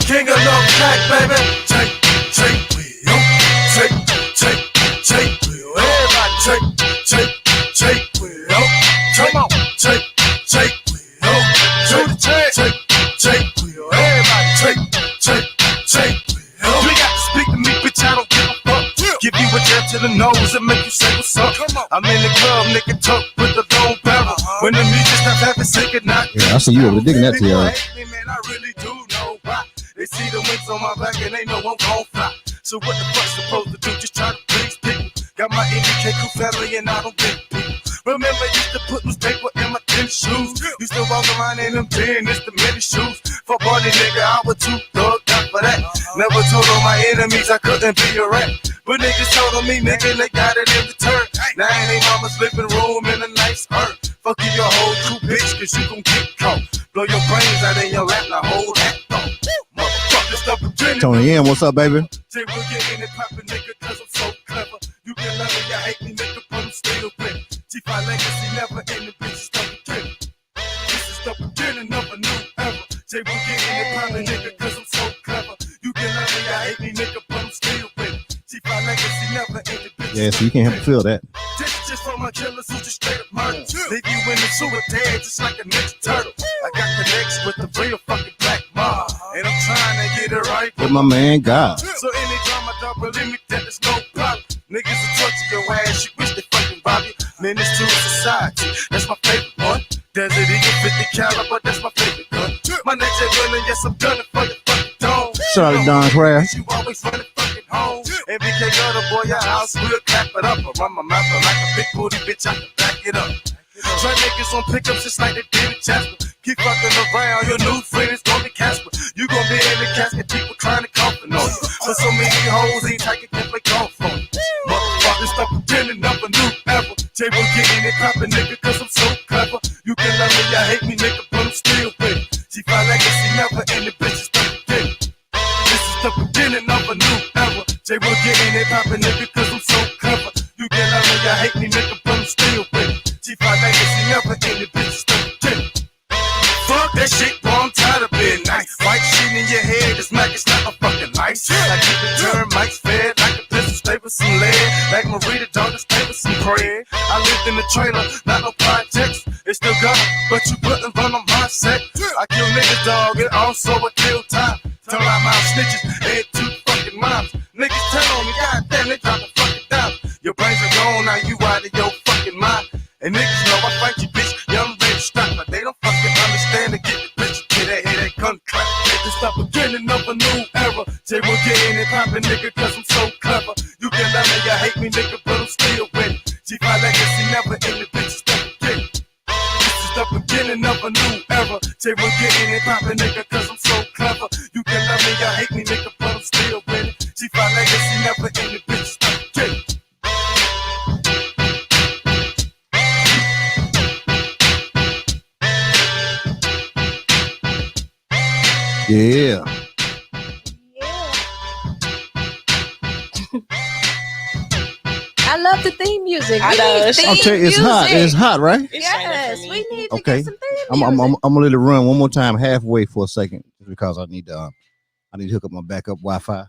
king of love track, baby. Take, wheel. Take, wheel. Everybody take, wheel. Come on, take, wheel. Take, wheel. Everybody take, wheel. You got to speak to me, bitch, I don't give a fuck. Give you a jab to the nose and make you say what's up. I'm in the club, nigga, tuck with the long barrel. When the music stops, have to say goodnight. Yeah, I see you over there digging that, Tiara. Man, I really do know why. They see the wings on my back and they know I'm gon' fly. So what the fuck's supposed to do? Just try to please people. Got my NDK crew family and I don't get people. Remember, used to put newspaper in my tennis shoes. Used to walk around in them tennis, the mini shoes. For party nigga, I was too thugged up for that. Never told all my enemies I couldn't be a rat. But niggas told on me, nigga, they got it in return. Now in they mama's living room in a nice earth. Fuck you, your whole crew, bitch, cause you gon' get caught. Blow your brains out in your lap, now hold that thought. Motherfucker, stop pretending. Tony M, what's up, baby? Say we'll get in it poppin', nigga, cause I'm so clever. You can love me, you hate me, nigga, but I'm still with G5 legacy, never in the bitch, stop pretending. This is the beginning of a new era. Say we'll get in it poppin', nigga, cause I'm so clever. You can love me, you hate me, nigga, but I'm still with G5 legacy, never in the bitch. Yeah, so you can't help but feel that. This is just for my killers who just straight up murder. Leave you in the sewer dead just like a ninja turtle. I got connects with the real fucking black mob, and I'm trying to get it right With my man, God. So any drama, dog, believe me, that is no problem. Niggas will torture your ass, you wish they fucking rob you. Menace to society, that's my favorite one. Desert Eagle 50 caliber, that's my favorite gun. My next is running, yes, I'm gunning for your fucking dome. Shout out to Don Craft. You always running fucking home. MBK got a boy, your house, we'll clap it up. I run my mouth like a big booty bitch, I can back it up. Try niggas on pickups just like they did in Jasper. Keep fucking around, your new friend is gonna be Casper. You gonna be in the casket, people trying to comfort on you. But so many hoes ain't like it can play golf for you. Motherfuckers stop pretending of a new era. Jay will get in it poppin', nigga, cause I'm so clever. You can love me, you hate me, nigga, but I'm still with it. G5 legacy never in the bitches stop pretending. This is the beginning of a new era. Jay will get in it poppin', nigga, cause I'm so clever. You can love me, you hate me, nigga, but I'm still with it. G5 legacy never in the bitches stop pretending. Fuck that shit, bro, I'm tired of being nice. White shit in your head, this Mac is not a fucking lice. Like keep the termites fed, like a pistol stay with some lead. Like Marita, dog, stay with some bread. I lived in the trailer, not no projects. It still got it, but you couldn't run on my set. I kill niggas, dog, and also I kill time. Turn out my snitches, head two fucking moms. Niggas turn on me, goddamn, they drop the fucking down. Your brains are gone, now you out of your fucking mind. And niggas know I fight you, bitch, young ready strap, but they don't fucking understand to get the bitch to that head, that gun clap. It's the beginning of a new era. Jay will get in and poppin', nigga, cause I'm so clever. You can love me, you hate me, nigga, but I'm still with it. G5 legacy never in the bitches stop again. This is the beginning of a new era. Jay will get in and poppin', nigga, cause I'm so clever. You can love me, you hate me, nigga, but I'm still with it. G5 legacy never in the bitches stop again. Yeah. I love the theme music. I know. I'll tell you, it's hot. It's hot, right? Yes, we need to Okay. get some theme I'm music. gonna let it run one more time, halfway for a second, just because I need to hook up my backup Wi-Fi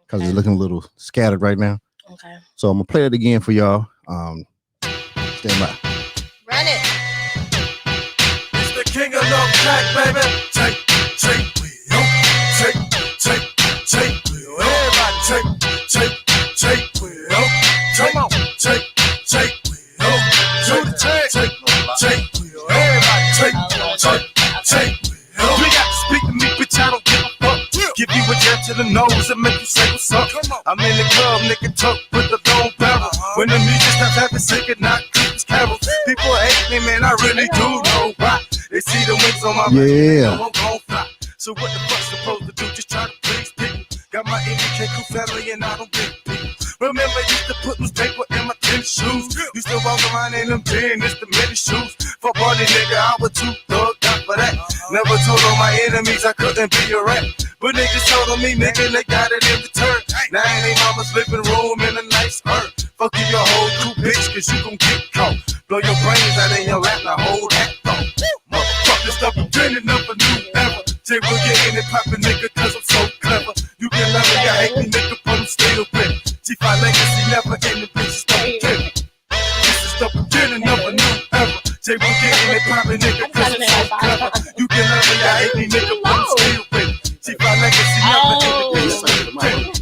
because it's looking a little scattered right now. Okay. So I'm gonna play it again for y'all. Stand by. Run it. It's the king of love track, baby. Take, wheel. Take, wheel. Everybody take, wheel. Come on, take, wheel. Take, wheel. Everybody take, wheel. You got to speak to me, bitch, I don't give a fuck. Give you a jab to the nose and make you say what's up. I'm in the club, nigga, tuck with the long barrel. When the music stops, have to sing it, not Christmas carols. People hate me, man, I really do know why. They see the wings on my back, Yeah. I'm gon' fly. So what the fuck's supposed to do? Just try to please people. Got my NDK crew family and I don't get people. Remember, used to put newspaper in my tennis shoes. Used to walk around in them tennis, the mini shoes. For party nigga, I was too thugged up for that. Never told all my enemies I couldn't be a rat. But niggas told on me, nigga, they got it in return. Now in they mama's living room in a nice earth. Fuck you, your whole crew, bitch, cause you gon' get caught. Blow your brains out in your lap, now hold that thought. Motherfuckers, the beginning of a new era. Jay will get in it poppin', nigga, cause I'm so clever. You can love me, I hate me, nigga, but I'm still with G5 legacy, never in the bitch, stop again. This is the beginning of a new era. Jay will get in it poppin', nigga, cause I'm so clever. You can love me, I hate me, nigga, but I'm still with G5 legacy, never in the bitch, stop again.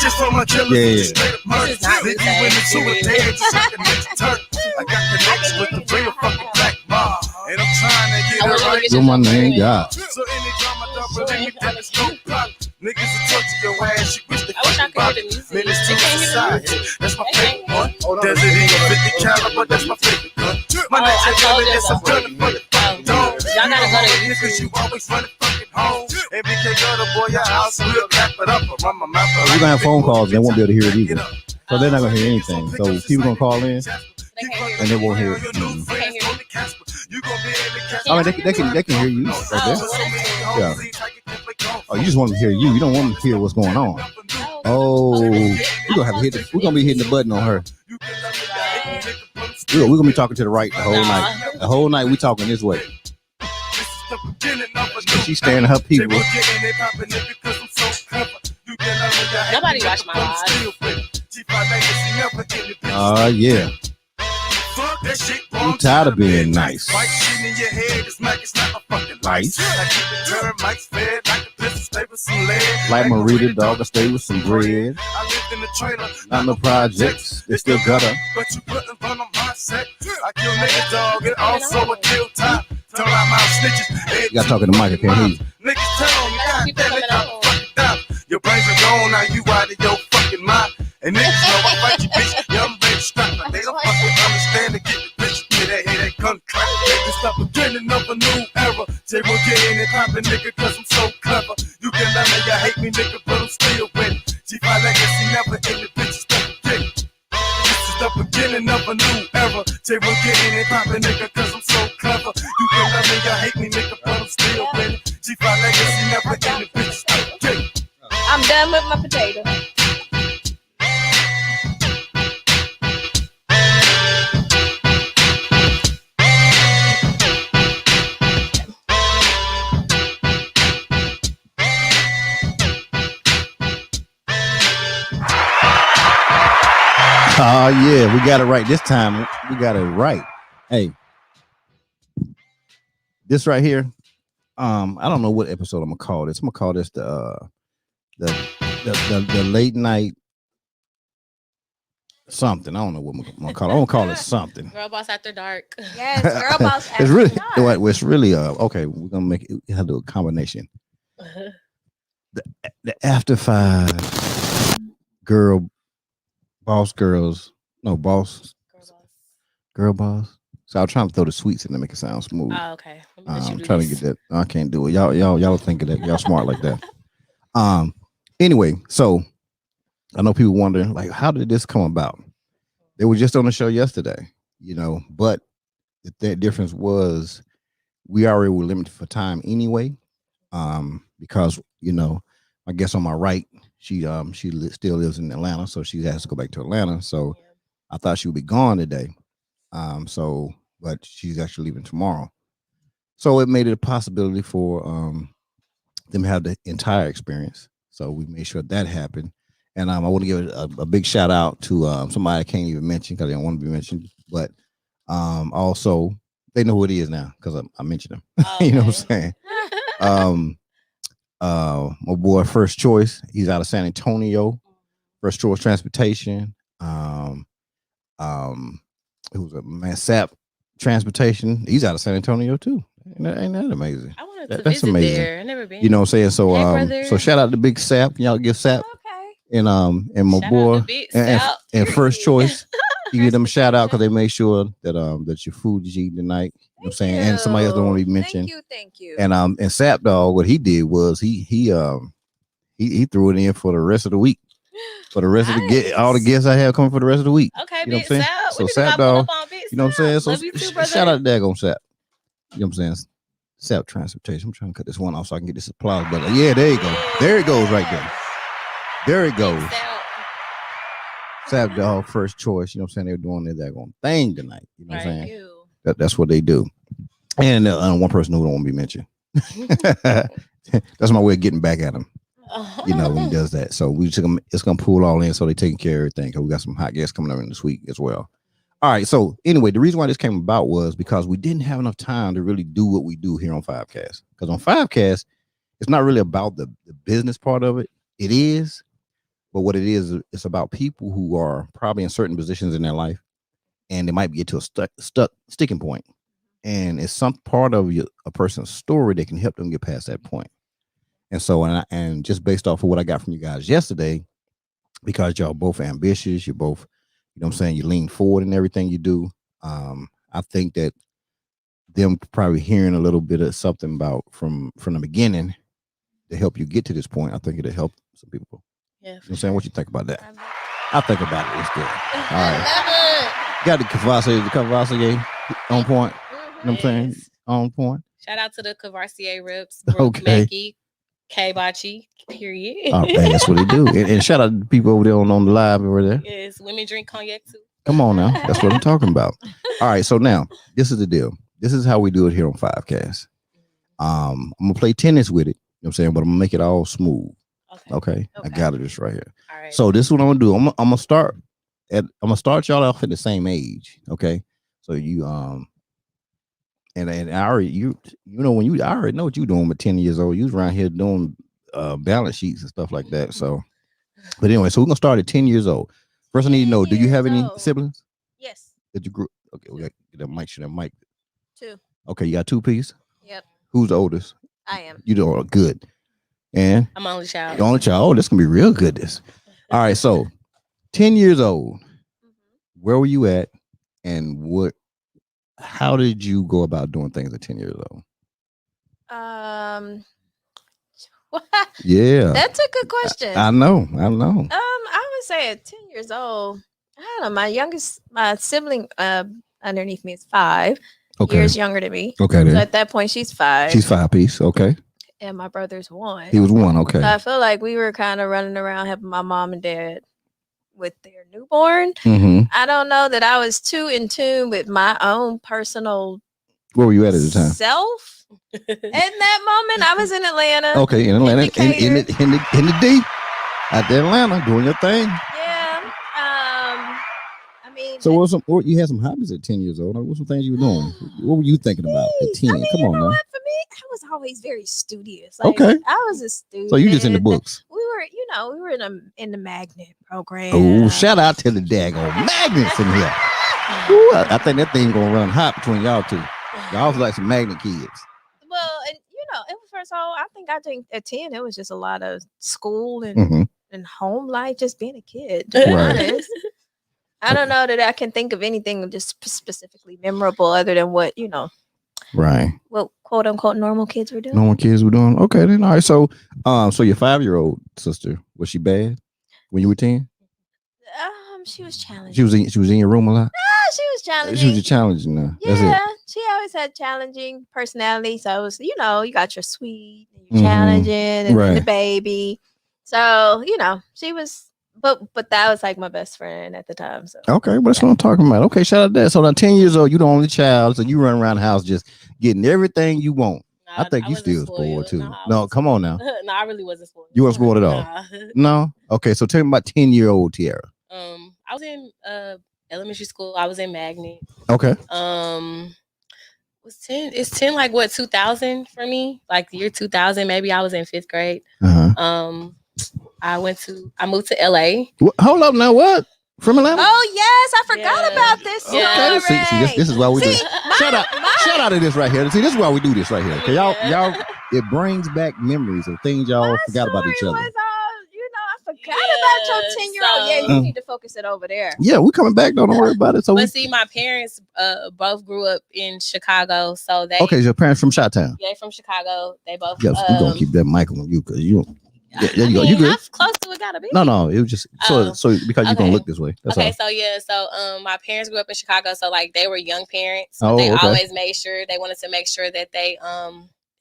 Just for my killer, straight up murder. Leave you in the sewer, dead, just like the next turn. I got connections with the real fucking black mob, and I'm trying to get it right. You're my name, God. So any drama, don't believe me, that is no problem. Niggas will torture your ass, you wish they I wish I fucking could hear body. the music. Man, it's They too can't hear the society. music. That's my They favorite can't one. Does it even 50 caliber? That's my favorite gun. My next I told you yes, I'm so. gunning for the fucking dog. Y'all gotta go to Niggas, you always running fucking home. Every K go to boy, your house, we'll clap it up. Run my mouth. We're gonna have phone calls and they won't be able to hear it either. So they're not gonna hear anything. So people gonna call in and they won't hear it. I mean, they can hear you right there. Yeah. Oh, you just want them to hear you. You don't want them to hear what's going on. Oh, we're gonna be hitting the button on her. We're gonna be talking to the right the whole night. The whole night we talking this way. She's staring at her people. Nobody watched my live. Yeah. I'm tired of being nice. Nice. Like Marita, dog, I stay with some bread. Not no projects, it's still gutter. But you couldn't run on my set. I kill niggas, dog, and also I kill time. Turn out my snitches. You gotta talk in the mic, I can't hear you. Niggas tell me, God damn it, I'm fucking down. Your brains are gone, now you out of your fucking mind. And niggas know I fight you, bitch. Yeah, I'm ready to strap. Like they don't fucking understand to get the bitch. Yeah, that gun crack. Niggas stop beginning of a new era. Jay will get in and poppin', nigga, cause I'm so clever. You can love me, you hate me, nigga, but I'm still with G5 legacy, never in the bitch, stop again. This is the beginning of a new era. Jay will get in and poppin', nigga, cause I'm so clever. You can love me, you hate me, nigga, but I'm still with G5 legacy, never in the bitch, stop again. I'm done with my potato. Oh yeah, we got it right this time. We got it right. Hey, this right here. I don't know what episode I'm gonna call this. I'm gonna call this the late night something. I don't know what I'm gonna call it. I'm gonna call it something. Girl Boss After Dark. Yes, Girl Boss After It's really Dark. it's really okay. We're gonna make it. We have to do a combination. The After 5 girl. Boss girls, no boss, girl boss. So I'm trying to throw the sweets in to make it sound smooth. Oh, okay. I'm trying to get that. I can't do it. Y'all think of that. Y'all smart like that. Anyway, so I know people wondering, like, how did this come about? They were just on the show yesterday, but the difference was we already were limited for time anyway. Because I guess on my right, she still lives in Atlanta, so she has to go back to Atlanta. So I thought she would be gone today. But she's actually leaving tomorrow. So it made it a possibility for them to have the entire experience. So we made sure that happened. And I want to give a big shout out to somebody I can't even mention because they don't want to be mentioned. But also they know who it is now because I mentioned them. Okay. You know what I'm saying? My boy First Choice, he's out of San Antonio. First Choice Transportation. It was a man SAP Transportation. He's out of San Antonio too. Ain't that amazing? I wanted That's to visit amazing. there. I've never been. You know what I'm saying? So Hey, brother. so shout out to Big SAP. Y'all give SAP Okay. and my Shout boy out to Big and Sal. First Choice. You give them a shout out because they made sure that your food is eating tonight. You know what I'm saying? And somebody else don't want to be mentioned. Thank you. And Sap Dog, what he did was he threw it in for the rest of the week. For the rest of all the guests I have coming for the rest of the week. Okay, You know Big what I'm saying? Sal. So We Sap just got Dog, pulled up on Big you know what I'm saying? So Love you too, brother. shout out to Daggone Sap. You know what I'm saying? Sap Transportation. I'm trying to cut this one off so I can get this applause. But yeah, there you go. There it goes right there. There it goes. Big Sal. Sap Dog, First Choice. You know what I'm saying? They're doing their daggone thing tonight. You know what I'm Thank saying? you. That's what they do. And one person who don't want to be mentioned. That's my way of getting back at him. You know, when he does that. So we took him. It's gonna pull all in, so they taking care of everything. Cause we got some hot guests coming up in this week as well. All right. So anyway, the reason why this came about was because we didn't have enough time to really do what we do here on Fivecast. Because on Fivecast, it's not really about the business part of it. It is, but what it is, it's about people who are probably in certain positions in their life, and they might get to a stuck sticking point, and it's some part of a person's story that can help them get past that point. And so, and just based off of what I got from you guys yesterday, because y'all both ambitious, you're both, you know what I'm saying, you lean forward in everything you do. I think that them probably hearing a little bit of something about from the beginning to help you get to this point, I think it'll help some people. Yeah, you know what I'm saying? What you think about that? I I think about it. It's good. All right. Got the Cavassier on point. You know what I'm saying? On point. Shout out to the Cavassier reps. Brooke Okay. Mackey, K Bachi, period. Oh, man, that's what they do. And shout out to the people over there on the live over there. Yes, women drink cognac too. Come on now. That's what I'm talking about. All right. So now, this is the deal. This is how we do it here on Fivecast. I'm going to play tennis with it. You know what I'm saying? But I'm going to make it all smooth. Okay. I got it just right here. All right. So this is what I'm going to do. I'm going to start y'all off at the same age. Okay. So you, and I already, you know, I already know what you're doing with 10 years old. You was around here doing balance sheets and stuff like that. So, but anyway, so we're gonna start at 10 years old. First, I need to know: do you have any siblings? Yes. That you grew? Okay, we got that mic. That mic. 2. Okay, you got 2 pieces. Yep. Who's the oldest? I am. You do good. And I'm only child. the only child. Oh, this gonna be real good. This. All right. So, 10 years old. Where were you at? And what? How did you go about doing things at 10 years old? Yeah. That's a good question. I know. I would say at 10 years old, I don't know. My sibling underneath me is 5 years younger than me. Okay. So at that point, she's 5. She's 5 piece. Okay. And my brother's 1. He was 1. Okay. So I feel like we were kind of running around helping my mom and dad with their newborn. Mm-hmm. I don't know that I was too in tune with my own personal. Where were you at the time? Self. At that moment, I was in Atlanta. Okay, in Atlanta, in the D, out there in Atlanta, doing your thing. Yeah. I mean. So you had some hobbies at 10 years old. What were some things you were doing? What were you thinking about at 10? I mean, Come on now. What, for me, I was always very studious. Like, okay. I was a student. So you just in the books. We were in the magnet program. Oh, shout out to the daggone magnets in here. Ooh, I think that thing gonna run hot between y'all two. Y'all was like some magnet kids. Well, and it was first of all, I think at 10 it was just a lot of school and home life, just being a kid. To be honest. I don't know that I can think of anything just specifically memorable other than what, right. What quote unquote normal kids were doing. Normal kids were doing. Okay, then all right. So so your 5-year-old sister, was she bad when you were 10? She was challenging. She was in your room a lot? No, she was challenging. She was challenging now. Yeah, she always had challenging personality. So it was, you got your sweet and your challenging and the baby. So, she was, but that was like my best friend at the time. So okay, well, that's what I'm talking about. Okay, shout out to that. So now 10 years old, you the only child, so you run around the house just getting everything you want. I think you still spoiled too. No, come on now. No, I really wasn't spoiled. You weren't spoiled at all? No? Okay, so tell me about 10-year-old Tiara. I was in elementary school. I was in Magnet. Okay. Was 10? It's 10 like what 2000 for me? Like the year 2000. Maybe I was in 5th grade. I moved to LA. Hold up now. What? From Atlanta? Oh yes, I forgot about this. Okay. See, this is why we do. Shout out to this right here. See, this is why we do this right here. Okay, y'all. It brings back memories of things y'all forgot about each other. I forgot about your 10-year-old. Yeah, you need to focus it over there. Yeah, we're coming back. Don't worry about it. So, but see, my parents both grew up in Chicago, so they. Okay, your parents from Chi-Town. Yeah, from Chicago. They both. Yes, we're gonna keep that mic on you because you. Yeah, there you go. You good? How close to it gotta be? No. It was just so because you're gonna look this way. That's okay, all. so my parents grew up in Chicago, so like they were young parents. So they always made sure they wanted to make sure that they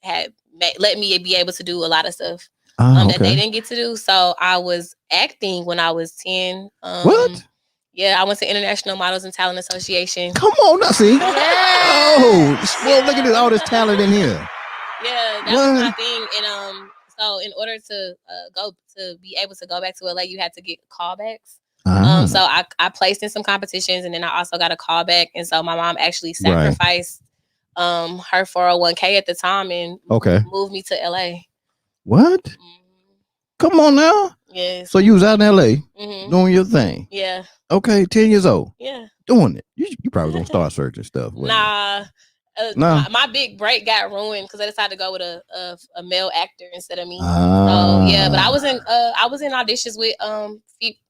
had let me be able to do a lot of stuff that they didn't get to do. So I was acting when I was 10. What? Yeah, I went to International Models and Talent Association. Come on, now see. Oh, well, look at this, all this talent in here. Yeah, that was my thing. And so in order to be able to go back to LA, you had to get callbacks. So I placed in some competitions, and then I also got a callback. And so my mom actually sacrificed her 401k at the time and moved me to LA. What? Come on now. Yes. So you was out in LA doing your thing. Yeah. Okay, 10 years old. Yeah. Doing it. You probably don't start searching stuff. Nah. My big break got ruined because I decided to go with a male actor instead of me. So yeah, but I was in auditions with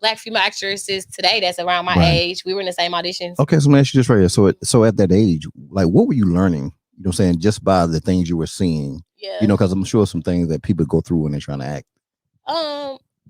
black female actresses today that's around my age. We were in the same auditions. Okay, so let me ask you this right here. So at that age, like, what were you learning? You know what I'm saying? Just by the things you were seeing. Yeah. You know, because I'm sure some things that people go through when they're trying to act.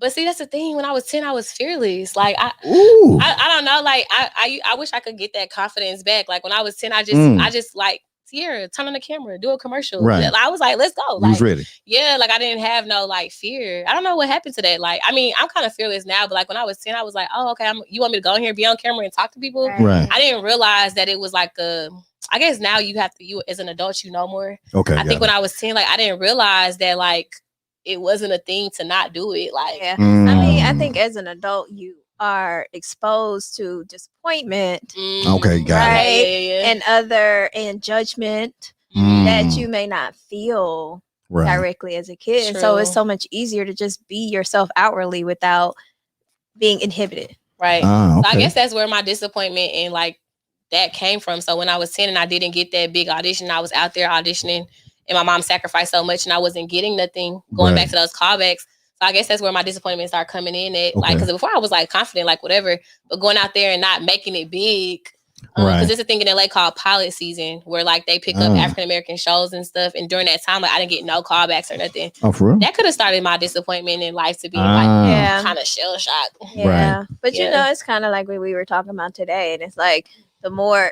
But see, that's the thing. When I was 10, I was fearless. Like I don't know. Like I wish I could get that confidence back. Like when I was 10, I just like, Tiara, turn on the camera, do a commercial. Right. I was like, let's go. Like, was ready. Yeah, like I didn't have no like fear. I don't know what happened to that. Like, I mean, I'm kind of fearless now, but like when I was 10, I was like, oh, okay, you want me to go in here, be on camera, and talk to people? Right. I didn't realize that it was like I guess now you as an adult, you know more. Okay. I think when I was 10, like I didn't realize that like it wasn't a thing to not do it. Like, I mean, I think as an adult, you are exposed to disappointment, okay, got it, and judgment that you may not feel directly as a kid. True. So it's so much easier to just be yourself outwardly without being inhibited. Right. So I guess that's where my disappointment and like that came from. So when I was 10 and I didn't get that big audition, I was out there auditioning, and my mom sacrificed so much, and I wasn't getting nothing. Going back to those callbacks. So I guess that's where my disappointment started coming in at. Like, because before I was like confident, like whatever, but going out there and not making it big. Because there's a thing in LA called pilot season where like they pick up African American shows and stuff. And during that time, like I didn't get no callbacks or nothing. Oh, for real? That could have started my disappointment in life to be like kind of shell shocked. Yeah. But you know, it's kind of like what we were talking about today. And it's like the more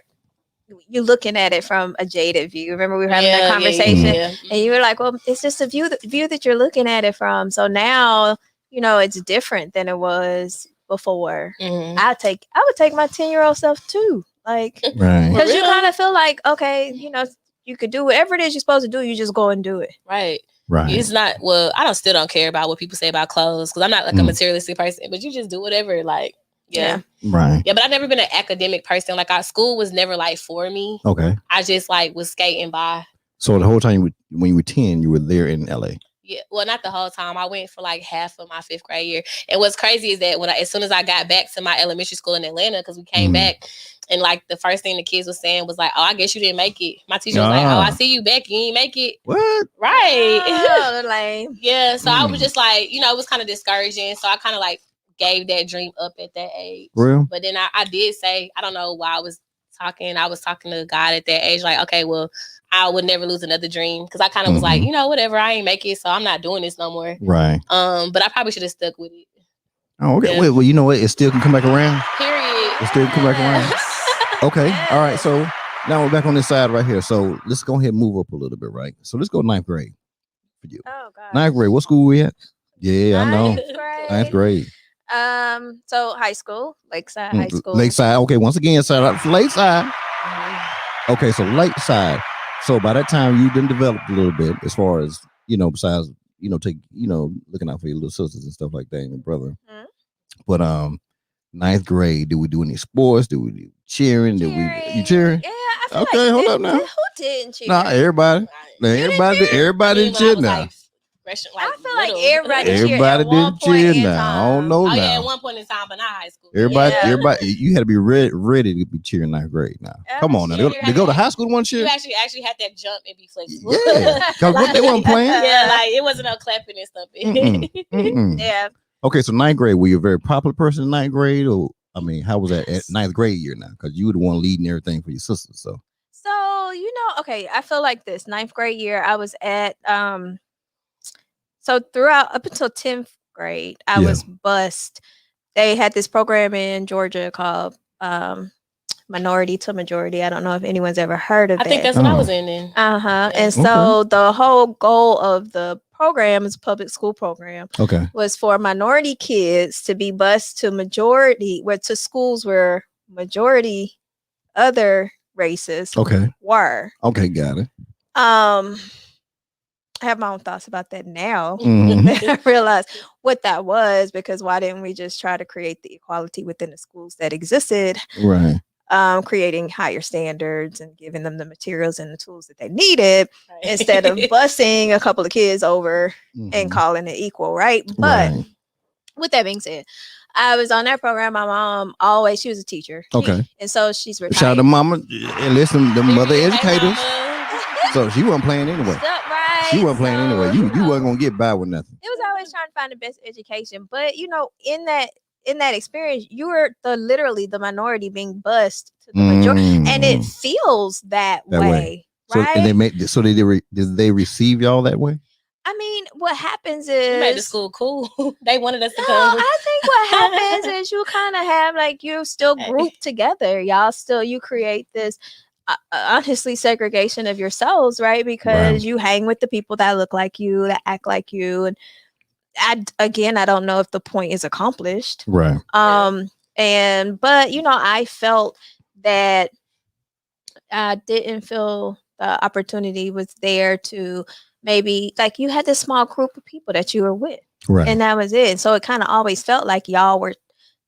you're looking at it from a jaded view. Remember we were having that conversation and you were like, well, it's just a view that you're looking at it from. So now, you know, it's different than it was before. I would take my 10-year-old self too. Like, because you kind of feel like, okay, you know, you could do whatever it is you're supposed to do. You just go and do it. Right. It's not, well, I still don't care about what people say about clothes because I'm not like a materialistic person, but you just do whatever. Like, Yeah, but I've never been an academic person. Like, our school was never like for me. Okay. I just like was skating by. So the whole time when you were 10, you were there in LA. Yeah, well, not the whole time. I went for like half of my 5th grade year. And what's crazy is that as soon as I got back to my elementary school in Atlanta, because we came back, and like the first thing the kids was saying was like, "Oh, I guess you didn't make it." My teacher was like, "Oh, I see you back. You ain't make it." What? Right? Oh, lame. Yeah. So I was just like, you know, it was kind of discouraging. So I kind of like gave that dream up at that age. Real? But then I did say, I don't know why I was talking to God at that age, like, okay, well, I would never lose another dream, because I kind of was like, you know, whatever, I ain't make it, so I'm not doing this no more. Right. But I probably should have stuck with it. Oh, okay. Yeah. Well, you know what? It still can come back around. Period. It still can come back around. Okay. All right. So now we're back on this side right here. So let's go ahead and move up a little bit, right? So let's go 9th grade for you. Oh God. 9th grade. What school we at? Yeah, I know. 9th grade. So high school, Lakeside High School. Lakeside. Okay. Once again, shout out to Lakeside. Okay. So Lakeside. So by that time you done developed a little bit as far as, you know, besides, you know, looking out for your little sisters and stuff like that and your brother. But 9th grade, did we do any sports? Did we do cheering? You cheering? Yeah, I feel okay, like hold up now. Who didn't cheer? Nah, everybody. Everybody did cheer now. I feel like everybody did cheer now. I don't know now. Yeah, at one point in time, but not high school. Everybody, you had to be ready to be cheering 9th grade now. Come on now. They go to high school to want to cheer? You actually had that jump and be flexible. Yeah, because what they weren't playing. Yeah, like it wasn't no clapping and stuff. Yeah. Okay, so 9th grade, were you a very popular person in 9th grade? Or, I mean, how was that at 9th grade year now? Because you were the one leading everything for your sisters. So, you know, okay, I feel like this 9th grade year, I was at, so throughout up until 10th grade, I was bused. They had this program in Georgia called Minority to Majority. I don't know if anyone's ever heard of it. I think that's what I was in then. And so the whole goal of the program is a public school program. Was for minority kids to be bused to schools where majority other races were. Okay, got it. I have my own thoughts about that now. I realize what that was, because why didn't we just try to create the equality within the schools that existed? Right. Creating higher standards and giving them the materials and the tools that they needed, instead of busing a couple of kids over and calling it equal, right? But with that being said, I was on that program. My mom she was a teacher. Okay. And so she's retired. Shout out to mama and listen, the mother educators. So she wasn't playing anyway. She wasn't playing anyway. You wasn't gonna get by with nothing. It was always trying to find the best education. But in that experience, you were literally the minority being bused to the majority, and it feels that way. So, right? And did they receive y'all that way? I mean, what happens is you made the school cool. They wanted us to come. I think what happens is you kind of have you still group together. Y'all you create this honestly segregation of yourselves, right? Because you hang with the people that look like you, that act like you, and I don't know if the point is accomplished. Right. But I felt that I didn't feel the opportunity was there to maybe you had this small group of people that you were with. Right. And that was it. So it kind of always felt like y'all were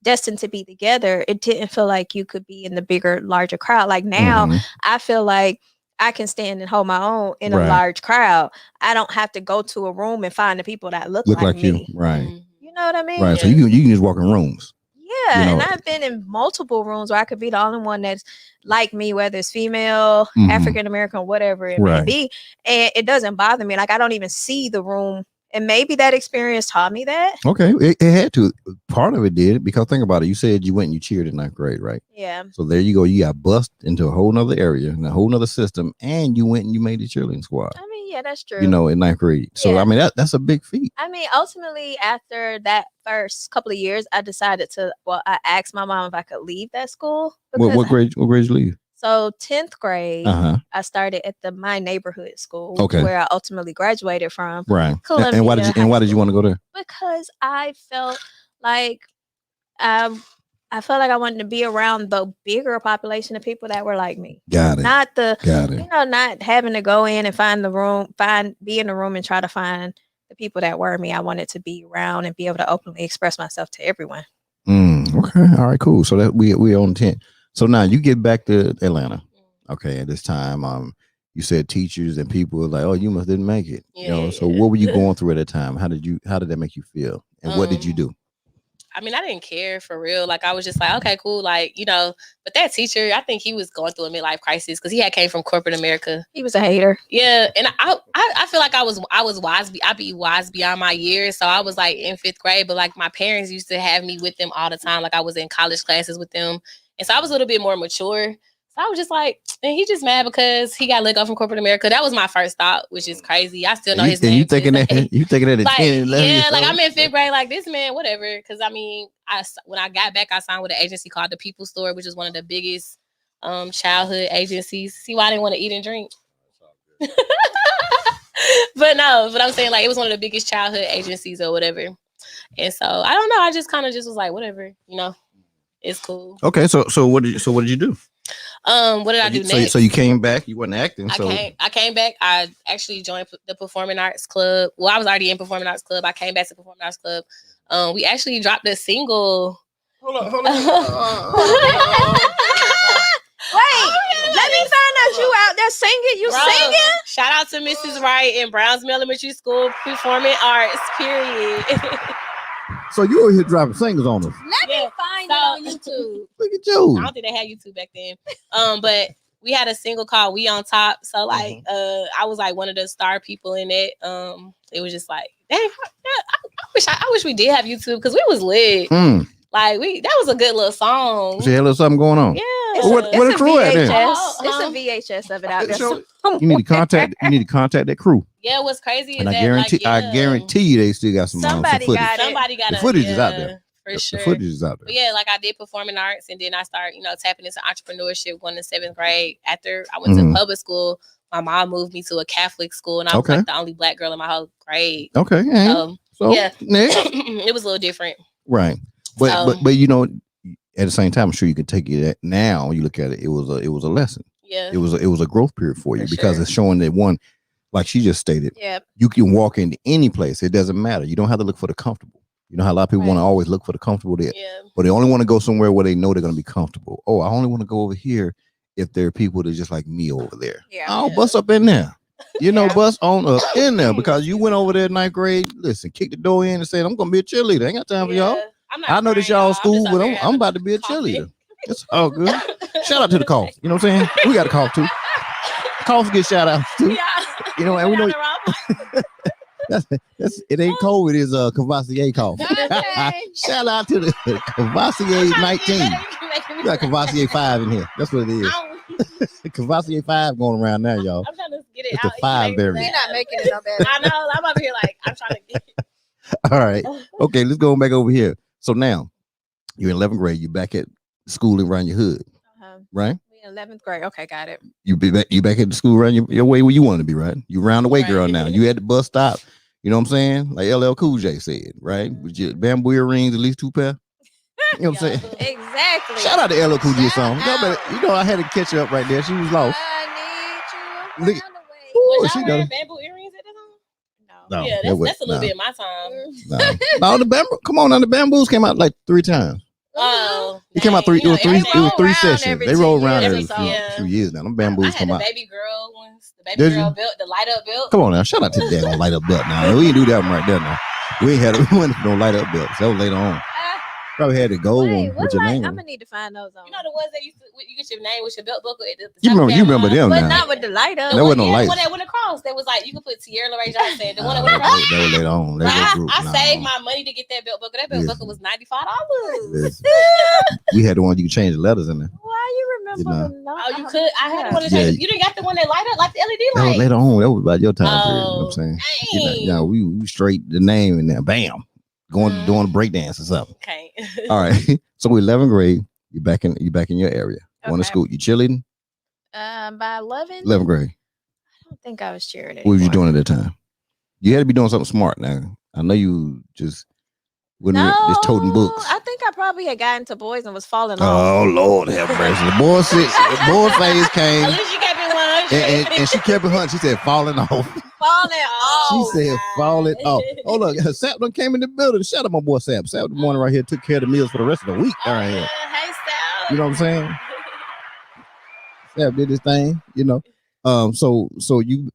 destined to be together. It didn't feel like you could be in the bigger, larger crowd. Like now I feel like I can stand and hold my own in a large crowd. I don't have to go to a room and find the people that look like me. You. Right. You know what I mean? Right. So you can just walk in rooms. Yeah. And I've been in multiple rooms where I could be the only one that's like me, whether it's female, African American, whatever it may be. And it doesn't bother me. I don't even see the room. And maybe that experience taught me that. Okay. It had to. Part of it did, because think about it. You said you went and you cheered in 9th grade, right? Yeah. So there you go. You got bussed into a whole nother area and a whole nother system, and you went and you made the cheerleading squad. I mean, yeah, that's true. In 9th grade. So I mean, that's a big feat. I mean, ultimately, after that first couple of years, I decided I asked my mom if I could leave that school. What grade you leave? So 10th grade, I started at my neighborhood school, where I ultimately graduated from. Right. And why did you want to go there? Because I felt like I felt like I wanted to be around the bigger population of people that were like me. Got it. Not having to go in and be in the room and try to find the people that were me. I wanted to be around and be able to openly express myself to everyone. Okay. All right, cool. So that we on 10. So now you get back to Atlanta. Okay. At this time, you said teachers and people were like, "Oh, you didn't make it." Yeah, So what were you going through at that time? How did that make you feel? And what did you do? I mean, I didn't care for real. I was just like, okay, cool. But that teacher, I think he was going through a midlife crisis because he came from corporate America. He was a hater. Yeah. And I feel like I was wise. I'd be wise beyond my years. So I was in 5th grade, but my parents used to have me with them all the time. I was in college classes with them. And so I was a little bit more mature. So I was just like, and he just mad because he got let go from corporate America. That was my first thought, which is crazy. I still know his name. You thinking that at 10, 11 yeah, I'm in 5th grade, this man, whatever. Because I mean, when I got back, I signed with an agency called the People Store, which is one of the biggest childhood agencies. See why I didn't want to eat and drink. But I'm saying it was one of the biggest childhood agencies or whatever. And so I don't know. I just kind of was like, whatever, it's cool. Okay, so what did you do? What did I do next? So you came back. You wasn't acting. I came back. I actually joined the Performing Arts Club. Well, I was already in Performing Arts Club. I came back to Performing Arts Club. We actually dropped a single. Hold on. Wait, let me find out you out there singing. You singing? Shout out to Mrs. Wright in Brownsville Elementary School, Performing Arts, period. So you over here dropping singles on us. Let me find it on YouTube. Look at you. I don't think they had YouTube back then. But we had a single called We On Top. So I was one of the star people in it. It was just dang, I wish we did have YouTube because we was lit. That was a good little song. So you had a little something going on. Yeah. What the crew at then? It's a VHS of it out there. You need to contact that crew. Yeah, what's crazy is and I guarantee you they still got some somebody footage. Somebody got the footage is out there. For sure. The footage is out there. But yeah, I did performing arts, and then I started, tapping into entrepreneurship going to 7th grade. After I went to public school, my mom moved me to a Catholic school, and I was the only Black girl in my whole grade. Okay. So yeah, it was a little different. Right. But at the same time, I'm sure you can take it now. When you look at it, it was a lesson. Yeah. It was a growth period for you because it's showing that one, like she just stated, Yep. you can walk into any place. It doesn't matter. You don't have to look for the comfortable. You know how a lot of people want to always look for the comfortable there, but they only want to go somewhere where they know they're going to be comfortable. Oh, I only want to go over here if there are people that just like me over there. Yeah. Oh, bust up in there. You know, bust on up in there because you went over there in 9th grade. Listen, kick the door in and said, I'm going to be a cheerleader. Ain't got time for y'all. I know this y'all school, but I'm about to be a cheerleader. It's all good. Shout out to the cough. You know what I'm saying? We got a cough too. Coughs get shout out too. You know, and we know that's it ain't COVID, it's Cavassier cough. Shout out to the Cavassier 19. We got Cavassier 5 in here. That's what it is. Cavassier 5 going around now, y'all. I'm trying to get it it's out. The 5 variant. You're not making it no better. I know. I'm over here like I'm trying to get it. All right. Okay, let's go back over here. So now you're in 11th grade. You're back at school around your hood, right? 11th grade. Okay, got it. You back at the school around your way where you want to be, right? You round the way girl now. You at the bus stop. You know what I'm saying? Like LL Cool J said, right? With your bamboo earrings, at least 2 pair. You know what I'm saying? Exactly. Shout out to LL Cool J song. You know, I had to catch her up right there. She was lost. I need you around the way. Was y'all wearing bamboo earrings at the time? No. Yeah, that's a little bit my time. No, the bamboo. Come on, now the bamboos came out like 3 times. Oh, it came out 3. It was 3. It was 3 sessions. They roll around every few years now. Them bamboos come out. Baby girl ones. The baby girl belt, the light up belt. Come on now, shout out to the damn light up belt now. We didn't do that one right there now. We went for no light up belts. That was later on. Probably had the gold one with your name. I'm gonna need to find those on. You know the ones that you get your name with your belt buckle. You remember them but now. not with the light up. There wasn't no light. The one that went across. That was like you could put Tiara, LaRae Johnson. The one that went across. That was later on. I saved my money to get that belt buckle. That belt buckle was $95. We had the one you could change the letters in there. Why you remember? Oh, you could. I had the one that changed. You didn't got the one that light up like the LED light. That was later on. That was about your time period. You know what I'm saying? You know, we straight the name and then bam. Doing a break dance or something. Okay. All right. So 11th grade, you're back in your area. Going to school. You chilling? By 11th? 11th grade. I don't think I was cheering anymore. What was you doing at that time? You had to be doing something smart now. I know you just just toting books. I think I probably had gotten to boys and was falling off. Oh Lord have mercy. The boy phase came. At least you kept it 100. And she kept it 100. She said falling off. Falling off. She said falling off. Oh look, Sap done came in the building. Shout out my boy Sap. Sap the morning right here took care of the meals for the rest of the week. Right here. Hey Sap. You know what I'm saying? Sap did his thing, you know. So you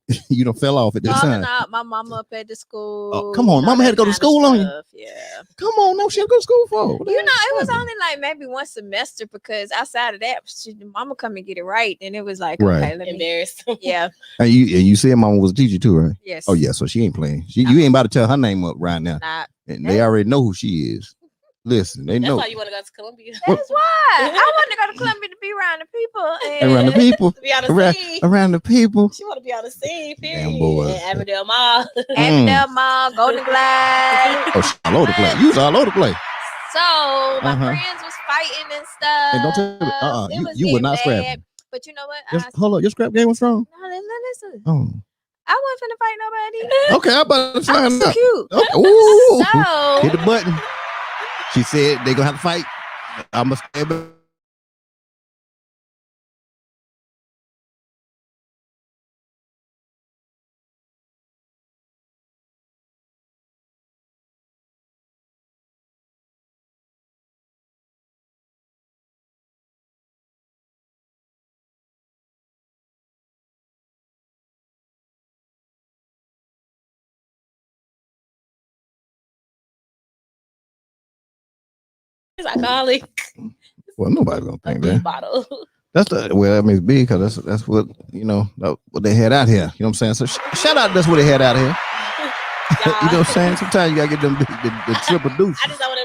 done fell off at this time. Out, my mama up at the school. Oh, come on, mama had to go to school on you. Yeah. Come on, no, she had to go to school for. You know, it was only like maybe one semester because outside of that, mama come and get it right, and it was like okay, let me. Embarrassed. Yeah. And you said mama was a teacher too, right? Yes. Oh yeah, so she ain't playing. You ain't about to tell her name up right now. Not. And they already know who she is. Listen, they know. That's why you want to go to Columbia. That's why I want to go to Columbia to be around the people. Around the people. To be on the scene. Around the people. She want to be on the scene. Period. Damn boy. Avondale Mall. Avondale Mall, Golden Glide. Oh, she all over the place. You was all over the place. So my friends was fighting and stuff. Hey, don't tell me. You were not scrapping. But you know what? Hold on, your scrap game was strong. No, listen. Oh. I wasn't finna fight nobody. Okay, I'm about to find so out. Cute. Okay. Ooh. So hit the button. She said they gonna have to fight. I must stay back. It's alcoholic. Well, nobody's gonna think that. Bottle. That's I mean, it's big because that's what what they had out here. You know what I'm saying? So shout out, that's what they had out here. You know what I'm saying? Sometimes you gotta get them the triple deuce. I just don't want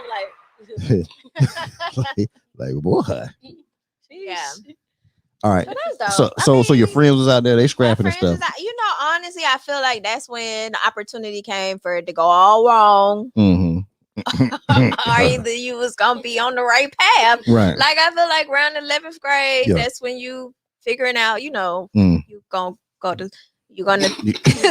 to be like boy. yeah. All right. So so your friends was out there, they scrapping and stuff. Honestly, I feel like that's when the opportunity came for it to go all wrong. Mm-hmm. Or either you was gonna be on the right path. Right. Like I feel like around 11th grade, that's when you figuring out, you gonna you're gonna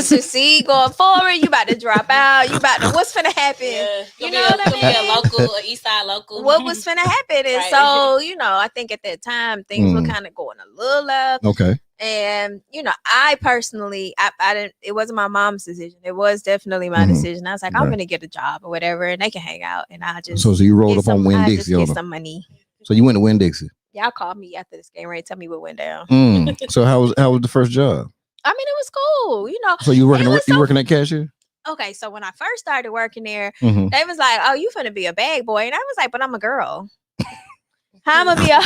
succeed going forward. You about to drop out. You about to what's finna happen? Yeah. You know what I mean? A local, a East Side local. What was finna happen? And Right. so I think at that time things were kind of going a little up. Okay. And I personally, I didn't. It wasn't my mom's decision. It was definitely my decision. I was like, I'm gonna get a job or whatever, and they can hang out. And I just so you rolled up on Winn-Dixie. Get some money. So you went to Winn-Dixie. Y'all called me after this game, right? Tell me what went down. So how was the first job? I mean, it was cool. So you working at cashier? Okay, so when I first started working there, they was like, "Oh, you finna be a bag boy," and I was like, "But I'm a girl. How I'm gonna be a?"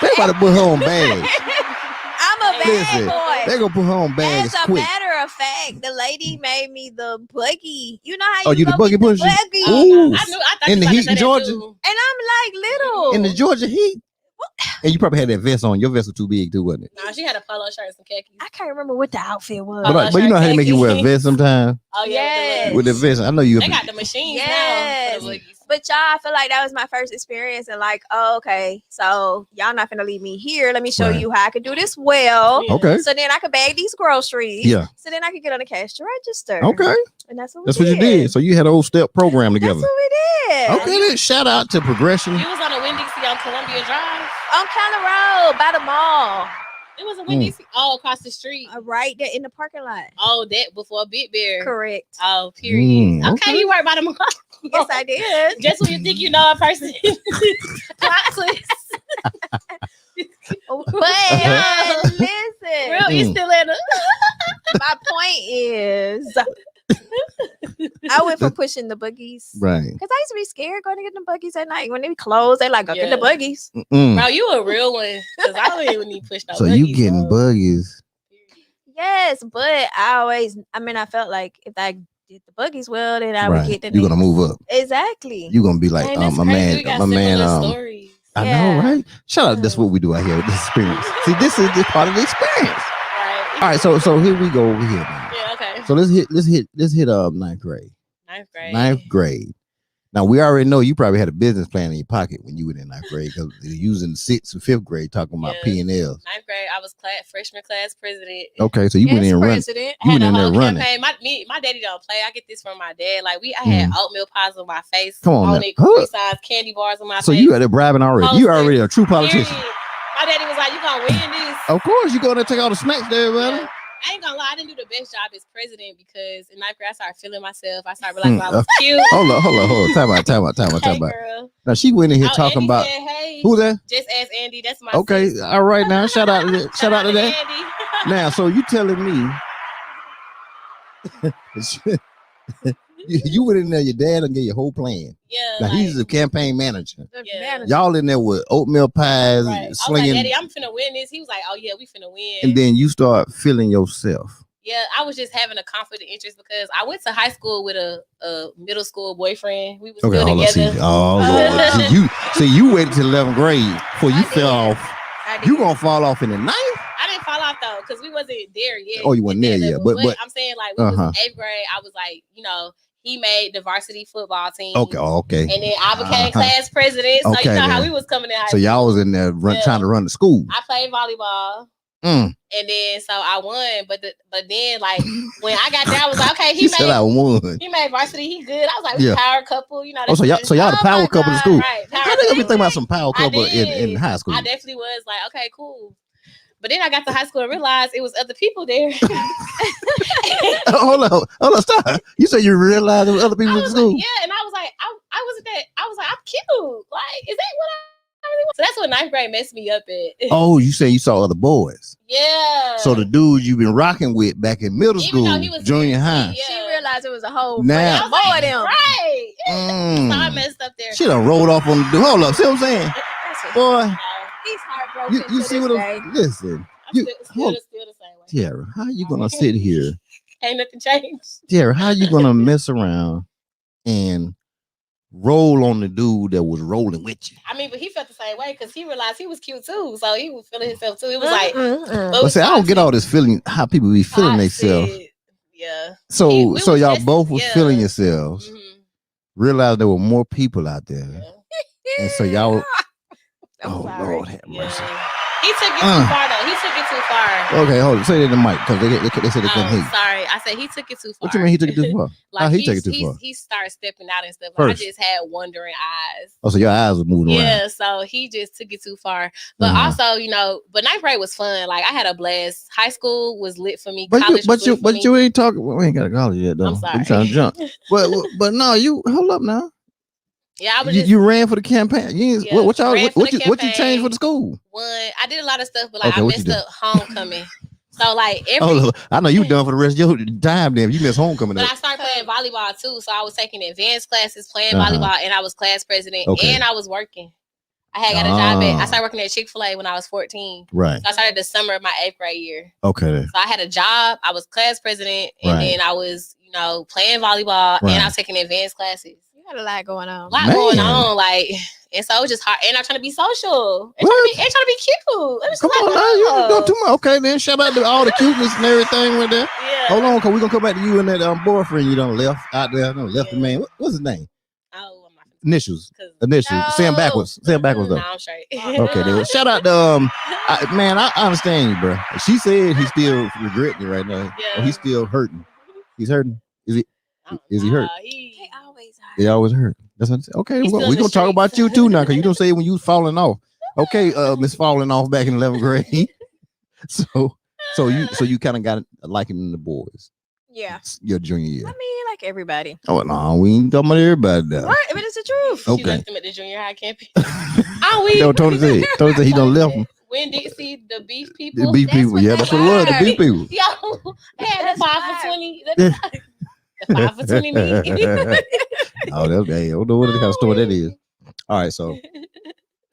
They about to put her on bags. I'm a bag boy. They gonna put her on bags. As a matter of fact, the lady made me the buggy. You know how you the buggy pusher? Ooh. I thought in the heat in Georgia, and I'm like little in the Georgia heat. And you probably had that vest on. Your vest was too big too, wasn't it? No, she had a polo shirt and some khakis. I can't remember what the outfit was. But you know how they make you wear a vest sometimes? Oh yeah, with the vest. I know you. They got the machines now. For the but y'all, I feel like that was my first experience, and like, oh, okay, so y'all not gonna leave me here. Let me show you how I can do this well. Okay. So then I could bag these groceries. Yeah. So then I could get on the cash register. Okay. And that's what you did. So you had a whole step program together. That's what we did. Okay, then shout out to Progression. You was on a Winn-Dixie on Columbia Drive. On County Road by the mall. It was a Winn-Dixie all across the street. Right there in the parking lot. Oh, that before Big Bear. Correct. Oh, period. Okay, you worked by the mall. Yes, I did. Just when you think you know a person. Plot twist. But listen. Real, you still in it. My point is I went from pushing the buggies. Right. Because I used to be scared going to get the buggies at night. When they close, they like, go get the buggies. Bro, you a real one. Because I don't even need to push no so buggies. You getting buggies. Yes, but I felt like if I did the buggies well, then I would get the You're gonna move up. Exactly. You're gonna be like, my man. I know, right? Shout out, that's what we do out here with this experience. See, this is this part of the experience. Right. All right, so here we go over here now. Yeah, okay. So let's hit ninth grade. Ninth grade. Now we already know you probably had a business plan in your pocket when you were in ninth grade because you're using the 6th and 5th grade talking about P&Ls. Ninth grade, I was freshman class president. Okay, so you went in running. You went in there running. My daddy don't play. I get this from my dad. Like I had oatmeal pies on my face. Come on, size candy bars on my face. So you had a bribing already. You already a true politician. My daddy was like, "You gonna win this?" Of course, you gonna take all the snacks there, man. Yeah. I ain't gonna lie, I didn't do the best job as president because in ninth grade I started feeling myself. I started realizing I was cute. Hold on. Time out. Girl. Now she went in here talking Andy about said, hey, who's that? Just ask Andy. That's my okay. sister. All right, now shout out to that. Shout out to that. Andy. Now, so you telling me you went in there, your dad and gave you a whole plan. Yeah. Now he's the campaign manager. Yeah. Y'all in there with oatmeal pies, right. slinging. I was like, Daddy, I'm finna win this. He was like, oh yeah, we finna win. And then you start feeling yourself. Yeah, I was just having a confident interest because I went to high school with a middle school boyfriend. We was still together. Oh, Lord. you waited till 11th grade before you fell off. You gonna fall off in the 9th? I didn't fall off though, because we wasn't there yet. Oh, you wasn't there yet. But I'm saying like we was in 8th grade. I was like, he made the varsity football team. Okay. And then I became class president. So you know how we was coming in high school. So y'all was in there trying to run the school. I played volleyball. And then so I won, but then like when I got there, I was like, okay, he made varsity, he good. I was like, we power couple, So y'all the power couple in school. Right. I think I'll be thinking about some power couple in high school. I definitely was like, okay, cool. But then I got to high school and realized it was other people there. Hold on, stop. You said you realized there were other people in school? Like, yeah, and I was like, I wasn't that. I was like, I'm cute. Like, is that what I really want? So that's what 9th grade messed me up at. Oh, you say you saw other boys? Yeah. So the dude you've been rocking with back in middle school, junior high. Yeah. She realized it was a whole now, more of them. Right. So I messed up there. She done rolled off on the dude. Hold up, see what I'm saying? Boy. He's heartbroken. You see what I'm listen. Still the same way. Tiara, how you gonna sit here? Ain't nothing changed. Tiara, how you gonna mess around and roll on the dude that was rolling with you? I mean, but he felt the same way because he realized he was cute too. So he was feeling himself too. It was like, but see, I don't get all this feeling, how people be feeling themselves. Yeah. So y'all both was feeling yourselves. Realized there were more people out there. And so y'all, oh Lord have mercy. He took it too far though. He took it too far. Okay, hold on. Say that in the mic because they said they couldn't hear you. Sorry, I said he took it too far. What you mean he took it too far? Like he took it too far? He started stepping out and stuff. First. I just had wandering eyes. Oh, so your eyes were moving around. Yeah, so he just took it too far. But also, you know, but ninth grade was fun. Like I had a blast. High school was lit for me. But you ain't talking. We ain't got a college yet though. I'm sorry. You trying to jump? but no, you hold up now. Yeah, I was. You ran for the campaign. What you changed for the school? I did a lot of stuff, but like I messed up homecoming. So like I know you done for the rest of your time. Then you missed homecoming. But I started playing volleyball too, so I was taking advanced classes, playing volleyball, and I was class president, and I was working. I had got a job I started working at Chick-fil-A when I was 14. Right. So I started the summer of my 8th grade year. Okay. Then. So I had a job. I was class president, and then I was, you know, playing volleyball, and I was taking advanced classes. You got a lot going on. Going on, like, and so it was just hard. And I'm trying to be social. And trying to be cute. Come on now, you don't do too much. Okay, then shout out to all the cuteness and everything right there. Yeah. Hold on, cause we're gonna come back to you and that boyfriend you done left out there. No, left the man. What's his name? Initials. No. Say them backwards. Though. No, I'm straight. Okay, then. Shout out to man. I understand you, bro. She said he's still regretting it right now. Yeah. Or he's still hurting. He's hurting. Is he hurt? He always hurt. He always hurt. That's what I'm saying. Okay, we're gonna talk about you too now, because you don't say when you falling off. Okay, Miss falling off back in 11th grade. so you kind of got a liking in the boys. Yeah. Your junior year. I mean, like everybody. Oh no, we ain't talking about everybody now. Right, but it's the truth. Okay. She left him at the junior high campus. Oh, we. No, Tony said he done left him. When Dixie, the beef people. The beef people, yeah, that's what it was. The beef people. Yo, they had the 5 for 20. The 5 for 20 meat. Oh, that's I don't know what kind of store that is. All right, so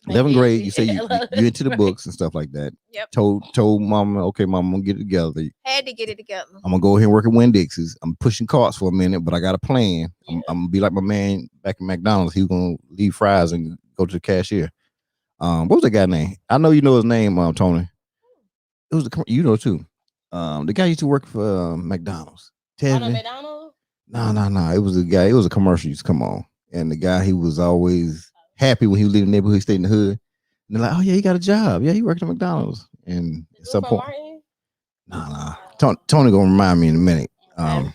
11th grade, you say you into the books and stuff like that. Yep. Told mama, okay, mama, I'm gonna get it together. Had to get it together. I'm gonna go ahead and work at Winn-Dixie's. I'm pushing carts for a minute, but I got a plan. I'm gonna be like my man back in McDonald's. He was gonna leave fries and go to the cashier. What was that guy name? I know you know his name, Tony. It was too. The guy used to work for McDonald's. McDonald's? No. It was a guy. It was a commercial used to come on, and the guy, he was always happy when he was leaving the neighborhood. He stayed in the hood. And they're like, oh yeah, he got a job. Yeah, he worked at McDonald's. And at some point, Tony gonna remind me in a minute. But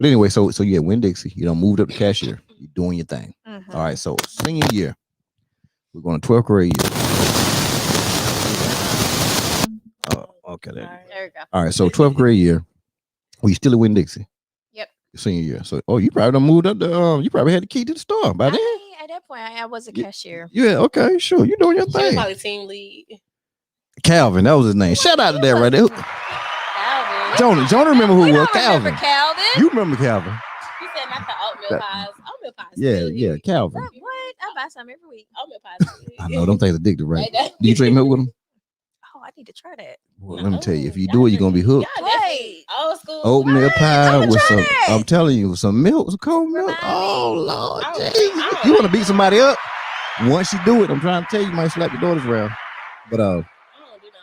anyway, so yeah, Winn-Dixie, you moved up to cashier. You're doing your thing. Mm-hmm. All right, so senior year, we're going to 12th grade year. Oh, okay. There we go. All right, so 12th grade year, we still at Winn-Dixie. Yep. Senior year. So, you probably done moved up to, you probably had the key to the store by then. At that point, I was a cashier. Yeah, okay, sure. You're doing your thing. She was probably team lead. Calvin, that was his name. Shout out to that right there. Calvin. Jonah remember who it was. Calvin. You remember Calvin. He said not the oatmeal pies. Oatmeal pies. Yeah, Calvin. What? I buy some every week. Oatmeal pies. I know, them things addictive, right? Do you drink milk with them? Oh, I need to try that. Well, let me tell you, if you do it, you're gonna be hooked. Wait. Old school. Oatmeal pie with some, I'm telling you, some milk, some cold milk. Oh, Lord. You want to beat somebody up? Once you do it, I'm trying to tell you, you might slap your daughters around. But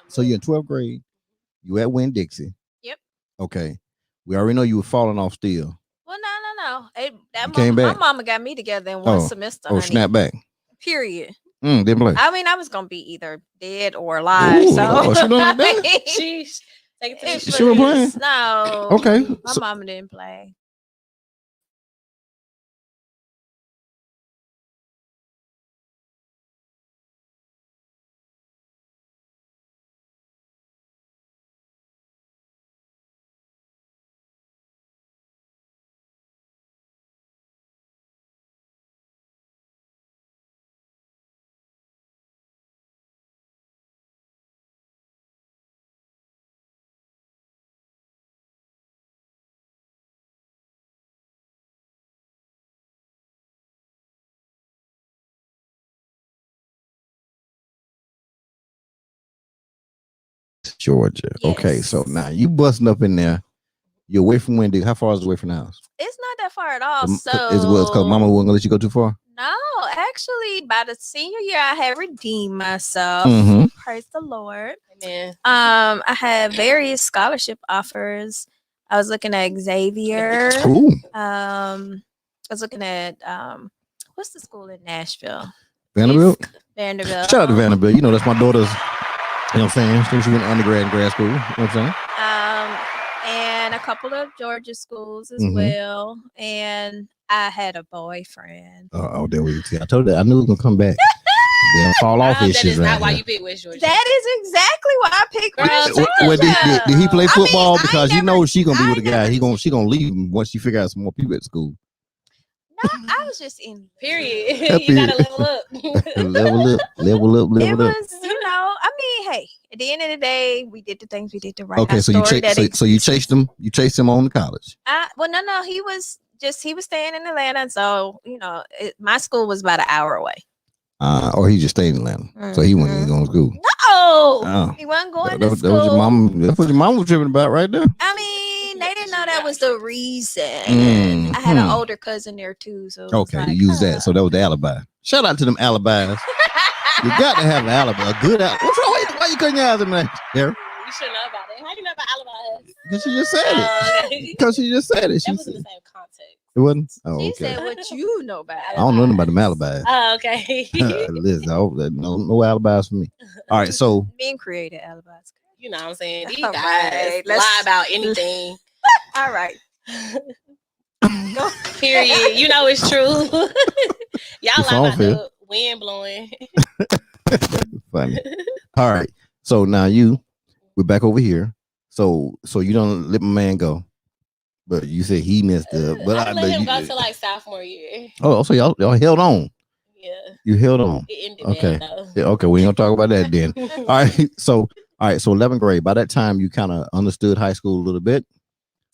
so you're in 12th grade. You at Winn-Dixie. Yep. Okay. We already know you were falling off still. Well, no. My mama got me together in one semester. Oh, snap back. Period. Didn't play. I mean, I was gonna be either dead or alive. Ooh, she done like that? She wasn't playing? No. Okay. My mama didn't play. Georgia. Yes. Okay, so now you busting up in there. You're away from Winn-Dixie. How far is it away from the house? It's not that far at all. It's because Mama wasn't gonna let you go too far. No, actually, by the senior year, I had redeemed myself. Mm-hmm. Praise the Lord. Amen. I had various scholarship offers. I was looking at Xavier. Ooh. I was looking at what's the school in Nashville? Vanderbilt. Vanderbilt. Shout out to Vanderbilt. You know that's my daughter's. You know what I'm saying? So she went to undergrad and grad school. You know what I'm saying? And a couple of Georgia schools as well. And I had a boyfriend. Oh, there we go. I told you I knew it was gonna come back. They'll fall off his shit. That is not why you picked West Georgia. That is exactly why I picked West Georgia. Did he play football? Because you know she gonna be with a guy. She gonna leave him once she figure out some more people at school. No, I was just in. Period. You gotta level up. level up. It was, I mean, hey, at the end of the day, we did the things we did to write. Okay, so you chased him. You chased him on to college. Well, no, he was staying in Atlanta, so my school was about an hour away. Or he just stayed in Atlanta, so he wasn't going to school. No, he wasn't going to school. That's what your mom was tripping about right there. I mean, they didn't know that was the reason. I had an older cousin there too, so okay, you use that. So that was the alibi. Shout out to them alibis. You got to have an alibi, a good alibi. What's wrong? Why you couldn't have them there? You should know about it. How do you know about alibis? Because she just said it. Because she just said it. That was in the same context. It wasn't? Oh, she said what you know about it. I don't know nothing about them alibis. Oh, okay. Listen, no alibis for me. All right, so. Men created alibis. You know what I'm saying? These guys lie about anything. All right. Period. You know it's true. Y'all lie about the wind blowing. Funny. All right. So now we're back over here. So you don't let my man go. But you said he messed up. But I let him go to like sophomore year. Oh, so y'all held on. Yeah. You held on. It ended okay. Bad, yeah, okay, we ain't gonna talk about that then. All right. So 11th grade. By that time you kind of understood high school a little bit.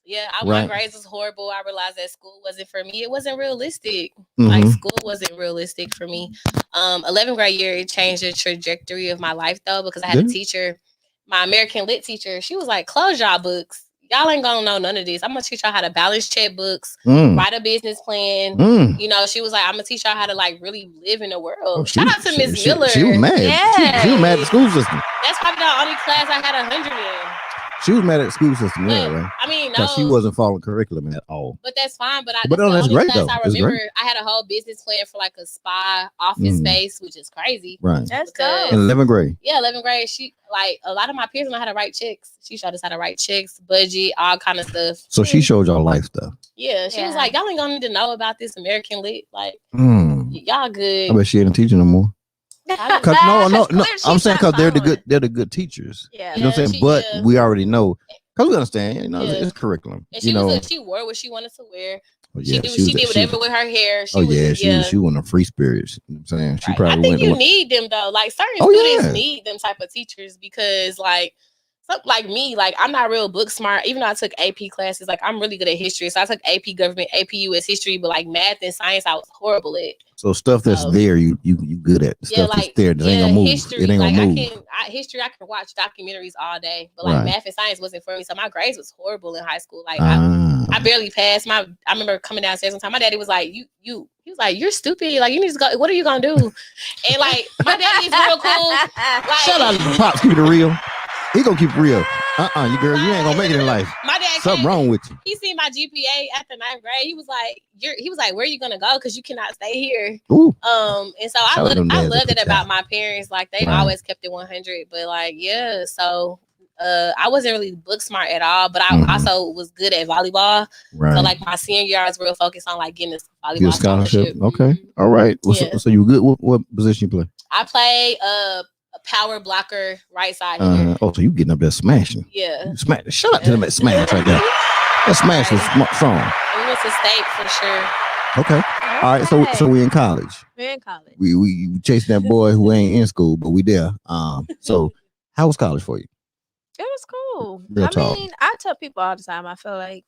Yeah, my grades was horrible. I realized that school wasn't for me. It wasn't realistic. Like school wasn't realistic for me. 11th grade year, it changed the trajectory of my life though, because I had a teacher, my American Lit teacher. She was like, "Close y'all books. Y'all ain't gonna know none of this. I'm gonna teach y'all how to balance checkbooks, write a business plan." She was like, "I'm gonna teach y'all how to like really live in the world." Oh, shout out to Miss Miller. She was mad. She was mad at the school system. That's probably the only class I had 100 in. She was mad at the school system, right? I mean, no, she wasn't following curriculum at all. But that's fine. But that's great though. I remember I had a whole business plan for like a spa office space, which is crazy. Right. That's good. In 11th grade. Yeah, 11th grade. She like a lot of my peers know how to write checks. She showed us how to write checks, budget, all kind of stuff. So she showed y'all life stuff. Yeah, she was like, "Y'all ain't gonna need to know about this American Lit. Like, y'all good." I bet she ain't teaching no more. Cause no. I'm saying because they're the good teachers. Yeah. You know what I'm saying? But we already know. Because we understand, it's curriculum. And she wore what she wanted to wear. Oh, yeah, she did whatever with her hair. She went on free spirits. You know what I'm saying? She probably I think you need them though. Like certain students need them type of teachers because like me, like I'm not real book smart. Even though I took AP classes, like I'm really good at history. So I took AP government, AP US history, but like math and science, I was horrible at. So stuff that's there, you good at. Stuff that's there, it ain't gonna move. History, it ain't gonna move. History, I can watch documentaries all day, but like math and science wasn't for me. So my grades was horrible in high school. Like I barely passed. I remember coming downstairs one time. My daddy was like, he was like, "You're stupid. Like you need to go. What are you gonna do?" And like my daddy's real cool. Like, shout out to Pops, keep it real. He gonna keep it real. You girl, you ain't gonna make it in life. My dad something wrong with you. He seen my GPA after 9th grade. He was like, "Where are you gonna go? Because you cannot stay here." Ooh. And so I loved it about my parents. Like they always kept it 100. But like, yeah, so I wasn't really book smart at all, but I also was good at volleyball. Right. So like my senior year, I was real focused on like getting this volleyball scholarship. Okay. All right. Well, so you good? What position you play? I play a power blocker right side here. So you getting up there smashing. Yeah. Smash. Shout out to them at smash right there. That smash was strong. We went to state for sure. Okay. All right. So we in college. We're in college. We chasing that boy who ain't in school, but we there. So how was college for you? It was cool. Real talk. Mean, I tell people all the time, I feel like,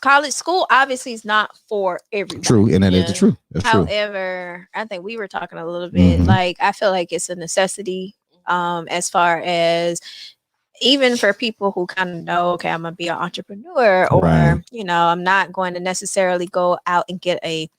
college school obviously is not for everyone. True, and that is the truth. That's However, I think we were talking a little bit, like I feel like it's a necessity as far as even for people who kind of know, okay, I'm gonna be an entrepreneur, or I'm not going to necessarily go out and get a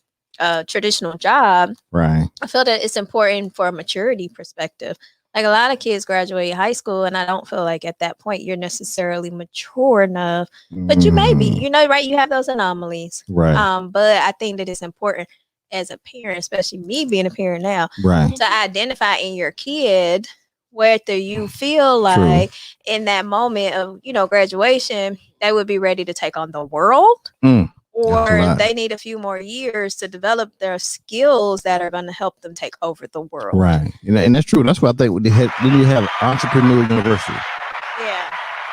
traditional job. Right. I feel that it's important for a maturity perspective. Like a lot of kids graduate high school, and I don't feel like at that point you're necessarily mature enough, but you may be, right? You have those anomalies. Right. But I think that it's important as a parent, especially me being a parent now, right, to identify in your kid whether you feel like in that moment of, graduation, they would be ready to take on the world, or they need a few more years to develop their skills that are going to help them take over the world. Right. And that's true. That's why I think they need to have entrepreneur university. Yeah.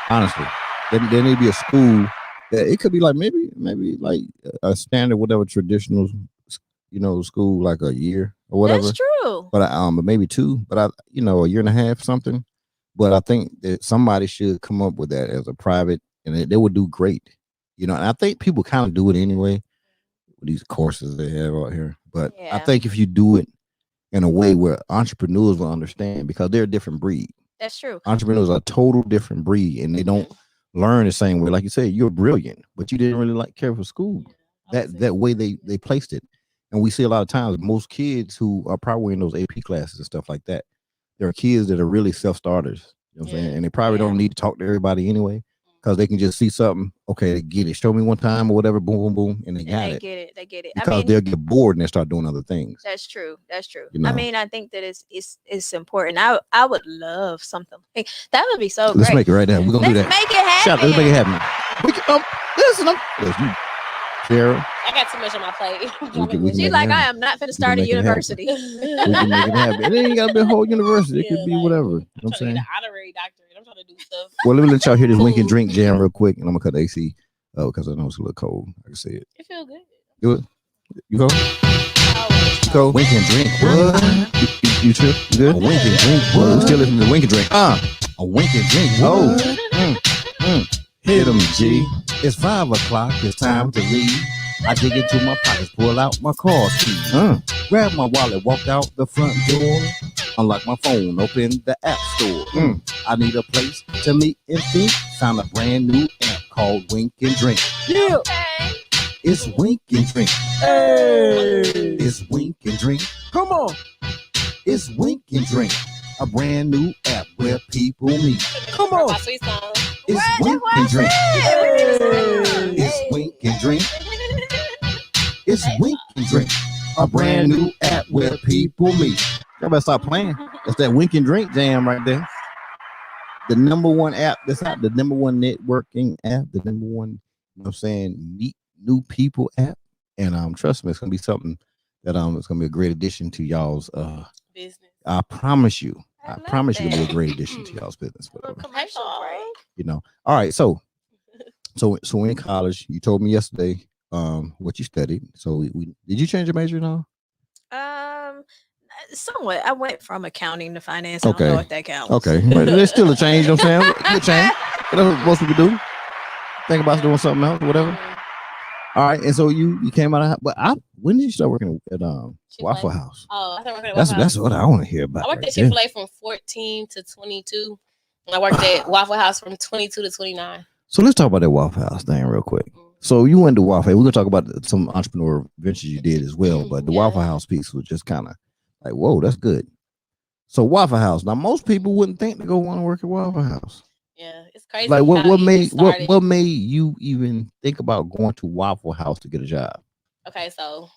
Honestly, there need to be a school that it could be like maybe like a standard, whatever traditional, school, like a year or whatever. That's true. But maybe 2, but a year and a half, something. But I think that somebody should come up with that as a private, and they would do great. And I think people kind of do it anyway with these courses they have out here. But I think if you do it in a way where entrepreneurs will understand, because they're a different breed. That's true. Entrepreneurs are a total different breed, and they don't learn the same way. Like you said, you're brilliant, but you didn't really care for school. That way they placed it. And we see a lot of times most kids who are probably in those AP classes and stuff like that, there are kids that are really self-starters. You know what I'm saying? And they probably don't need to talk to everybody anyway, because they can just see something. Okay, they get it. Show me one time or whatever. Boom, boom, boom, and they got it. They get it. Because they'll get bored and they start doing other things. That's true. I think that it's important. I would love something like that. Would be so great. Let's make it right now. We're gonna do that. Make it happen. Let's make it happen. We can, listen, Tiara. I got too much on my plate. She's like, I am not finna start a university. We can make it happen. It ain't gotta be a whole university. It could be whatever. You know what I'm saying? I'm honorary doctorate. I'm trying to do stuff. Well, let me let y'all hear this Wink and Drink jam real quick, and I'm gonna cut the AC because I know it's a little cold. I can see it. It feel good. You go. Go. Wink and Drink. What? You chill? You good? A wink and drink. What? We still listening to Wink and Drink. A wink and drink. Oh. Hit 'em, G. It's 5 o'clock. It's time to leave. I dig into my pockets, pull out my car keys. Grab my wallet, walk out the front door. Unlock my phone, open the app store. I need a place to meet and think. Found a brand new app called Wink and Drink. Yeah. It's Wink and Drink. Hey. It's Wink and Drink. Come on. It's Wink and Drink. A brand new app where people meet. Come on. It's Wink and Drink. It's Wink and Drink. It's Wink and Drink. A brand new app where people meet. Y'all better stop playing. That's that Wink and Drink jam right there. The number one app that's out, the number one networking app, the number one, meet new people app. And trust me, it's gonna be something that it's gonna be a great addition to y'all's business. I promise you. I promise you it'll be a great addition to y'all's business. Commercial break. All right, so in college, you told me yesterday what you studied. So did you change your major now? Somewhat. I went from accounting to finance. I don't know if that counts. Okay, but there's still a change. You know what I'm saying? Good change. Whatever most people do. Think about doing something else, or whatever. All right, and so you came out of, but when did you start working at Waffle House? Oh, I started working at Waffle House. That's what I want to hear about. I worked at Chick-fil-A from 14 to 22. And I worked at Waffle House from 22 to 29. So let's talk about that Waffle House thing real quick. So you went to Waffle. We're gonna talk about some entrepreneur ventures you did as well, but the Waffle House piece was just kind of like, whoa, that's good. So Waffle House. Now most people wouldn't think to go want to work at Waffle House. Yeah, it's crazy. Like what made you even think about going to Waffle House to get a job? Okay, so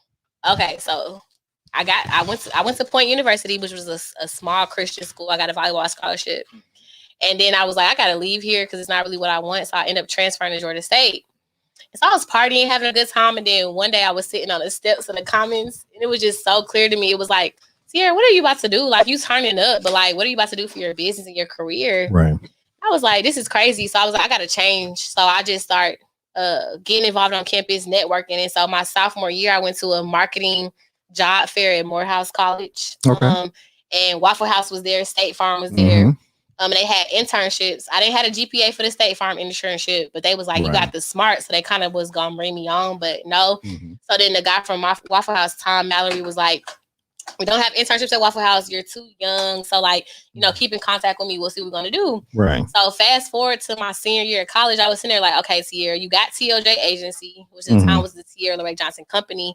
I went to Point University, which was a small Christian school. I got a volleyball scholarship. And then I was like, I gotta leave here because it's not really what I want. So I ended up transferring to Georgia State. And so I was partying, having a good time. And then one day I was sitting on the steps of the Commons, and it was just so clear to me. It was like, Tiara, what are you about to do? Like, you turning up, but like, what are you about to do for your business and your career? Right. I was like, this is crazy. So I was like, I got to change. So I just started getting involved on campus networking. And so my sophomore year, I went to a marketing job fair at Morehouse College. Okay. And Waffle House was there. State Farm was there. And they had internships. I didn't have a GPA for the State Farm internship, but they was like, you got the smart. So they kind of was going to bring me on, but no. So then the guy from Waffle House, Tom Mallory, was like, we don't have internships at Waffle House. You're too young. So like, keep in contact with me. We'll see what we're going to do. Right. So fast forward to my senior year of college, I was sitting there like, okay, Tiara, you got TLJ Agency, which at the time was the TeeRrrrrrr Johnson Company.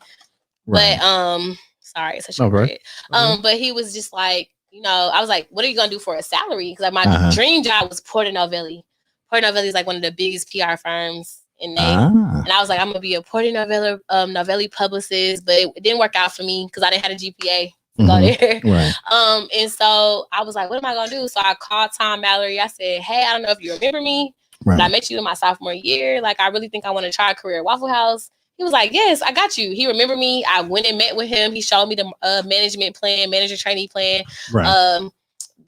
Right. But, sorry, it's such a great. But he was just like, I was like, what are you going to do for a salary? Because like my dream job was Porter Novelli. Porter Novelli is like one of the biggest PR firms in name. And I was like, I'm going to be a Porter Novelli publicist, but it didn't work out for me because I didn't have a GPA. to go there. Right. And so I was like, what am I gonna do? So I called Tom Mallory. I said, hey, I don't know if you remember me, but I met you in my sophomore year. Like, I really think I want to try a career at Waffle House. He was like, yes, I got you. He remembered me. I went and met with him. He showed me the management plan, manager trainee plan. Right.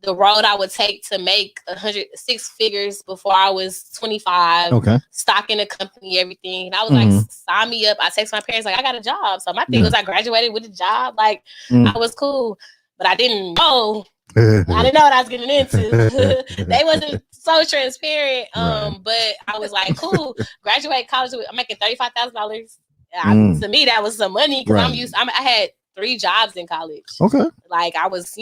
The road I would take to make 106 figures before I was 25. Okay. Stock in the company, everything. And I was like, sign me up. I text my parents, like, I got a job. So my thing was I graduated with a job. Like, I was cool. But I didn't know. I didn't know what I was getting into. They wasn't so transparent. But I was like, cool. Graduate college. I'm making $35,000. To me, that was some money because I had 3 jobs in college. Okay. Like, I was,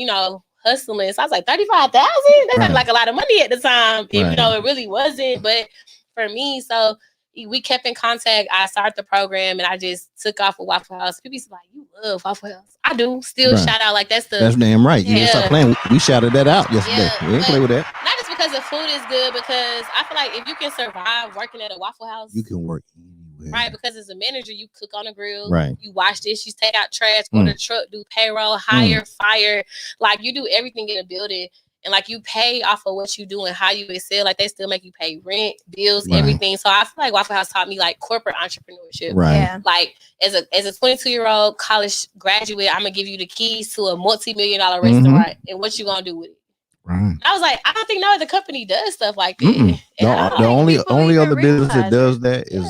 hustling. So I was like, 35,000? That sounded like a lot of money at the time. Even though it really wasn't. But for me, so we kept in contact. I started the program and I just took off with Waffle House. People used to be like, you love Waffle House. I do. Still shout out. Like, that's damn right. You stop playing. We shouted that out yesterday. We didn't play with that. Not just because the food is good, because I feel like if you can survive working at a Waffle House, you can work anywhere. Right, because as a manager, you cook on the grill, you wash dishes, take out trash, go to the truck, do payroll, hire, fire. Like, you do everything in a building, and like, you pay off of what you do and how you excel. Like, they still make you pay rent, bills, everything. So I feel like Waffle House taught me like corporate entrepreneurship. Right. Yeah. Like, as a 22-year-old college graduate, I'm gonna give you the keys to a multi-million-dollar restaurant, and what you gonna do with it? Right. I was like, I don't think no other company does stuff like that. The only other business that does that is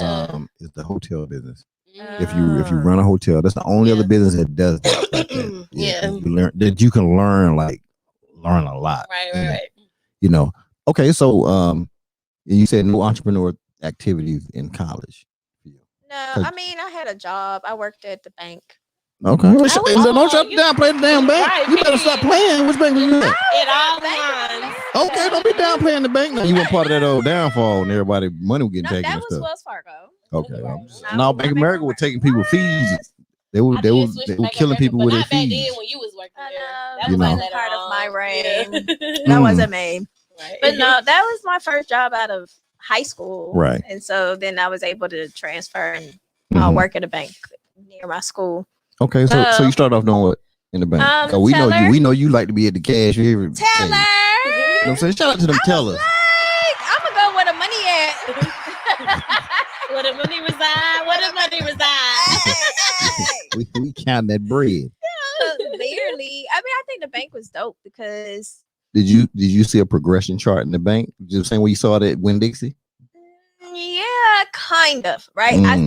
the hotel business. If you run a hotel, that's the only other business that does that. Like that. You learn that you can learn a lot. Right. Okay, so you said no entrepreneur activities in college. No, I mean, I had a job. I worked at the bank. Okay. Don't shut down, play the damn bank. You better stop playing. Which bank was you at? It all lines. Okay, don't be down playing the bank. Now you weren't part of that old downfall and everybody money was getting taken. That and was stuff. Wells Fargo. Okay. Now Bank of America was taking people fees. They were killing people with their fees. Then when you was working there, that was like part of my reign. That wasn't me. Right. But no, that was my first job out of high school. Right. And so then I was able to transfer and work at a bank near my school. Okay, so you start off doing what in the bank? We know you like to be at the cash. Teller. You know what I'm saying? Shout out to them tellers. I'm gonna go where the money at. Where the money reside. we count that bread. Clearly, I mean, I think the bank was dope because. Did you see a progression chart in the bank? Just saying when you saw that Winn-Dixie? Yeah, kind of. Right. I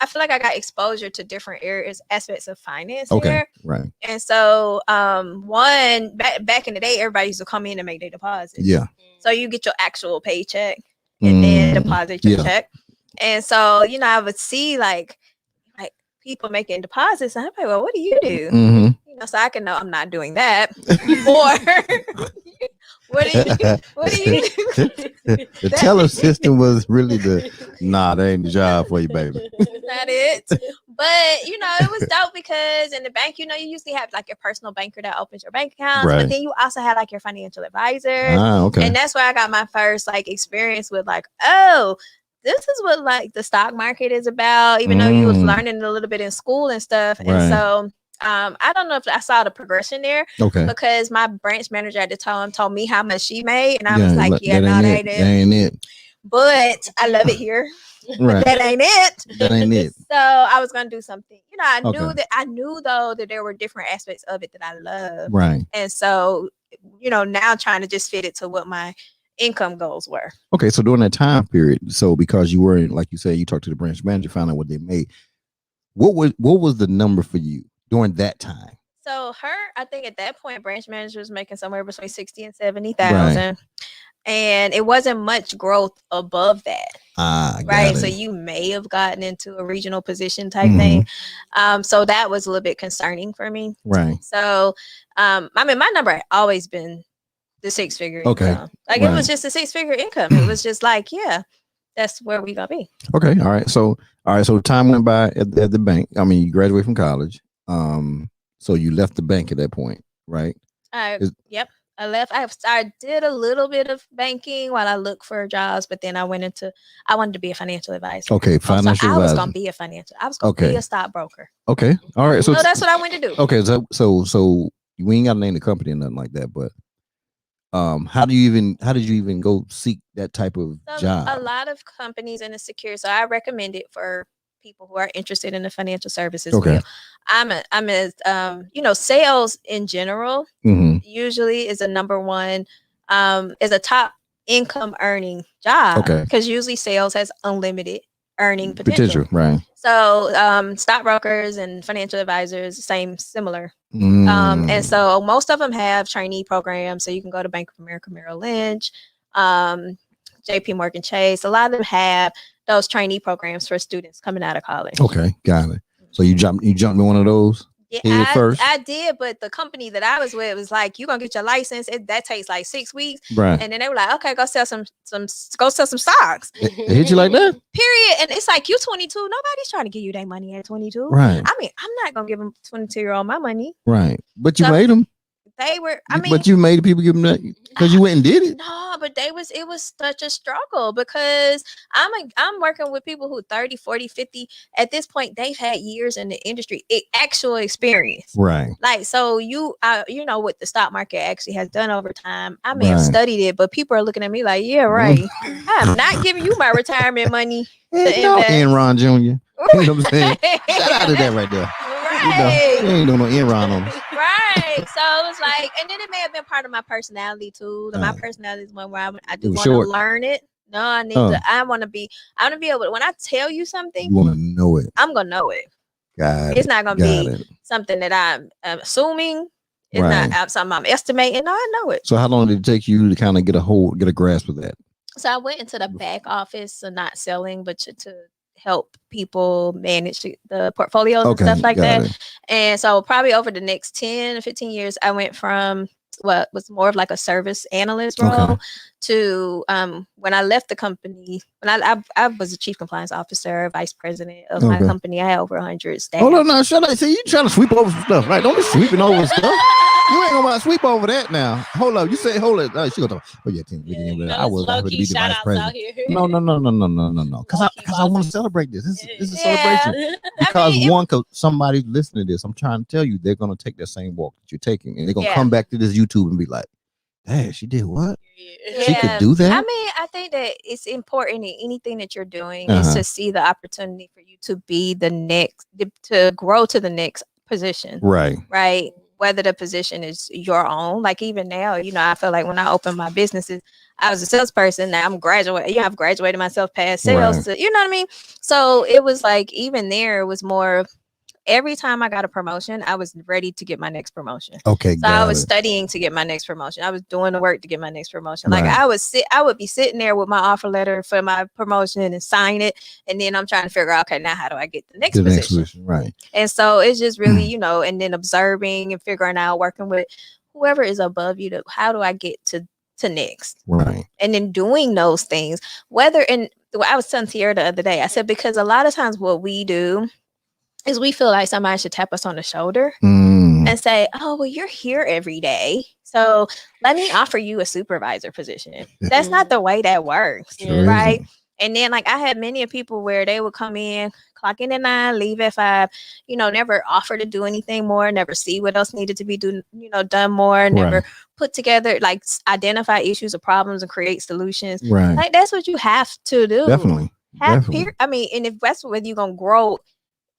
feel like I got exposure to different aspects of finance there. Right. And so one back in the day, everybody used to come in and make their deposits. Yeah. So you get your actual paycheck and then deposit your check. And so, I would see like people making deposits, and I'm like, well, what do you do? So I can know I'm not doing that. Or what do you do? The teller system was really that ain't the job for you, baby. Not it. But it was dope because in the bank, you usually have like your personal banker that opens your bank accounts, but then you also have like your financial advisor. Okay. And that's where I got my first like experience with like, oh, this is what like the stock market is about, even though you was learning a little bit in school and stuff. And so I don't know if I saw the progression there because my branch manager at the time told me how much she made. And I was like, that ain't it. But I love it here. Right. That ain't it. So I was going to do something, I knew though that there were different aspects of it that I love. Right. And so, now trying to just fit it to what my income goals were. Okay. So during that time period, so because you were like you said, you talked to the branch manager, found out what they made. What was the number for you during that time? So I think at that point, branch manager was making somewhere between 60 and 70,000. Right. And it wasn't much growth above that. Right. So you may have gotten into a regional position type thing. So that was a little bit concerning for me. Right. So, I mean, my number had always been the 6-figure income. Like it was just a 6-figure income. It was just like, that's where we gonna be. Okay. All right. So time went by at the bank. I mean, you graduated from college. So you left the bank at that point, right? Yep. I left. I did a little bit of banking while I looked for jobs, but then I wanted to be a financial advisor. Okay, financial advisor. I was gonna be a financial. I was gonna be a stockbroker. Okay, all right. So that's what I went to do. Okay, so we ain't got to name the company or nothing like that, but how did you even go seek that type of job? A lot of companies in the security, so I recommend it for people who are interested in the financial services field. I'm a sales in general usually is a number one, is a top income earning job. Because usually sales has unlimited earning potential. Right. So stockbrokers and financial advisors, similar. And so most of them have trainee programs. So you can go to Bank of America, Merrill Lynch, JP Morgan Chase. A lot of them have those trainee programs for students coming out of college. Okay, got it. So you jumped in one of those? Yeah, I did, but the company that I was with was like, "You gonna get your license? That takes like 6 weeks." Right. And then they were like, "Okay, go sell some stocks." They hit you like that? Period. And it's like, you 22. Nobody's trying to give you that money at 22. Right. I mean, I'm not gonna give them 22-year-old my money. Right. But you made them. They were. But you made people give them that because you went and did it. No, but it was such a struggle because I'm working with people who 30, 40, 50. At this point, they've had years in the industry, actual experience. Right. Like, so you know what the stock market actually has done over time. I may have studied it, but people are looking at me like, yeah, right. I'm not giving you my retirement money. No, Enron Jr. You know what I'm saying? Shout out to that right there. Right. You ain't doing no Enron on us. Right. So it was like, and then it may have been part of my personality too. My personality is one where I do want to learn it. No, I want to be able to, when I tell you something, you want to know it. I'm going to know it. It's not going to be something that I'm assuming. It's not something I'm estimating. No, I know it. So how long did it take you to kind of get a grasp of that? So I went into the back office, so not selling, but to help people manage the portfolios and stuff like that. And so probably over the next 10 or 15 years, I went from what was more of like a service analyst role to when I left the company, when I was a chief compliance officer, vice president of my company. I had over 100 staff. Hold on, now, shut up. See, you trying to sweep over some stuff, right? Don't be sweeping over stuff. You ain't gonna sweep over that now. Hold up. You say, hold it. She gonna talk. Oh yeah, I was happy to be the vice president. No. Because I want to celebrate this. This is a celebration. Because somebody listening to this, I'm trying to tell you, they're gonna take that same walk that you're taking, and they're gonna come back to this YouTube and be like, "Hey, she did what? She could do that." I mean, I think that it's important in anything that you're doing is to see the opportunity for you to be to grow to the next position. Right. Right. Whether the position is your own, like even now, I feel like when I opened my businesses, I was a salesperson. Now I'm graduated. I've graduated myself past sales. Right. You know what I mean? So it was like, even there, it was more every time I got a promotion, I was ready to get my next promotion. Okay. So I was studying to get my next promotion. I was doing the work to get my next promotion. Like I would be sitting there with my offer letter for my promotion and sign it. And then I'm trying to figure out, okay, now how do I get the next position? Right. And so it's just really, and then observing and figuring out, working with whoever is above you, how do I get to next? Right. And then doing those things, I was telling Tiara the other day, I said, because a lot of times what we do is we feel like somebody should tap us on the shoulder and say, "Oh, well, you're here every day, so let me offer you a supervisor position." That's not the way that works, right? And then, like, I had many people where they would come in, clock in at 9, leave at 5, never offer to do anything more, never see what else needed to be done more, never put together, like, identify issues or problems and create solutions. Right. Like, that's what you have to do. Definitely. I mean, and if that's whether you're gonna grow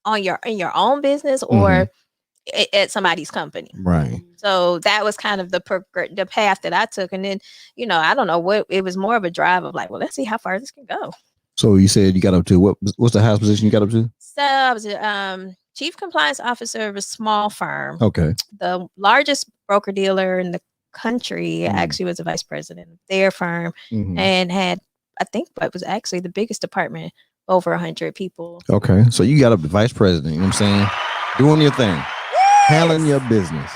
in your own business or at somebody's company. Right. So that was kind of the path that I took. And then, I don't know what, it was more of a drive of like, well, let's see how far this can go. So you said you got up to what's the highest position you got up to? So I was a chief compliance officer of a small firm. Okay. The largest broker dealer in the country actually was a vice president of their firm and had, I think, what was actually the biggest department, over 100 people. Okay. So you got up to vice president, you know what I'm saying? Doing your thing. Yes! Handling your business.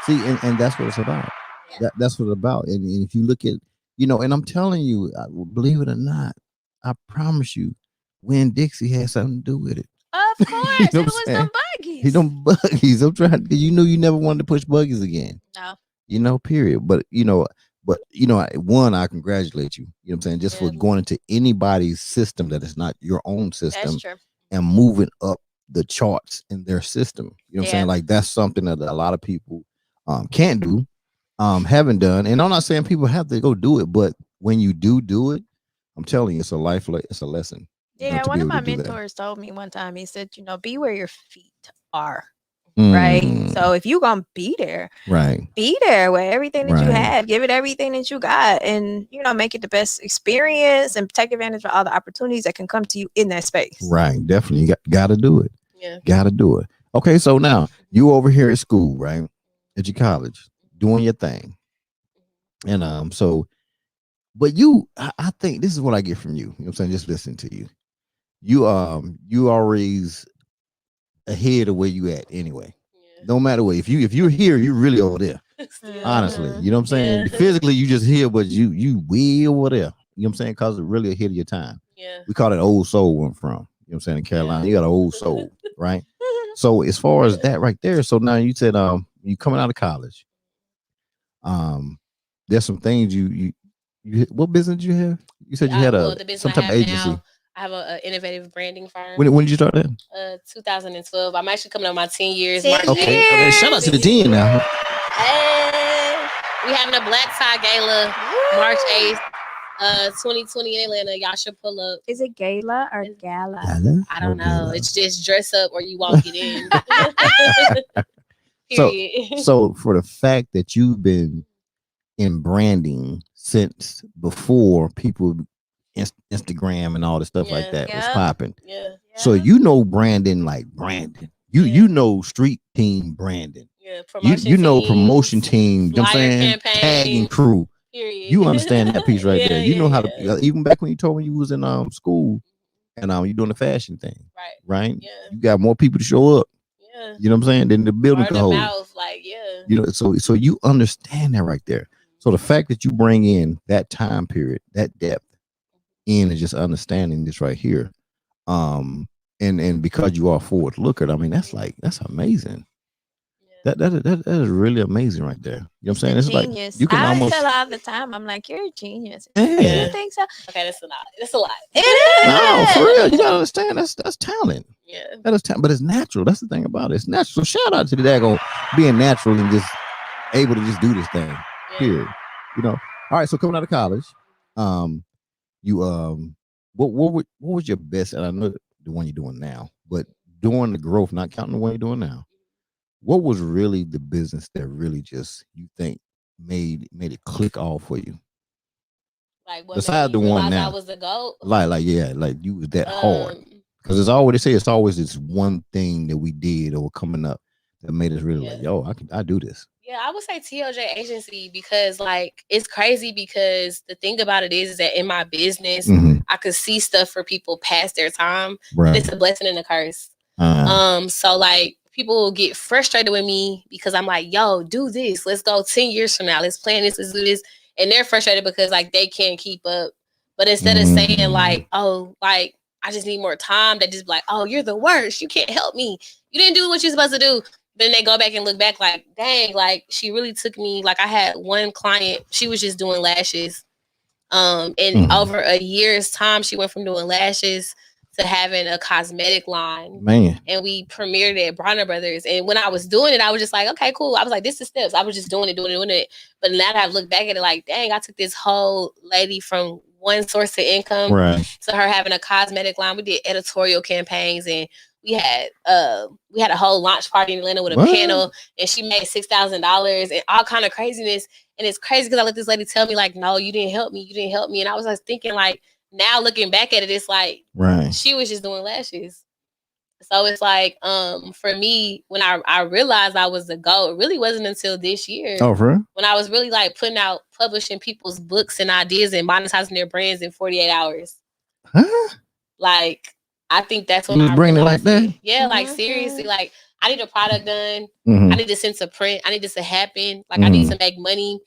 See, and that's what it's about. Yeah. That's what it's about. And if you look at, and I'm telling you, believe it or not, I promise you, Winn-Dixie had something to do with it. Of course. It was them buggies. I'm trying, you knew you never wanted to push buggies again. No. period. But one, I congratulate you. You know what I'm saying? Just for going into anybody's system that is not your own system and moving up the charts in their system. You know what I'm saying? Like that's something that a lot of people can't do, haven't done. And I'm not saying people have to go do it, but when you do it, I'm telling you, it's a lesson. Yeah, one of my mentors told me one time, he said, be where your feet are. Right. So if you're gonna be there, be there with everything that you have, give it everything that you got, and make it the best experience and take advantage of all the opportunities that can come to you in that space. Right, definitely. You gotta do it. Gotta do it. Okay, so now you over here at school, right? At your college, doing your thing. And but I think this is what I get from you. You know what I'm saying? Just listening to you. You always ahead of where you at anyway. No matter what. If you're here, you're really over there. Honestly. You know what I'm saying? Physically, you just here, but you way over there. You know what I'm saying? Because it's really ahead of your time. We call it old soul where I'm from. You know what I'm saying? In Carolina, you got an old soul, right? So as far as that right there, so now you said you coming out of college. There's some things you what business did you have? You said you had some type of agency. Now, I have an innovative branding firm. When did you start that? 2012. I'm actually coming on my 10 years. Okay. Shout out to the 10 now. Hey, we having a black tie gala March 8th, 2020 in Atlanta. Y'all should pull up. Is it gala or gala? I don't know. Gala. It's just dress up or you won't get in. So for the fact that you've been in branding since before people Instagram and all the stuff like that was popping. So branding like Brandon. You know street team Brandon. You know promotion team. You know what I'm saying? Tagging crew. Period. You understand that piece right there. You know how to even back when you told me you was in school and you doing the fashion thing. Right? Yeah. You got more people to show up. Yeah. You know what I'm saying? Than the building could hold. So you understand that right there. So the fact that you bring in that time period, that depth in and just understanding this right here, and because you are forward looker, I mean that's amazing. That is really amazing right there. You know what I'm saying? It's genius. Like you can almost tell all the time. I'm like, you're a genius. Yeah. You think so? Okay, that's a lot. That's a lot. It is. No, for real. You gotta understand that's talent. Yeah. That is talent, but it's natural. That's the thing about it. It's natural. So shout out to the daggone being natural and just able to just do this thing. Period. All right. So coming out of college, what was your best? And I know the one you're doing now, but during the growth, not counting the one you're doing now, what was really the business that really just you think made it click off for you? Like what? Besides the one now, I was the GOAT. Like you was that hard. Because it's always this one thing that we did or coming up that made us really like, yo, I do this. Yeah, I would say TLJ agency because it's crazy because the thing about it is that in my business, I could see stuff for people past their time. Right. It's a blessing and a curse. So people will get frustrated with me because I'm like, yo, do this. Let's go 10 years from now. Let's plan this. Let's do this. And they're frustrated because they can't keep up. But instead of saying I just need more time, they just be like, oh, you're the worst. You can't help me. You didn't do what you're supposed to do. Then they go back and look back like, dang, she really took me. I had one client, she was just doing lashes. And over a year's time, she went from doing lashes to having a cosmetic line. Man. And we premiered it at Bronner Brothers. And when I was doing it, I was just like, okay, cool. I was like, this is steps. I was just doing it. But now that I've looked back at it, dang, I took this whole lady from one source of income to her having a cosmetic line. We did editorial campaigns and we had a whole launch party in Atlanta with a panel, and she made $6,000 and all kind of craziness. And it's crazy because I let this lady tell me no, you didn't help me. You didn't help me. And I was thinking now looking back at it, it's she was just doing lashes. So it's for me, when I realized I was the GOAT, it really wasn't until this year. Oh, for real? When I was really publishing people's books and ideas and monetizing their brands in 48 hours. Huh? I think that's when I bring it like that. Yeah, seriously, I need a product done. I need this into print. I need this to happen. I need to make money.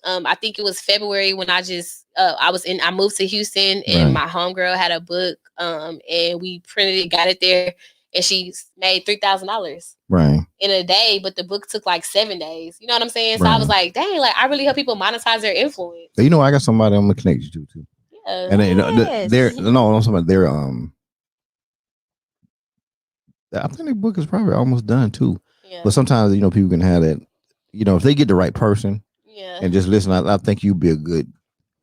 I think it was February when I just I moved to Houston and my homegirl had a book and we printed it, got it there. and she made $3,000 right in a day, but the book took like 7 days. You know what I'm saying? So right. I was like, dang, like I really help people monetize their influence. You know, I got somebody I'm gonna connect you to too. Yeah. And they're no, somebody they're I think the book is probably almost done too. Yeah. But sometimes people can have that. If they get the right person, and just listen, I think you'd be a good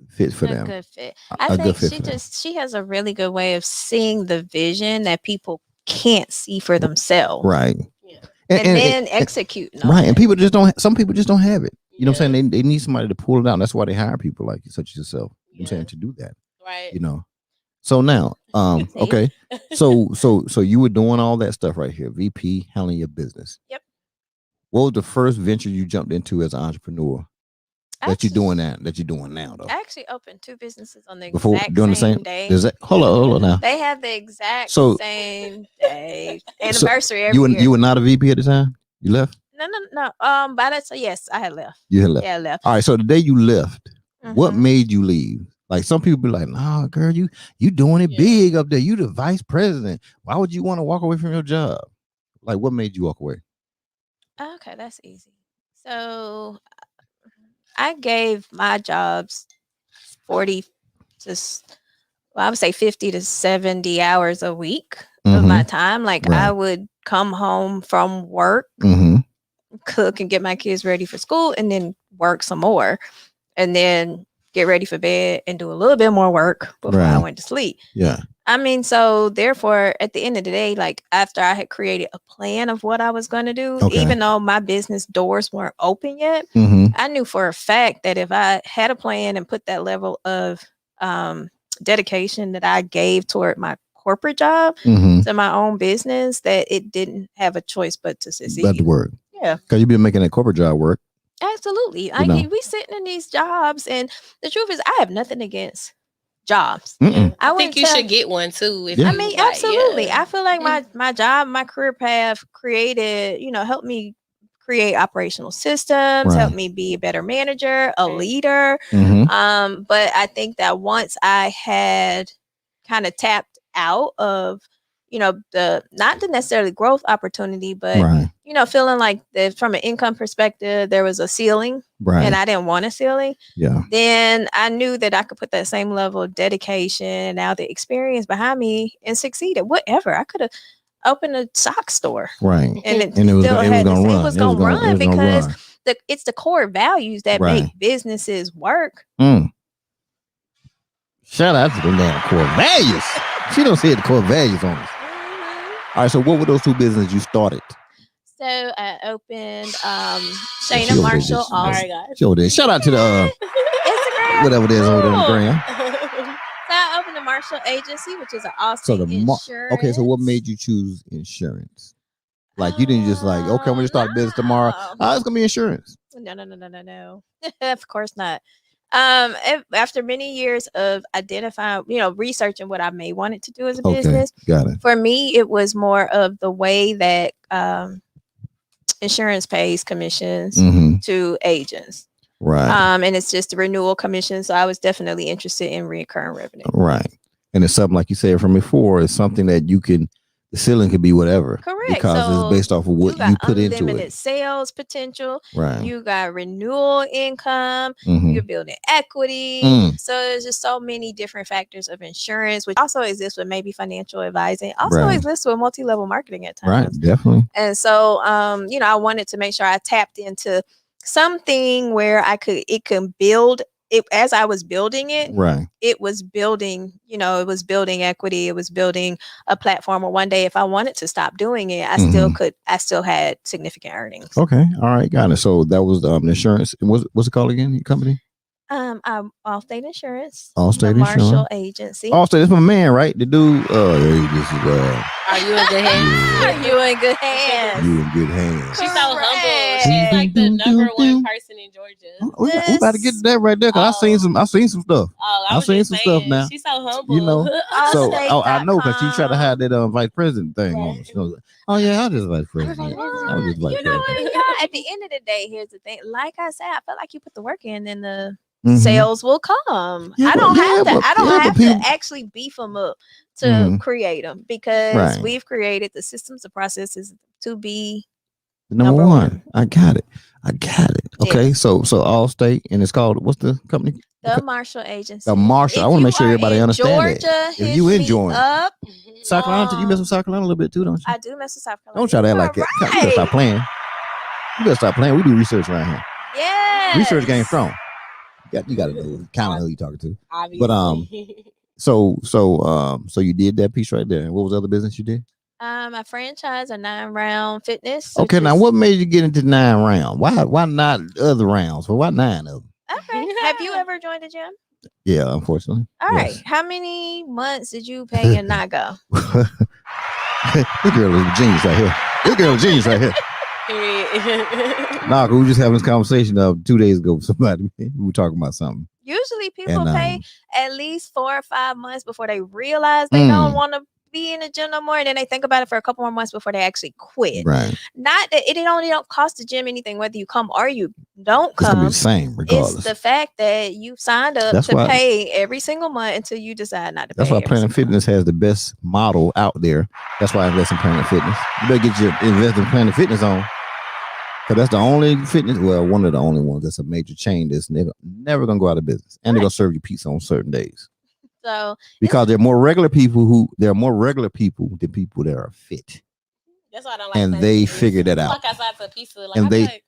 fit for them. Good fit. I think she has a really good way of seeing the vision that people can't see for themselves. Right. Yeah. And then execute. Right. And people just don't. Some people just don't have it. You know what I'm saying? They need somebody to pull it out. That's why they hire people like such as yourself. You know what I'm saying, to do that. Right. So now, okay. So you were doing all that stuff right here. VP, handling your business. Yep. What was the first venture you jumped into as an entrepreneur? That you're doing now, though. I actually opened 2 businesses on the exact same day. Hold on now. They have the exact same day anniversary every year. You were not a VP at the time? You left? No. But yes, I had left. You had left. Yeah, I left. All right. So the day you left, what made you leave? Like some people be like, "Nah, girl, you doing it big up there. You the vice president. Why would you want to walk away from your job? Like, what made you walk away?" Okay, that's easy. So I gave my jobs 40 to, I would say 50 to 70 hours a week of my time. Like I would come home from work, cook and get my kids ready for school, and then work some more, and then get ready for bed and do a little bit more work before I went to sleep. Yeah. I mean, so therefore, at the end of the day, like after I had created a plan of what I was going to do, even though my business doors weren't open yet, I knew for a fact that if I had a plan and put that level of dedication that I gave toward my corporate job to my own business, that it didn't have a choice but to succeed. But to work. Yeah. Because you've been making that corporate job work. Absolutely. We sitting in these jobs, and the truth is I have nothing against jobs. I think you should get one too. Absolutely. I feel like my job, my career path created, helped me create operational systems, helped me be a better manager, a leader. But I think that once I had kind of tapped out of, the not the necessarily growth opportunity, but feeling like from an income perspective, there was a ceiling, and I didn't want a ceiling. Yeah. Then I knew that I could put that same level of dedication, now the experience behind me, and succeeded. Whatever, I could have opened a sock store, and it was going to run because it's the core values that make businesses work. Shout out to the damn core values. She don't say the core values on us. All right, so what were those 2 businesses you started? So I opened Shayna Marshall. Shout out to the Instagram, whatever it is over there on the gram. So I opened the Marshall Agency, which is an awesome insurance. Okay, so what made you choose insurance? Like you didn't just like, okay, I'm gonna start a business tomorrow. It's gonna be insurance. No. Of course not. After many years of identifying, researching what I may wanted to do as a business, got it. For me, it was more of the way that insurance pays commissions to agents. Right. And it's just a renewal commission. So I was definitely interested in recurring revenue. Right. And it's something like you said from before, it's something that you can, the ceiling could be whatever. Correct. Because it's based off of what you put into it. Unlimited sales potential. Right. You got renewal income. You're building equity. So there's just so many different factors of insurance, which also exists with maybe financial advising. Also exists with multi-level marketing at times. Right. Definitely. And so, I wanted to make sure I tapped into something where it can build it as I was building it. Right. It was building, it was building equity. It was building a platform where one day if I wanted to stop doing it, I still had significant earnings. Okay. All right. Got it. So that was the insurance. What's it called again? Your company? Allstate Insurance. Allstate Marshall Agency. Allstate is my man, right? The dude. Are you in good hands? Are you in good hands? You in good hands. She's so humble. She's like the number 1 person in Georgia. We about to get to that right there because I seen some stuff. I've seen some stuff now. She's so humble. So I know because she tried to hide that vice president thing on. She was like, "Oh yeah, I was just vice president. I was just vice president." At the end of the day, here's the thing. Like I said, I felt like you put the work in the sales will come. I don't have to actually beef them up to create them because we've created the systems, the processes to be number one. I got it. Okay, so Allstate, and it's called, what's the company? The Marshall Agency. The Marshall. I want to make sure everybody understands that. If you enjoying South Carolina, you mess with South Carolina a little bit too, don't you? I do mess with South Carolina. Don't try to act like that. You better stop playing. We do research around here. Yeah. Research came from. You got to know kind of who you talking to. Obviously. But so you did that piece right there. What was the other business you did? I franchise a 9-round fitness. Okay, now what made you get into 9 rounds? Why not other rounds? Well, why 9 of them? Okay. Have you ever joined a gym? Yeah, unfortunately. All right. How many months did you pay and not go? This girl is a genius right here. Nah, we were just having this conversation 2 days ago with somebody. We were talking about something. Usually people pay at least 4 or 5 months before they realize they don't want to be in the gym no more, and then they think about it for a couple more months before they actually quit. Right. Not that it only don't cost the gym anything whether you come or you don't come. It's gonna be the same regardless. It's the fact that you signed up to pay every single month until you decide not to pay. That's why Planet Fitness has the best model out there. That's why I invest in Planet Fitness. You better get your invest in Planet Fitness on. Because that's the only fitness, one of the only ones that's a major chain that's never gonna go out of business. And they're gonna serve you pizza on certain days. So because there are more regular people than people that are fit. That's why I don't like. And they figured that out. Walk outside for pizza, and they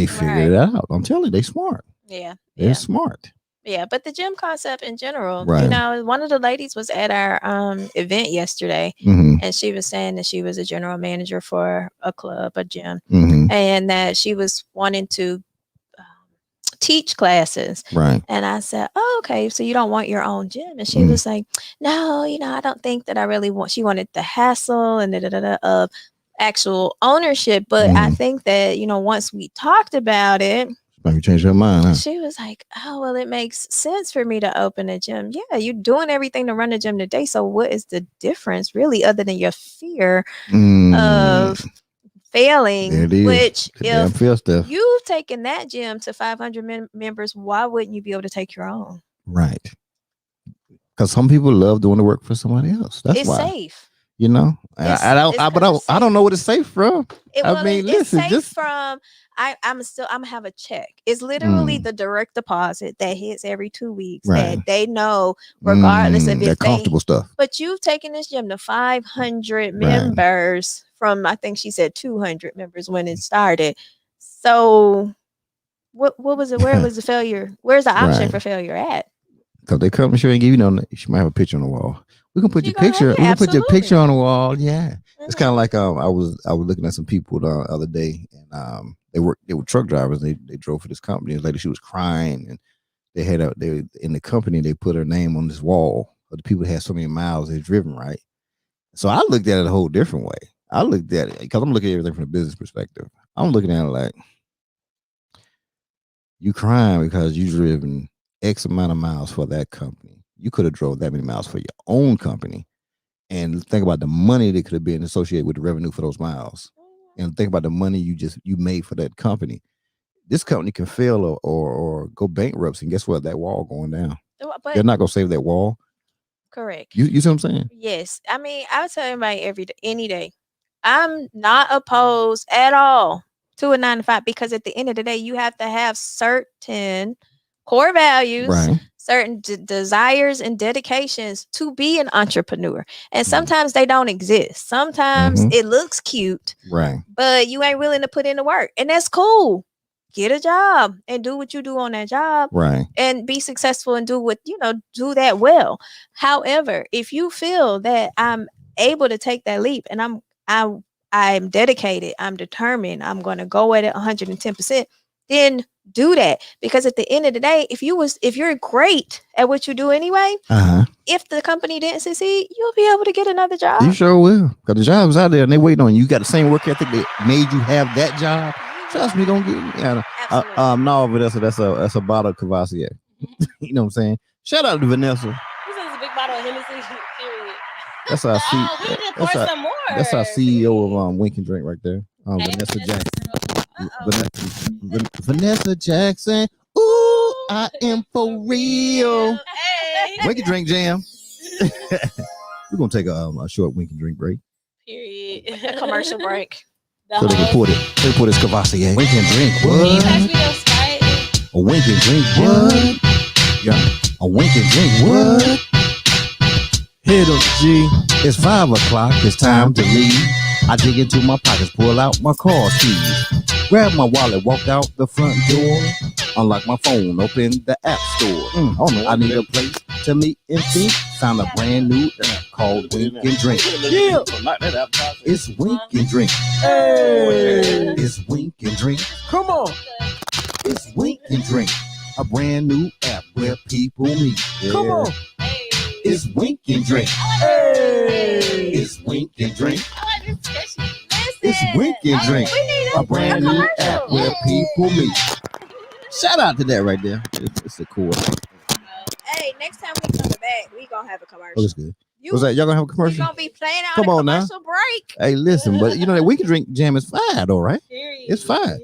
figured it out. I'm telling you, they smart. Yeah, they're smart. Yeah, but the gym concept in general, right. You know, one of the ladies was at our event yesterday, and she was saying that she was a general manager for a club, a gym, and that she was wanting to teach classes. Right. And I said, oh, okay, so you don't want your own gym? And she was like, no, I don't think that I really want. She wanted the hassle and of actual ownership, but I think that once we talked about it. Maybe change her mind, huh? She was like, oh, well, it makes sense for me to open a gym. Yeah, you're doing everything to run a gym today. So what is the difference really other than your fear of failing? Which if you've taken that gym to 500 members, why wouldn't you be able to take your own? Right. Because some people love doing the work for somebody else. That's why. It's safe. I don't know what it's safe from. It's safe from. I'm gonna have a check. It's literally the direct deposit that hits every 2 weeks that they know regardless of if comfortable stuff. But you've taken this gym to 500 members from, I think she said 200 members when it started. So what was it? Where was the failure? Where's the option for failure at? Because they come and she ain't give you she might have a picture on the wall. We can put your picture. We can put your picture on the wall. Yeah, it's kind of like I was looking at some people the other day, and they were truck drivers. They drove for this company. This lady, she was crying, and they in the company. They put her name on this wall of the people that had so many miles they've driven. Right. So I looked at it a whole different way. I looked at it because I'm looking at everything from a business perspective. I'm looking at it like you crying because you driven X amount of miles for that company. You could have drove that many miles for your own company, and think about the money that could have been associated with the revenue for those miles, and think about the money you made for that company. This company can fail or go bankrupt, and guess what? That wall going down. But they're not gonna save that wall. Correct. You see what I'm saying? Yes. I mean, I would tell everybody any day. I'm not opposed at all to a 9 to 5 because at the end of the day, you have to have certain core values. Right. Certain desires and dedications to be an entrepreneur. And sometimes they don't exist. Sometimes it looks cute, right? But you ain't willing to put in the work. And that's cool. Get a job and do what you do on that job. Right. And be successful and do do that well. However, if you feel that I'm able to take that leap and I'm dedicated, I'm determined, I'm going to go at it 110%, then do that. Because at the end of the day, if you're great at what you do anyway, if the company didn't succeed, you'll be able to get another job. You sure will. Because the job's out there and they waiting on you. You got the same work ethic that made you have that job. Trust me, don't get no, Vanessa, that's a bottle of Cavassier. You know what I'm saying? Shout out to Vanessa. This is a big bottle of Hennessy, period. That's our that's our CEO of Wink and Drink right there. Vanessa Jackson. Vanessa Jackson. Ooh. I am for real. Hey. Wink and drink jam. We're gonna take a short wink and drink break. Period. A commercial break. So they can put it. They put his Cavassier. Wink and drink. Can you pass me What? those Sprite? A wink and drink. What? Yeah. A wink and drink. What? Hit 'em, G. It's 5 o'clock. It's time to leave. I dig into my pockets, pull out my car keys, grab my wallet, walk out the front door, unlock my phone, open the app store. Oh no, I need a place to meet and think. Found a brand new app called Wink and Drink. Yeah, it's Wink and Drink. Hey, it's Wink and Drink. Come on, it's Wink and Drink, a brand new app where people meet. Yeah. Come on, it's Wink and Drink. Hey, it's Wink and Drink. It's Wink and Drink, a brand new app where people meet. Shout out to that right there. It's a cool. Hey, next time we come back, we gonna have a commercial. Oh, that's good. What's that? Y'all gonna have a commercial? You gonna be playing out Come a on now. commercial break. Hey, listen, but you know that Wink and Drink jam is fine, though, right? It's fine.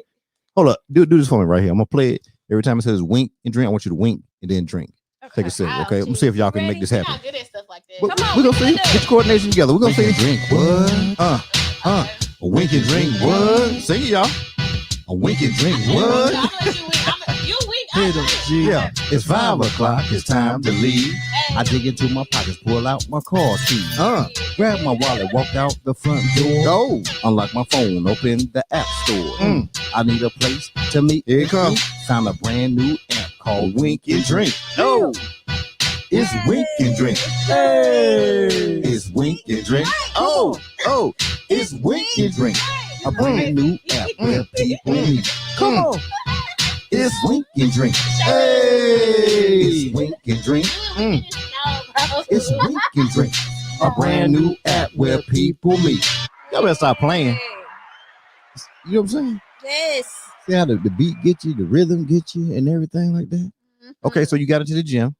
Hold up, do this for me right here. I'm gonna play it every time it says Wink and Drink. I want you to wink and then drink. Take a sip, okay? Let me see if y'all can make this happen. I'm not good at stuff like that. We're gonna see. Get your coordination together. We're gonna see. Drink what? A wink and drink what? Sing it, y'all. A wink and drink what? You wink. Hit 'em, G. Yeah, it's 5 o'clock. It's time to leave. I dig into my pockets, pull out my car keys. Grab my wallet, walk out the front door. Go. Unlock my phone, open the app store. I need a place to meet. Here it comes. Found a brand new app called Wink and Drink. Oh, it's Wink and Drink. Hey, it's Wink and Drink. Oh, it's Wink and Drink, a brand new app where people meet. Come on, it's Wink and Drink. Hey, it's Wink and Drink. It's Wink and Drink, a brand new app where people meet. Y'all better stop playing. You know what I'm saying? Yes. See how the beat get you, the rhythm get you, and everything like that. Okay, so you got into the gym,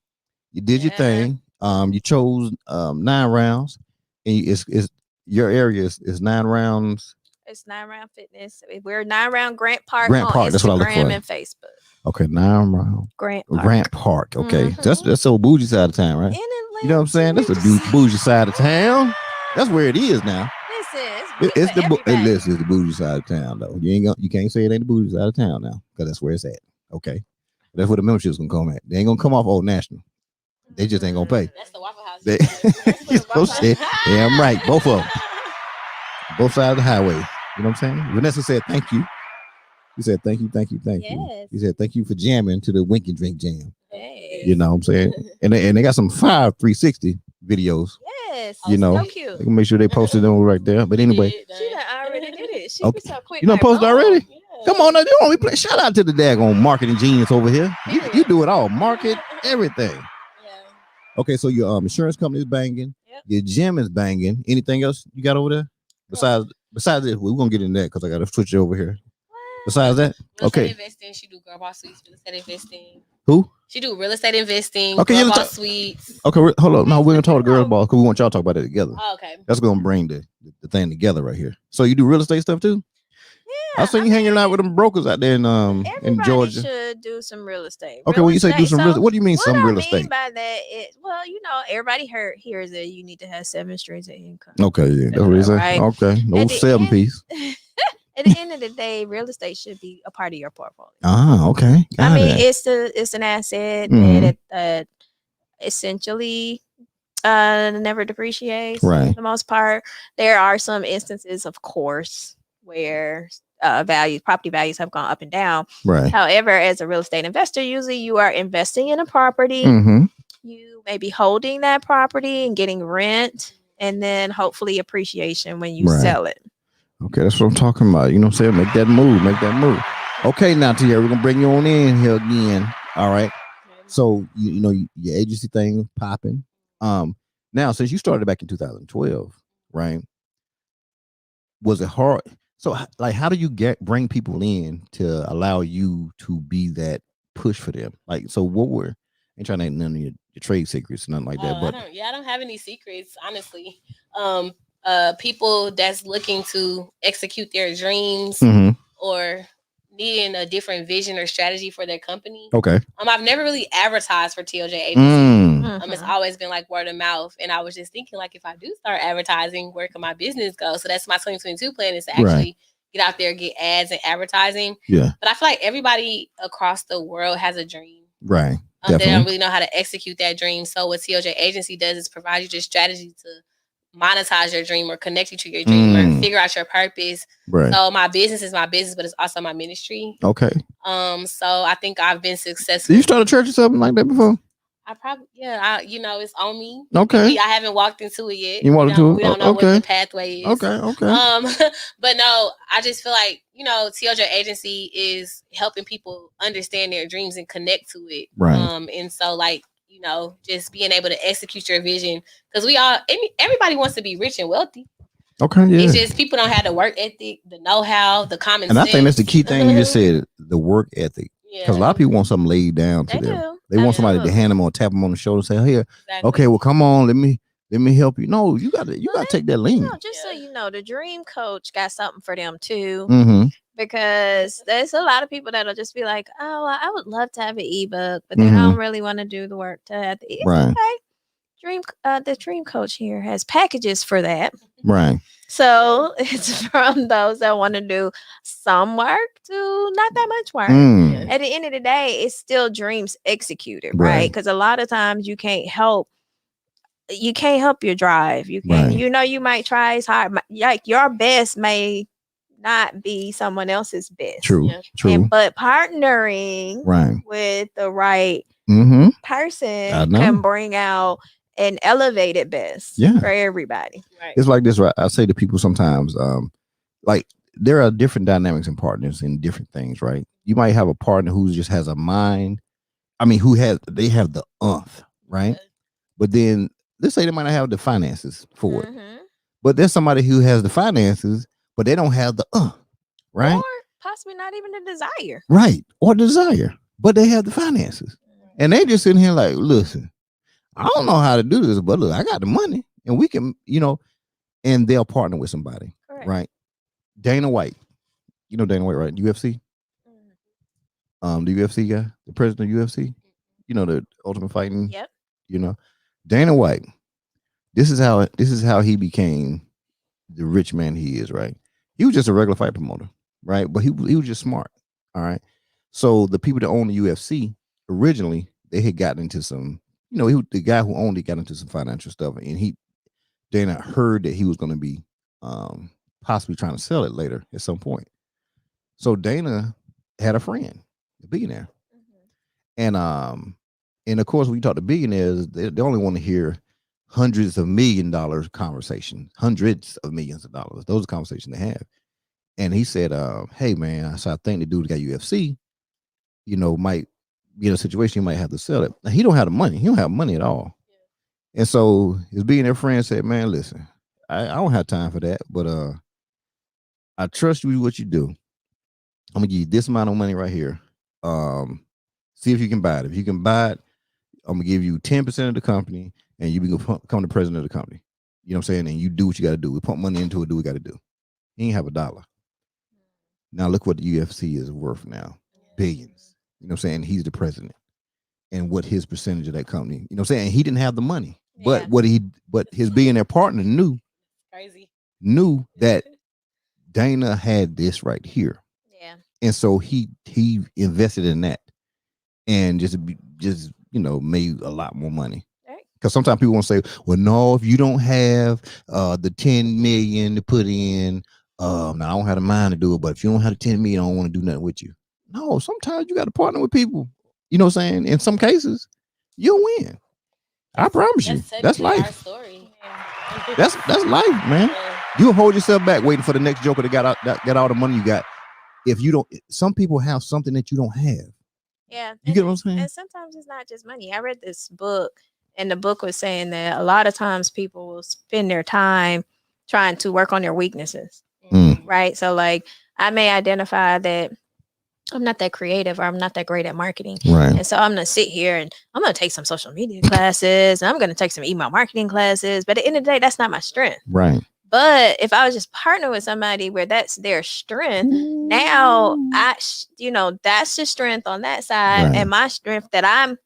you did your thing. You chose 9 rounds, and it's your area is 9 rounds. It's 9 Round Fitness. We're 9 Round Grant Park. Grant on Park. Instagram That's what I look for. and Facebook. Okay, 9 round. Grant Park. Okay, that's so bougie side of town, right? You know what I'm saying? That's a bougie side of town. That's where it is now. It's the bougie side of town though. You can't say it ain't the bougie side of town now because that's where it's at. Okay, that's where the membership's gonna come at. They ain't gonna come off Old National. They just ain't gonna pay. That's the Waffle House. Damn right, both of them, both sides of the highway. You know what I'm saying? Vanessa said thank you. He said thank you. Yes. He said thank you for jamming to the Wink and Drink jam. Hey. You know what I'm saying? And they got some 360 videos. Yes. You know, so cute. they can make sure they posted them right there. But anyway, She done already did it. She Okay. was so quick. You done like, posted oh, already? Yeah. Come on, now, you only play. Shout out to the daggone marketing genius over here. You do it all, market everything. Yeah. Okay, so your insurance company is banging. Yep. Your gym is banging. Anything else you got over there besides this? We're gonna get in that because I got to switch it over here. Besides that, Real okay. estate investing. She do girl boss suites. Real estate investing. Who? She do real estate investing. Okay, Girl yeah, boss suites. Okay, hold on. No, we're gonna talk to girls ball because we want y'all to talk about it together. Oh, okay. That's gonna bring the thing together right here. So you do real estate stuff too? Yeah, I seen you hanging out with them brokers out there in everybody Georgia. should do some real estate. Okay, when you say do some real estate, what do you mean what some I real mean estate? by that is, well, you know, everybody hears that you need to have 7 streams of income. Okay, yeah, that's what he said. Right. Okay, no At the 7 end- piece. At the end of the day, real estate should be a part of your portfolio. Okay. I mean, it. it's an asset Mhm. that essentially never depreciates. Right. For the most part, there are some instances, of course, where property values have gone up and down. Right. However, as a real estate investor, usually you are investing in a property. Mm-hmm. You may be holding that property and getting rent, and then hopefully appreciation when you Right. sell it. Okay, that's what I'm talking about. You know what I'm saying? Make that move. Okay, now Tiara, we're gonna bring you on in here again. All right. So you know your agency thing popping. Now since you started back in 2012, right? Was it hard? So like, how do you bring people in to allow you to be that push for them? Like, so ain't trying to have none of your trade secrets, nothing like that. But I don't have any secrets, honestly. People that's looking to execute their dreams Mhm. or needing a different vision or strategy for their company. Okay. I've never really advertised for TLJ agency. It's always been like word of mouth. And I was just thinking, like, if I do start advertising, where can my business go? So that's my 2022 plan, is to actually get out there, get ads and advertising. Yeah. But I feel like everybody across the world has a dream. Right. They don't really know how to execute that dream. So what TLJ agency does is provide you the strategy to monetize your dream or connect you to your dream or figure out your purpose. Right. So my business is my business, but it's also my ministry. Okay. So I think I've been successful. Did you start a church or something like that before? I probably, it's on me. Okay. I haven't walked into it yet. You walked into it? We don't know what the pathway is. Okay. But no, I just feel like, TLJ agency is helping people understand their dreams and connect to it. Right. And so like, just being able to execute your vision, because everybody wants to be rich and wealthy. Okay, yeah. It's just people don't have the work ethic, the know-how, the common sense. And I think that's the key thing you just said, the work ethic. Because a lot of people want something laid down to them. They want somebody to hand them or tap them on the shoulder and say, "Oh, here, okay, well, come on, let me help you." No, you gotta take that lean. Just so you know, the dream coach got something for them too. Because there's a lot of people that'll just be like, "Oh, I would love to have an ebook, but then I don't really want to do the work to have the ebook." Right. Okay. The dream coach here has packages for that. Right. So it's from those that want to do some work to not that much work. At the end of the day, it's still dreams executed, right? Because a lot of times you can't help your drive. You can, you might try as hard. Like your best may not be someone else's best. True. But partnering with the right person can bring out an elevated best for everybody. Right. It's like this, right? I say to people sometimes, like there are different dynamics in partners in different things, right? You might have a partner who just has a mind. I mean, they have the right? But then let's say they might not have the finances for it. But there's somebody who has the finances, but they don't have the right? Or possibly not even the desire. Right. Or desire. But they have the finances. And they just sitting here like, listen, I don't know how to do this, but look, I got the money and we can, and they'll partner with somebody. Correct. Right. Dana White. You know Dana White, right? UFC. The UFC guy, the president of UFC. The Ultimate Fighting. Yep. Dana White. This is how he became the rich man he is, right? He was just a regular fight promoter, right? But he was just smart. All right. So the people that own the UFC originally, they had gotten into some, the guy who owned it got into some financial stuff, and Dana heard that he was going to be possibly trying to sell it later at some point. So Dana had a friend, a billionaire, and of course, when you talk to billionaires, they only want to hear hundreds of $1 million conversations, hundreds of millions of dollars. Those are conversations they have. And he said, "Hey man, so I think the dude got UFC, might be in a situation you might have to sell it." Now, he don't have the money. He don't have money at all. And so his billionaire friend said, "Man, listen, I don't have time for that, but I trust you with what you do. I'm gonna give you this amount of money right here. See if you can buy it. If you can buy it, I'm gonna give you 10% of the company, and you become the president of the company. You know what I'm saying? And you do what you got to do. We pump money into it. Do what we got to do." He ain't have $1. Now look what the UFC is worth now, billions. You know what I'm saying? He's the president, and what his percentage of that company. You know what I'm saying? He didn't have the money, but his billionaire partner knew that Dana had this right here. Yeah. And so he invested in that, and just made a lot more money. Because sometimes people want to say, "Well, no, if you don't have the 10 million to put in, now I don't have the mind to do it. But if you don't have the 10 million, I don't want to do nothing with you." No, sometimes you got to partner with people. You know what I'm saying? In some cases, you'll win. I promise you. That's life. Story. That's life, man. You hold yourself back waiting for the next joker to got all the money you got. If you don't, some people have something that you don't have. Yeah. You get what I'm saying? And sometimes it's not just money. I read this book, and the book was saying that a lot of times people will spend their time trying to work on their weaknesses. Right. So like I may identify that I'm not that creative, or I'm not that great at marketing. Right. And so I'm going to sit here and I'm going to take some social media classes, and I'm going to take some email marketing classes. But at the end of the day, that's not my strength. Right. But if I was just partnering with somebody where that's their strength, now that's the strength on that side, and my strength that I'm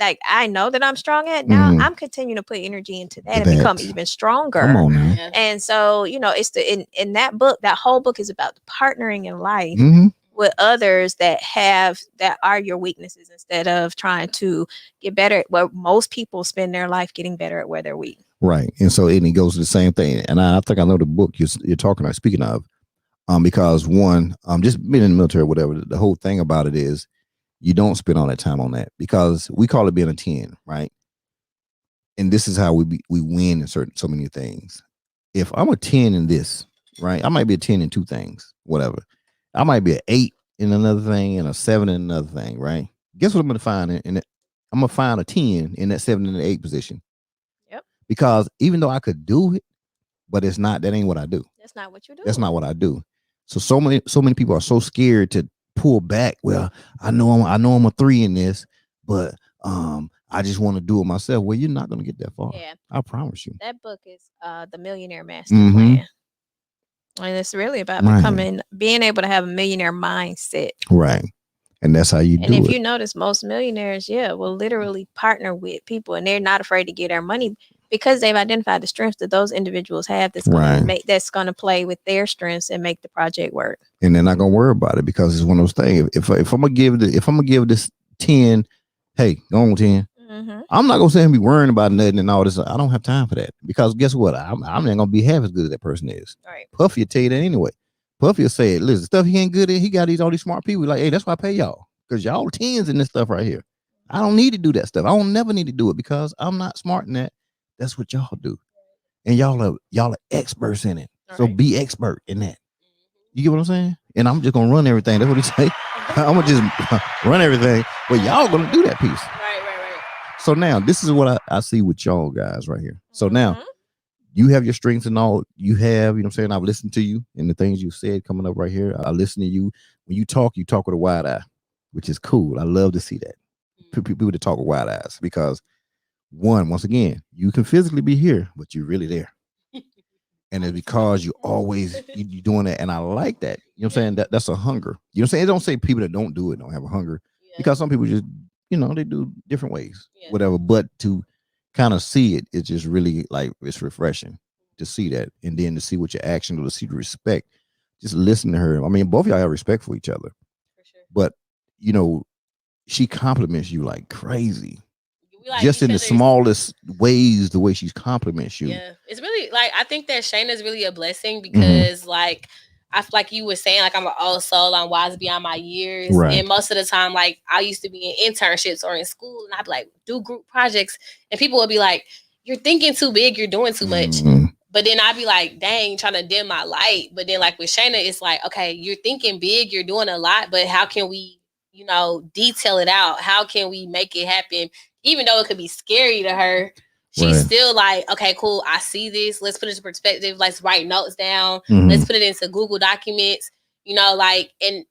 like I know that I'm strong at. Now I'm continuing to put energy into that and become even stronger. Come on now. And so it's in that book. That whole book is about partnering in life with others that are your weaknesses, instead of trying to get better at what most people spend their life getting better at where they're weak. Right. And so it goes to the same thing. And I think I know the book you're talking about, speaking of, because one, just being in the military or whatever, the whole thing about it is you don't spend all that time on that, because we call it being a 10, right? And this is how we win in so many things. If I'm a 10 in this, right, I might be a 10 in two things, whatever. I might be an 8 in another thing and a 7 in another thing, right? Guess what I'm going to find in it? I'm going to find a 10 in that 7 and 8 position. Yep. Because even though I could do it, but that ain't what I do. That's not what you do. That's not what I do. So many people are so scared to pull back. Well, I know I'm a 3 in this, but I just want to do it myself. Well, you're not going to get that far. Yeah. I promise you. That book is The Millionaire Master Plan. And it's really about being able to have a millionaire mindset. Right. And that's how you do it. And if you notice, most millionaires, will literally partner with people, and they're not afraid to give their money because they've identified the strengths that those individuals have that's going to play with their strengths and make the project work. And they're not going to worry about it, because it's one of those things. If I'm going to give this 10, hey, go on 10. I'm not gonna say and be worrying about nothing and all this. I don't have time for that, because guess what? I'm not gonna be half as good as that person is. Right. Puffy will tell you that anyway. Puffy will say, listen, stuff he ain't good at, he got all these smart people. Like, hey, that's why I pay y'all, because y'all 10s in this stuff right here. I don't need to do that stuff. I don't never need to do it, because I'm not smart in that. That's what y'all do, and y'all are experts in it. So be expert in that. You get what I'm saying? And I'm just gonna run everything. That's what he say. I'm gonna just run everything, but y'all gonna do that piece. Right. So now this is what I see with y'all guys right here. So now you have your strengths and all you have, what I'm saying? I've listened to you and the things you said coming up right here. I listen to you. When you talk with a wide eye, which is cool. I love to see that. People that talk with wide eyes, because once again, you can physically be here, but you're really there. And it's because you always you doing that. And I like that. You know what I'm saying? That's a hunger. You know what I'm saying? It don't say people that don't do it don't have a hunger, because some people just, they do different ways, whatever. But to kind of see it, it's just really like, it's refreshing to see that. And then to see what your action, or to see the respect, just listen to her. I mean, both of y'all have respect for each other. For sure. But, she compliments you like crazy. Just in the smallest ways, the way she compliments you. Yeah. It's really like, I think that Shayna is really a blessing, because like, like you were saying, like I'm an old soul, I'm wise beyond my years. Right. And most of the time, like I used to be in internships or in school, and I'd be like, do group projects. And people would be like, you're thinking too big, you're doing too much. But then I'd be like, dang, trying to dim my light. But then like with Shayna, it's like, okay, you're thinking big, you're doing a lot, but how can we, detail it out? How can we make it happen? Even though it could be scary to her, she's still like, okay, cool. I see this. Let's put it into perspective. Let's write notes down. Let's put it into Google Documents. And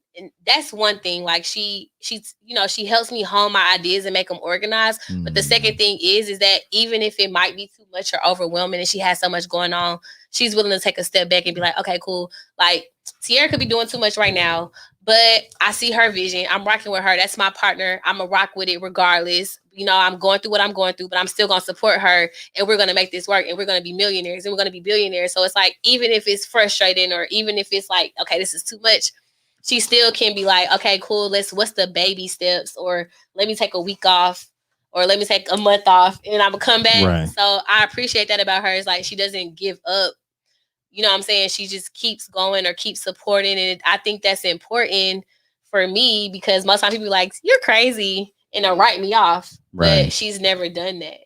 that's one thing. Like she helps me hone my ideas and make them organized. But the second thing is that even if it might be too much or overwhelming, and she has so much going on, she's willing to take a step back and be like, okay, cool. Like Tiara could be doing too much right now, but I see her vision. I'm rocking with her. That's my partner. I'm gonna rock with it regardless. I'm going through what I'm going through, but I'm still gonna support her, and we're gonna make this work, and we're gonna be millionaires, and we're gonna be billionaires. So it's like, even if it's frustrating, or even if it's like, okay, this is too much, she still can be like, okay, cool. What's the baby steps? Or let me take a week off, or let me take a month off, and I'm gonna come back. Right. So I appreciate that about her. It's like, she doesn't give up. You know what I'm saying? She just keeps going or keeps supporting. And I think that's important for me, because most times people are like, you're crazy, and they'll write me off. Right. But she's never done that.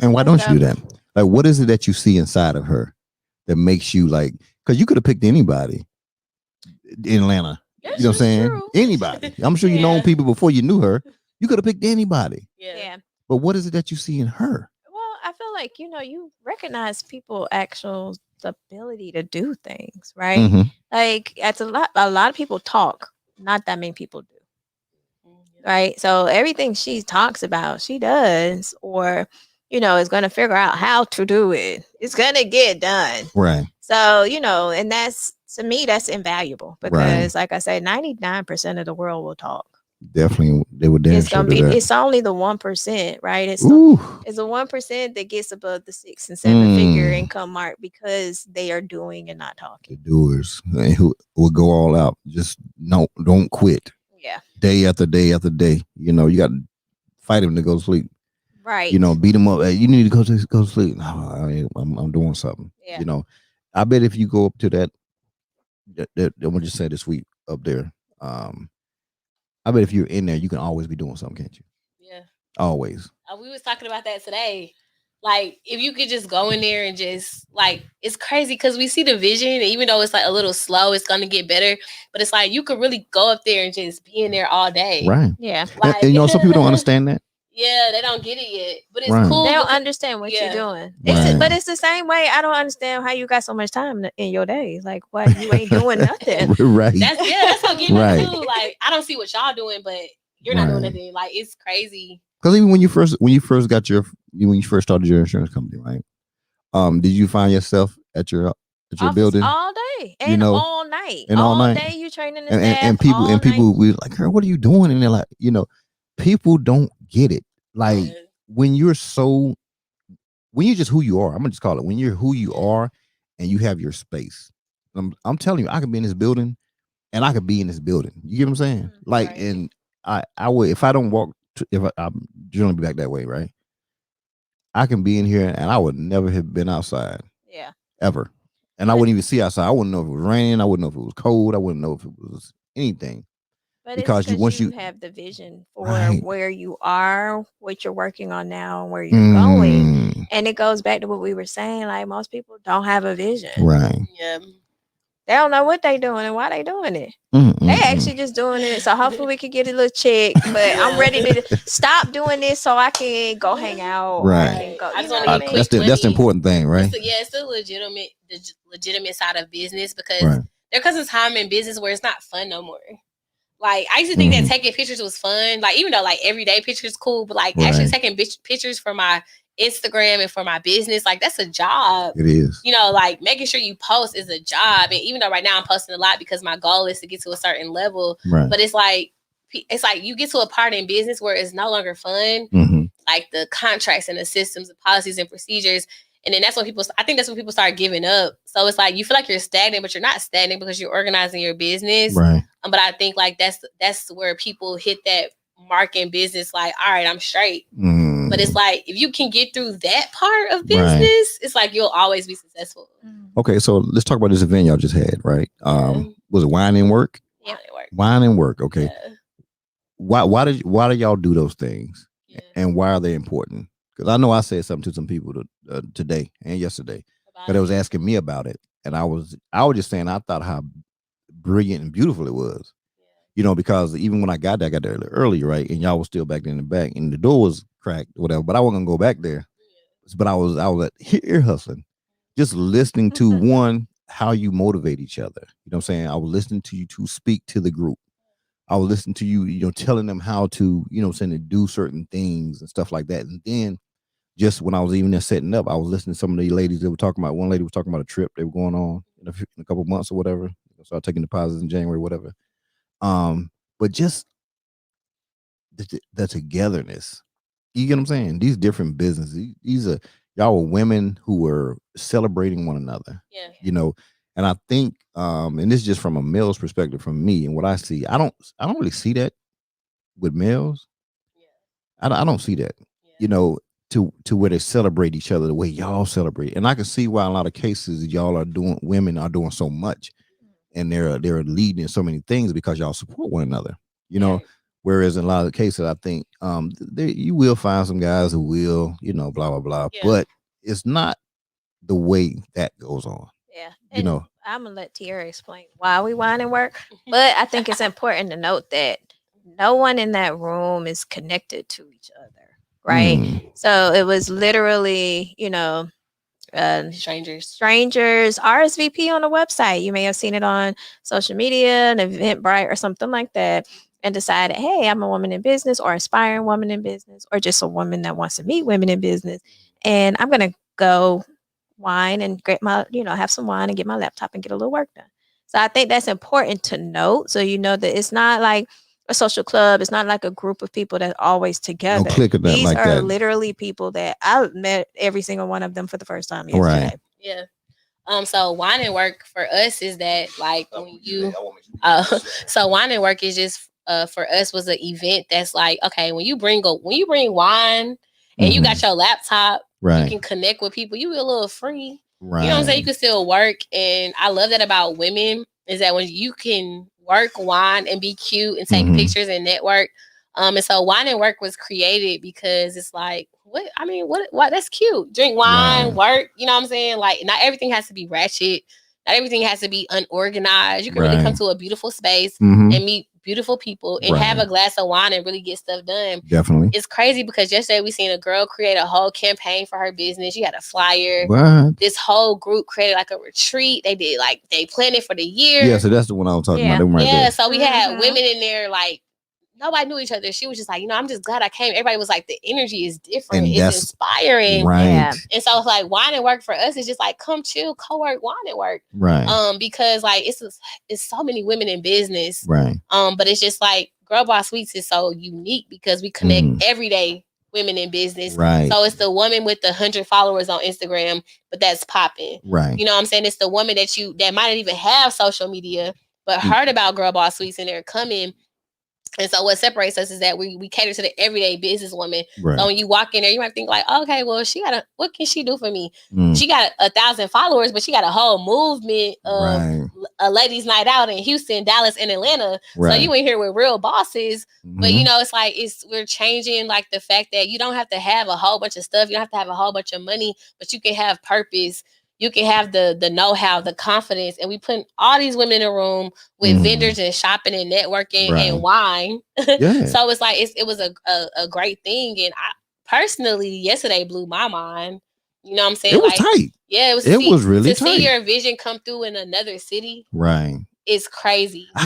And why don't you do that? Like, what is it that you see inside of her that makes you like, because you could have picked anybody in Atlanta. That's, you know what I'm saying? True. Anybody. I'm sure you know people before you knew her. You could have picked anybody. Yeah. But what is it that you see in her? Well, I feel like, you recognize people's actual ability to do things, right? Like, that's a lot of people talk, not that many people do. Right? So everything she talks about, she does, or is going to figure out how to do it. It's going to get done. Right. So, and that's, to me, that's invaluable because like I said, 99% of the world will talk. Definitely, they would damn sure do that. It's only the 1%, right? It's the 1% that gets above the 6 and 7 figure income mark because they are doing and not talking. The doers who will go all out. Just don't quit. Yeah. Day after day after day. You got to fight them to go to sleep. Right. Beat them up. Hey, you need to go to sleep. No, I'm doing something. Yeah. I bet if you go up to that I'm gonna just say this week up there. I bet if you're in there, you can always be doing something, can't you? Yeah. Always. We was talking about that today. Like, if you could just go in there and just, like, it's crazy because we see the vision, and even though it's like a little slow, it's gonna get better. But it's like you could really go up there and just be in there all day. Right. Yeah. Like, and some people don't understand that. Yeah, they don't get it yet, but it's cool. They don't understand what you're doing. But it's the same way. I don't understand how you got so much time in your days. Like, why you ain't doing nothing? Right. That's what getting too. Like, I don't see what y'all doing, but you're not doing anything. Like, it's crazy. Because even when you first started your insurance company, right? Did you find yourself at your building all day and all night? And all night. Day you training the staff. And people we like, "Girl, what are you doing?" And they're like, people don't get it. Like when you're just who you are, I'm gonna just call it when you're who you are and you have your space. I'm telling you, I could be in this building and I could be in this building. You get what I'm saying? Like, and I would, if I don't walk, if I'm generally be back that way, right? I can be in here and I would never have been outside. Yeah. Ever. And I wouldn't even see outside. I wouldn't know if it was raining. I wouldn't know if it was cold. I wouldn't know if it was anything. But because once you have the vision for where you are, what you're working on now, and where you're going, and it goes back to what we were saying. Like, most people don't have a vision, right? Yeah, they don't know what they're doing and why they're doing it. They actually just doing it. So hopefully we can get a little check. But I'm ready to stop doing this so I can go hang out. Right. I just want to get quick. That's the important thing, right? It's the legitimate side of business because there comes a time in business where it's not fun no more. Like, I used to think that taking pictures was fun. Like, even though like everyday pictures cool, but like actually taking pictures for my Instagram and for my business, like that's a job. It is. Like making sure you post is a job. And even though right now I'm posting a lot because my goal is to get to a certain level, but it's like you get to a part in business where it's no longer fun. Like the contracts and the systems, the policies and procedures. And then that's when people start giving up. So it's like you feel like you're stagnant, but you're not stagnant because you're organizing your business. Right. But I think like that's where people hit that mark in business. Like, all right, I'm straight. But it's like if you can get through that part of business, it's like you'll always be successful. Okay, so let's talk about this event y'all just had, right? Was it Wine and Work? Yeah, Wine and Work. Okay. Yeah. Why do y'all do those things, and why are they important? Because I know I said something to some people today and yesterday, but they was asking me about it, and I was just saying I thought how brilliant and beautiful it was, because even when I got there early, right, and y'all was still back there in the back, and the door was cracked, whatever. But I wasn't gonna go back there, but I was ear hustling, just listening to one how you motivate each other. You know what I'm saying? I was listening to you to speak to the group. I was listening to you, telling them how to, saying to do certain things and stuff like that. And then just when I was even there setting up, I was listening to some of the ladies that were talking about. One lady was talking about a trip they were going on in a couple months or whatever. Start taking deposits in January, whatever. But just the togetherness. You get what I'm saying? These different businesses. These are y'all were women who were celebrating one another. Yeah. And I think, and this is just from a male's perspective, from me and what I see, I don't really see that with males. Yeah. I don't see that, to where they celebrate each other the way y'all celebrate. And I can see why in a lot of cases women are doing so much, and they're leading in so many things because y'all support one another, Whereas in a lot of cases, I think you will find some guys who will, blah, blah, blah. Yeah. But it's not the way that goes on. Yeah. And I'm going to let Tiara explain why we Wine and Work. But I think it's important to note that no one in that room is connected to each other. Right. So it was literally, strangers RSVP on the website. You may have seen it on social media, an Eventbrite or something like that, and decided, hey, I'm a woman in business or aspiring woman in business or just a woman that wants to meet women in business. And I'm going to go wine and get my, have some wine and get my laptop and get a little work done. So I think that's important to note. So you know that it's not like a social club. It's not like a group of people that's always together. No click or nothing These like are that. literally people that I met every single one of them for the first time yesterday. Right. Yeah. So wine and work for us is that like when you so wine and work is just for us was an event that's like, okay, when you bring wine and you got your laptop, right, you can connect with people, you be a little free. Right. You know what I'm saying? You can still work. And I love that about women is that when you can work, wine, and be cute and take pictures and network. And so wine and work was created because it's like, what that's cute. Drink wine, work, you know what I'm saying? Like, not everything has to be ratchet. Not everything has to be unorganized. You can really come to a beautiful space and meet beautiful people and have a glass of wine and really get stuff done. Definitely. It's crazy because yesterday we seen a girl create a whole campaign for her business. She had a flyer. What? This whole group created like a retreat. They planned it for the year. Yeah, so that's the one I was talking about. Them right there. So we had women in there like, nobody knew each other. She was just like, I'm just glad I came. Everybody was like, the energy is different. And it's inspiring. Right. Yeah. And so it's like wine and work for us is just like, come chill, co-work, wine and work. Right. Because like it's so many women in business. Right. But it's just like Girl Boss Sweets is so unique because we connect everyday women in business. Right. So it's the woman with the 100 followers on Instagram, but that's popping. Right. You know what I'm saying? It's the woman that might not even have social media, but heard about Girl Boss Sweets and they're coming. And so what separates us is that we cater to the everyday businesswoman. Right. So when you walk in there, you might think like, okay, well, what can she do for me? She got 1,000 followers, but she got a whole movement of a ladies' night out in Houston, Dallas, and Atlanta. Right. So you in here with real bosses. But it's like we're changing like the fact that you don't have to have a whole bunch of stuff. You don't have to have a whole bunch of money, but you can have purpose. You can have the know-how, the confidence, and we put all these women in a room with vendors and shopping and networking and wine. Yeah. So it's like it was a great thing, and I personally yesterday blew my mind. You know what I'm saying? It was tight. Yeah, it was really tight. To see your vision come through in another city, right? It's crazy. How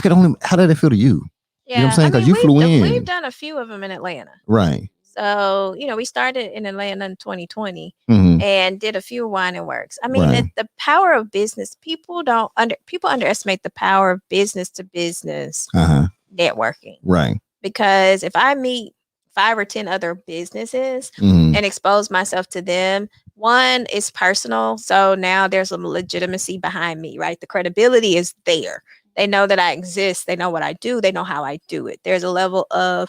did it feel to you? Yeah, you know what I'm saying? Because you flew in. We've done a few of them in Atlanta, right? So, we started in Atlanta in 2020 and did a few wine and works. I mean, the power of business, people underestimate the power of business to business networking. Right. Because if I meet 5 or 10 other businesses and expose myself to them, one is personal. So now there's a legitimacy behind me, right? The credibility is there. They know that I exist. They know what I do. They know how I do it. There's a level of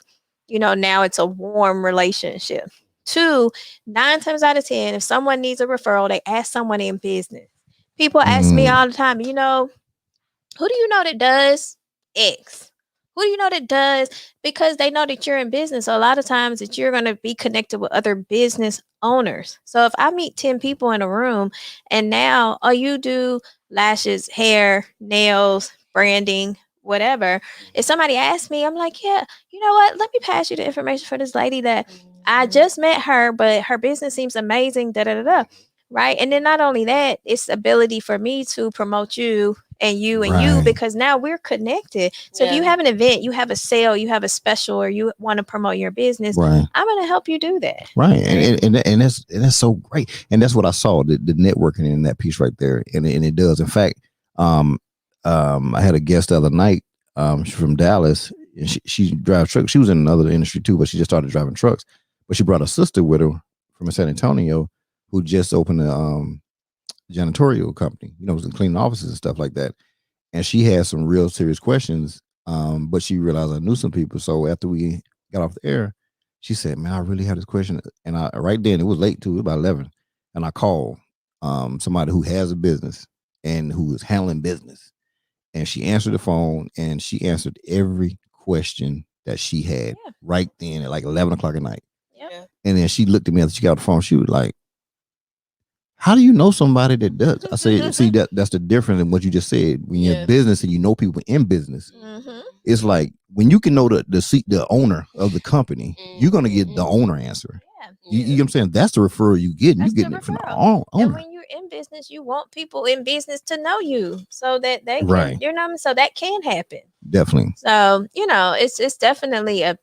now it's a warm relationship. 2, 9 times out of 10, if someone needs a referral, they ask someone in business. People ask me all the time, who do you know that does X? Who do you know that does? Because they know that you're in business. So a lot of times that you're going to be connected with other business owners. So if I meet 10 people in a room and now, you do lashes, hair, nails, branding, whatever. If somebody asks me, I'm like, yeah, you know what? Let me pass you the information for this lady that I just met her, but her business seems amazing, right? And then not only that, it's ability for me to promote you and you and you, because now we're connected. So if you have an event, you have a sale, you have a special, or you want to promote your business, I'm going to help you do that. Right. And that's so great. And that's what I saw, the networking in that piece right there. And it does. In fact, I had a guest the other night. She's from Dallas, and she drives trucks. She was in another industry too, but she just started driving trucks. But she brought a sister with her from San Antonio, who just opened a janitorial company. Cleaning offices and stuff like that. And she had some real serious questions, but she realized I knew some people. So after we got off the air, she said, "Man, I really had this question." And right then, it was late too, it was about 11, and I called somebody who has a business and who is handling business. And she answered the phone, and she answered every question that she had right then at like 11 o'clock at night. Yeah. And then she looked at me after she got off the phone. She was like, "How do you know somebody that does?" I said, "See, that's the difference in what you just said. When you're in business and you know people in business, it's like when you can know the owner of the company, you're gonna get the owner answer. You know what I'm saying? That's the referral you get. You get it from the owner. And when you're in in business, you want people in business to know you so that they can, Right. you know what I mean? So that can happen. Definitely. So, you know, it's definitely a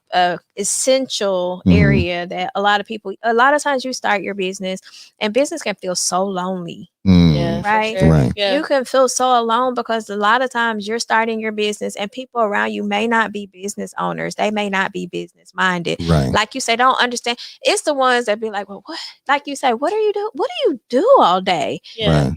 essential area that a lot of times you start your business and business can feel so lonely. Yeah, right. Sure. Right. Yeah. You can feel so alone because a lot of times you're starting your business and people around you may not be business owners. They may not be business minded. Right. Like you say, don't understand. It's the ones that be like, well, what? Like you say, what do you do? What do you do all day? Yeah. Right.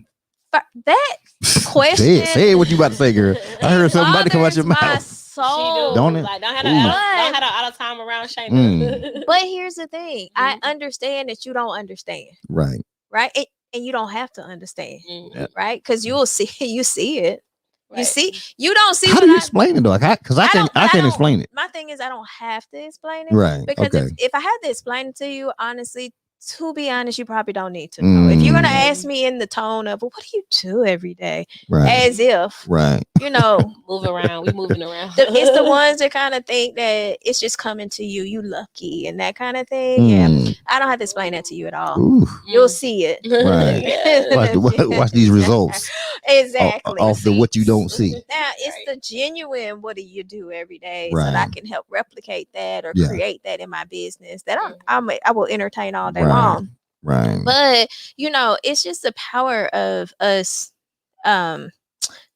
But that question. Say what you about to say, girl. I heard somebody come out your bothers my mouth. soul. Don't it? Like, don't have But- no out of time around Shayna. But here's the thing. I understand that you don't understand. Right. Right. And you don't have to understand. Mhm. Right. Because you see it. Right. You see, you don't see. How do you explain it though? Like, because I can't explain it. My thing is, I don't have to explain it. Right. Because Okay. if I had to explain it to you, honestly, to be honest, you probably don't need to know. If you're gonna ask me in the tone of, well, what do you do every day? Right. As if, Right. you know, Move around. We moving around. it's the ones that kind of think that it's just coming to you. You lucky and that kind of thing. Yeah, I don't have to explain that to you at all. Ooh. You'll see it. Right. Watch these results. Exactly. Off the what you don't see. Now it's the genuine. What do you do every day so that I Right. can help replicate that or Yeah. create that in my business that I will entertain all day Right. long. Right. But you know, it's just the power of us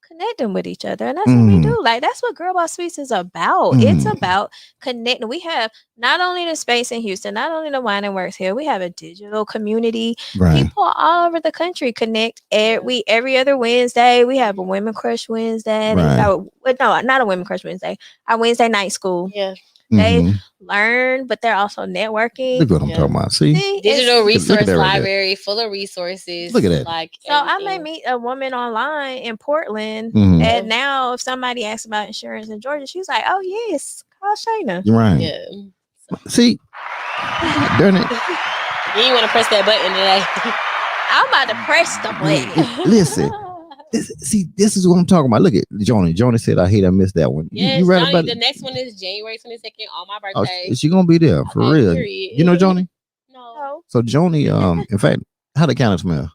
connecting with each other, and that's what we do. Like that's what Girl Boss Suites is about. It's about connecting. We have not only the space in Houston, not only the Wine and Works here, we have a digital community. Right. People all over the country connect. Every other Wednesday we have a Women Crush Wednesday. Right. No, not a Women Crush Wednesday. Our Wednesday night school. Yeah. They learn, but they're also networking. Look what I'm talking about. See? Digital Look at resource that right library full of resources. Look at that. Like So I may meet a woman online in Portland, Mhm. and now if somebody asks about insurance in Georgia, she's like, "Oh yes, call Shayna." Right. Yeah. See? Darn it. You ain't want to press that button today. I'm about to press the button. Listen. This is what I'm talking about. Look at Joni. Joni said, "I hate I missed that one." Yes, you right Johnny, about the it? next one is January 22nd on my Oh, birthday. is she gonna be there for Okay, real? period. You know Joni? No. So Joni, in fact, how the candle smell?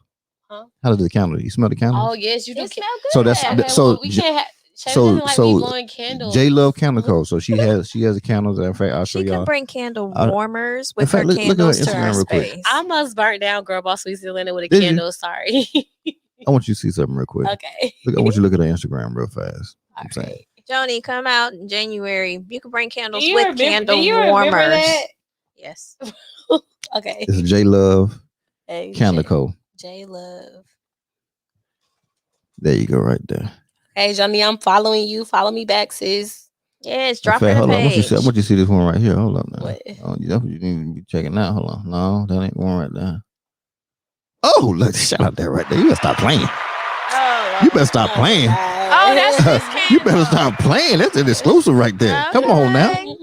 Huh? How does the candle? You smell the candle? Oh yes, you do. It smell good. So that's Okay, so. well, we can't have. so- Like so me blowing candles. J Love Candle Co. So she has a candle. In fact, I'll show She can y'all. bring candle I- warmers in with fact, her look at her candles to Instagram her real quick. space. I almost burnt down Girl Boss Sweet Atlanta with a Did you? candle. Sorry. I want you to see something real quick. Okay. I want you to look at her Instagram real fast. All I'm saying. right. Joni, come out in January. You can bring candles Do you with remember- candle do you remember warmers. that? Yes. Okay. This is J Love Hey, Candle Co. J Love. There you go, right there. Hey, Johnny, I'm following you. Follow me back, sis. Yes, In drop fact, her hold on. I want page. you to see this one right here. Hold up now. What? Oh, you need to be checking out. Hold on. No, that ain't one right there. Oh, look, shout out there right there. You better stop playing. Oh, You better stop playing. Oh, that's this candle. You better stop playing. That's an exclusive right there. Come on now. Okay.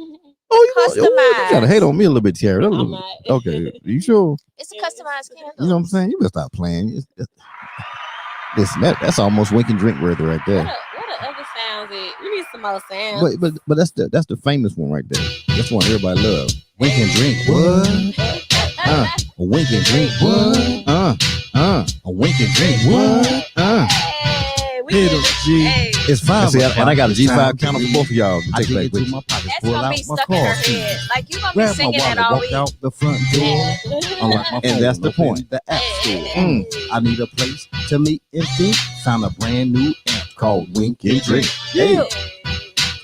Oh, you trying to hate on me a little bit, Tiara. That I'm little- not. Okay, you sure? It's a customized candle. You know what I'm saying? You better stop playing. Listen, that's almost wink and drink worthy right there. What the other sounds is? We need some more sounds. But that's the famous one right there. That's one everybody love. Wink and drink what? A wink and drink what? A wink and drink what? Hey, we Hit did 'em, it. G. Hey, It's five. And I got a G5 counter for both of y'all to I take dig back into with you. my pockets, that's pull gonna out be my stuck in her car head. Like you gonna be grab my singing wallet, that all walk week. out the front door. Unlock my And phone, that's the open point. The app store. Hey. I need a place to meet and think. Found a brand new app called Wink and Drink. Hey,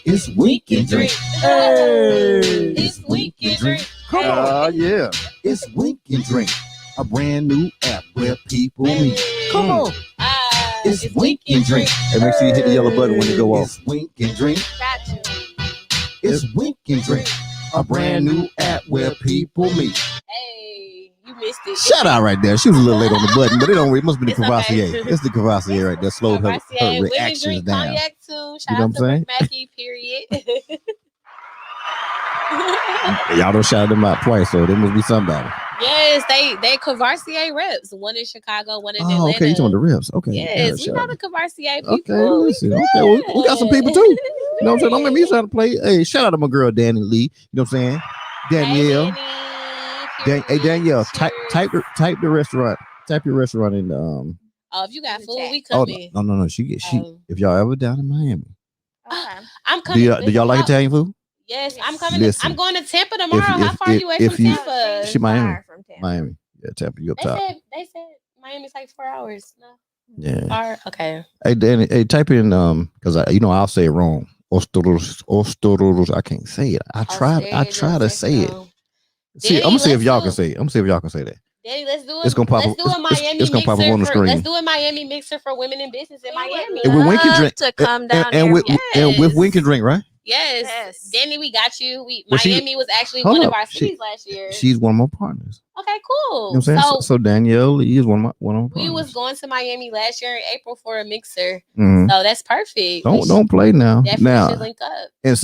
it's Wink and Drink. Hey, It's Wink and Drink. Come on. Yeah. It's Wink and Drink, a brand new app where people meet. Come on. It's Wink and Drink. And make sure you hit the yellow button when you go off. It's Wink and Drink. Got you. It's Wink and Drink, a brand new app where people meet. Hey, you missed it. Shout out right there. She was a little late on the button, but it must be the It's okay. Cavassier. It's the Cavassier right there. Slowed her Women reactions drink down. cognac too. Shout You know out what to I'm Rick Mackey, period. Y'all don't shout them out twice, so there must be somebody. Yes, they Cavassier reps. One in Chicago, one in Oh, Atlanta. okay. You talking the rips. Okay. Yes, we shout know out. the Cavassier people. Okay, listen. Okay, well, we got some people too. You know what I'm saying? Don't make me try to play. Hey, shout out to my girl Danny Lee. You know what I'm saying? Danielle. Hey, Hey Danielle, type the restaurant. type your restaurant in the Oh, if you got food, we Oh coming. no. She if y'all ever down in Miami. I'm coming. Do y'all like Italian food? Yes, I'm coming. Listen, I'm going to Tampa tomorrow. How far are you away from Tampa? She Miami. Miami. Yeah, Tampa. You up top. They said Miami's like 4 hours. No. Yeah. Far? Okay. Hey, Danny. Hey, type in because I'll say it wrong. Osteros. I can't say it. I try to say it. See, I'm gonna see if y'all can say it. I'm gonna see if y'all can say that. Daddy, let's do it. It's gonna pop let's up. Do a Miami it's gonna pop up on the screen. Let's do a Miami mixer for women in business in Miami. And with Wink and Drink to come down and with Wink and Drink, right? Yes. Danny, we got you. Miami was actually one of our cities last year. She's one of my partners. Okay, cool. You know what I'm saying? So Danielle is one of my partners. We was going to Miami last year in April for a mixer. Mm-hmm. So that's perfect. Don't play now. Definitely should link up. And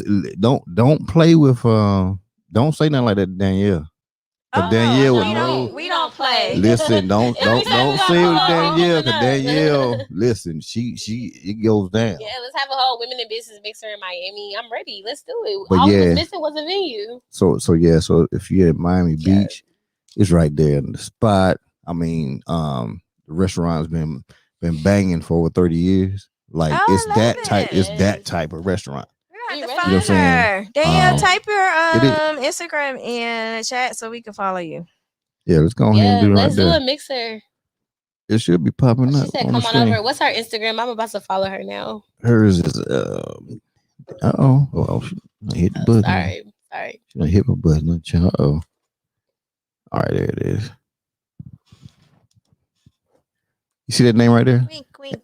don't play with don't say nothing like that to Danielle. Danielle we don't play. Listen, don't say it with Danielle, because Danielle, listen, it goes down. Yeah, let's have a whole women in business mixer in Miami. I'm ready. Let's do it. But all we was missing was a venue. So if you're at Miami Beach, it's right there in the spot. I mean, the restaurant's been banging for over 30 years. Like it's that type of restaurant. You know what I'm saying? Danielle, type your Instagram in the chat so we can follow you. Yeah, let's go ahead and do it. Let's do a mixer. It should be popping up. She said, "Come on over." What's her Instagram? I'm about to follow her now. Hers is she hit the button. Sorry. She done hit my button. All right, there it is. You see that name right there?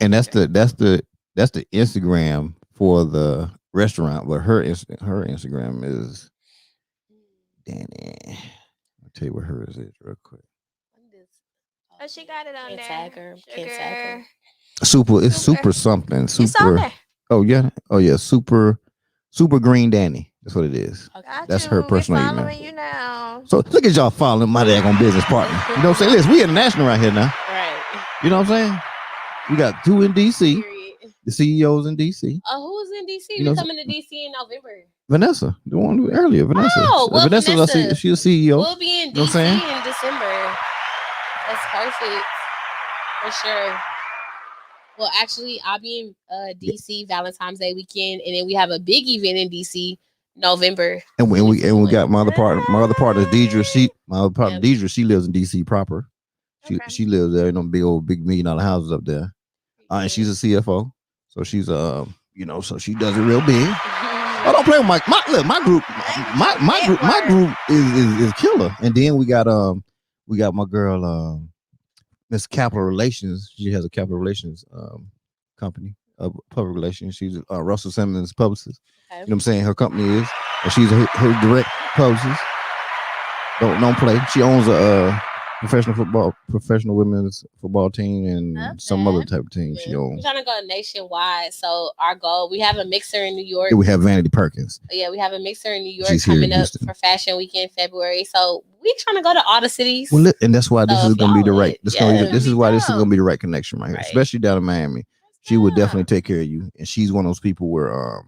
And that's the Instagram for the restaurant, but her Instagram is Danny. I'll tell you what hers is real quick. Oh, she got it on there. Tag her. It's super something. Super. It's on there. Oh yeah. Super Green Danny. That's what it is. That's her personal email. Following you now. So look at y'all following my daggone business partner. You know what I'm saying? Listen, we international right here now. Right. You know what I'm saying? We got 2 in DC. The CEOs in DC. Who's in DC? We coming to DC in November. Vanessa, the one earlier. Vanessa. Vanessa, she's a CEO. We'll be in DC in December. That's perfect. For sure. Well, actually, I'll be in DC Valentine's Day weekend, and then we have a big event in DC November. And we got my other partner, Deidre. Deidre, she lives in DC proper. She lives there in them big $1 million houses up there. And she's a CFO. So she's so she does it real big. I don't play with my group. My group is killer. And then we got my girl Miss Capital Relations. She has a capital relations company, public relations. She's Russell Simmons publicist. Okay. You know what I'm saying? Her company is, and she's her direct publicist. Don't play. She owns a professional women's football team and some other type of team she owns. We're trying to go nationwide. So our goal, we have a mixer in New York. Yeah, we have Vanity Perkins. Yeah, we have a mixer in New York coming up for Fashion Week in February. So we trying to go to all the cities. Well, and that's why this is going to be the right. This is why this is going to be the right connection right here, especially down in Miami. She would definitely take care of you, and she's one of those people where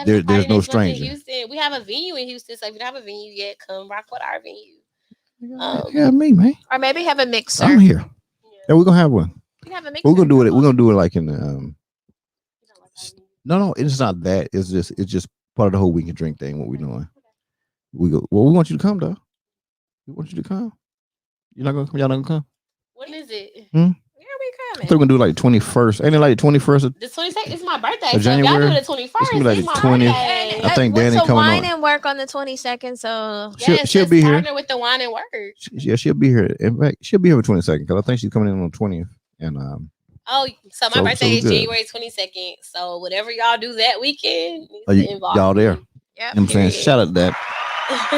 there's no stranger. Houston. We have a venue in Houston, so if you don't have a venue yet, come rock with our venue. Me, man. Or maybe have a mixer. I'm here. Yeah, we're gonna have one. We have a mixer. We're gonna do it. We're gonna do it like in the No, it's not that. It's just part of the whole Week and Drink thing. What we're doing. We want you to come though. We want you to come. You're not gonna come. Y'all not gonna come. When is it? We coming. I thought we're gonna do like 21st. Ain't it like the 21st? The 22nd is my birthday. January. So y'all do the 21st. It's gonna be like the 20th. I think Danny coming wine on. and work on the 22nd. So she'll be here. Partner with the wine and work. Yeah, she'll be here. In fact, she'll be here for 22nd because I think she's coming in on the 20th. And so my birthday is January 22nd. So whatever y'all do that weekend, y'all there. Yeah, I'm saying shout out to that.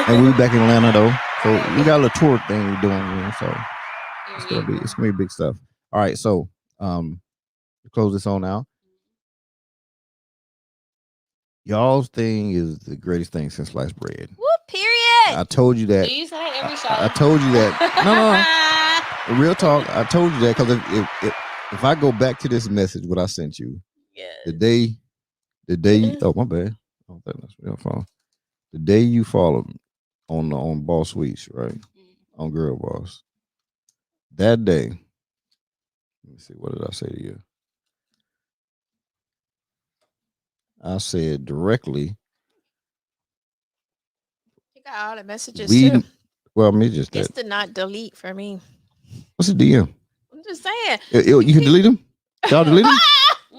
And we'll be back in Atlanta though. So we got a little tour thing we're doing. So it's gonna be big stuff. All right, so to close this on out. Y'all's thing is the greatest thing since sliced bread. Whoop, period. I told you that. Do you say that every show? I told you that. No. Real talk. I told you that because if I go back to this message, what I sent you, the day, oh my bad. Oh, that's real phone. The day you followed on Boss Sweets, right? On Girl Boss. that day, let me see, what did I say to you? I said directly. You got all the messages too. Well, me just it's that. to not delete for me. What's the DM? I'm just saying. You can delete them? Y'all delete them?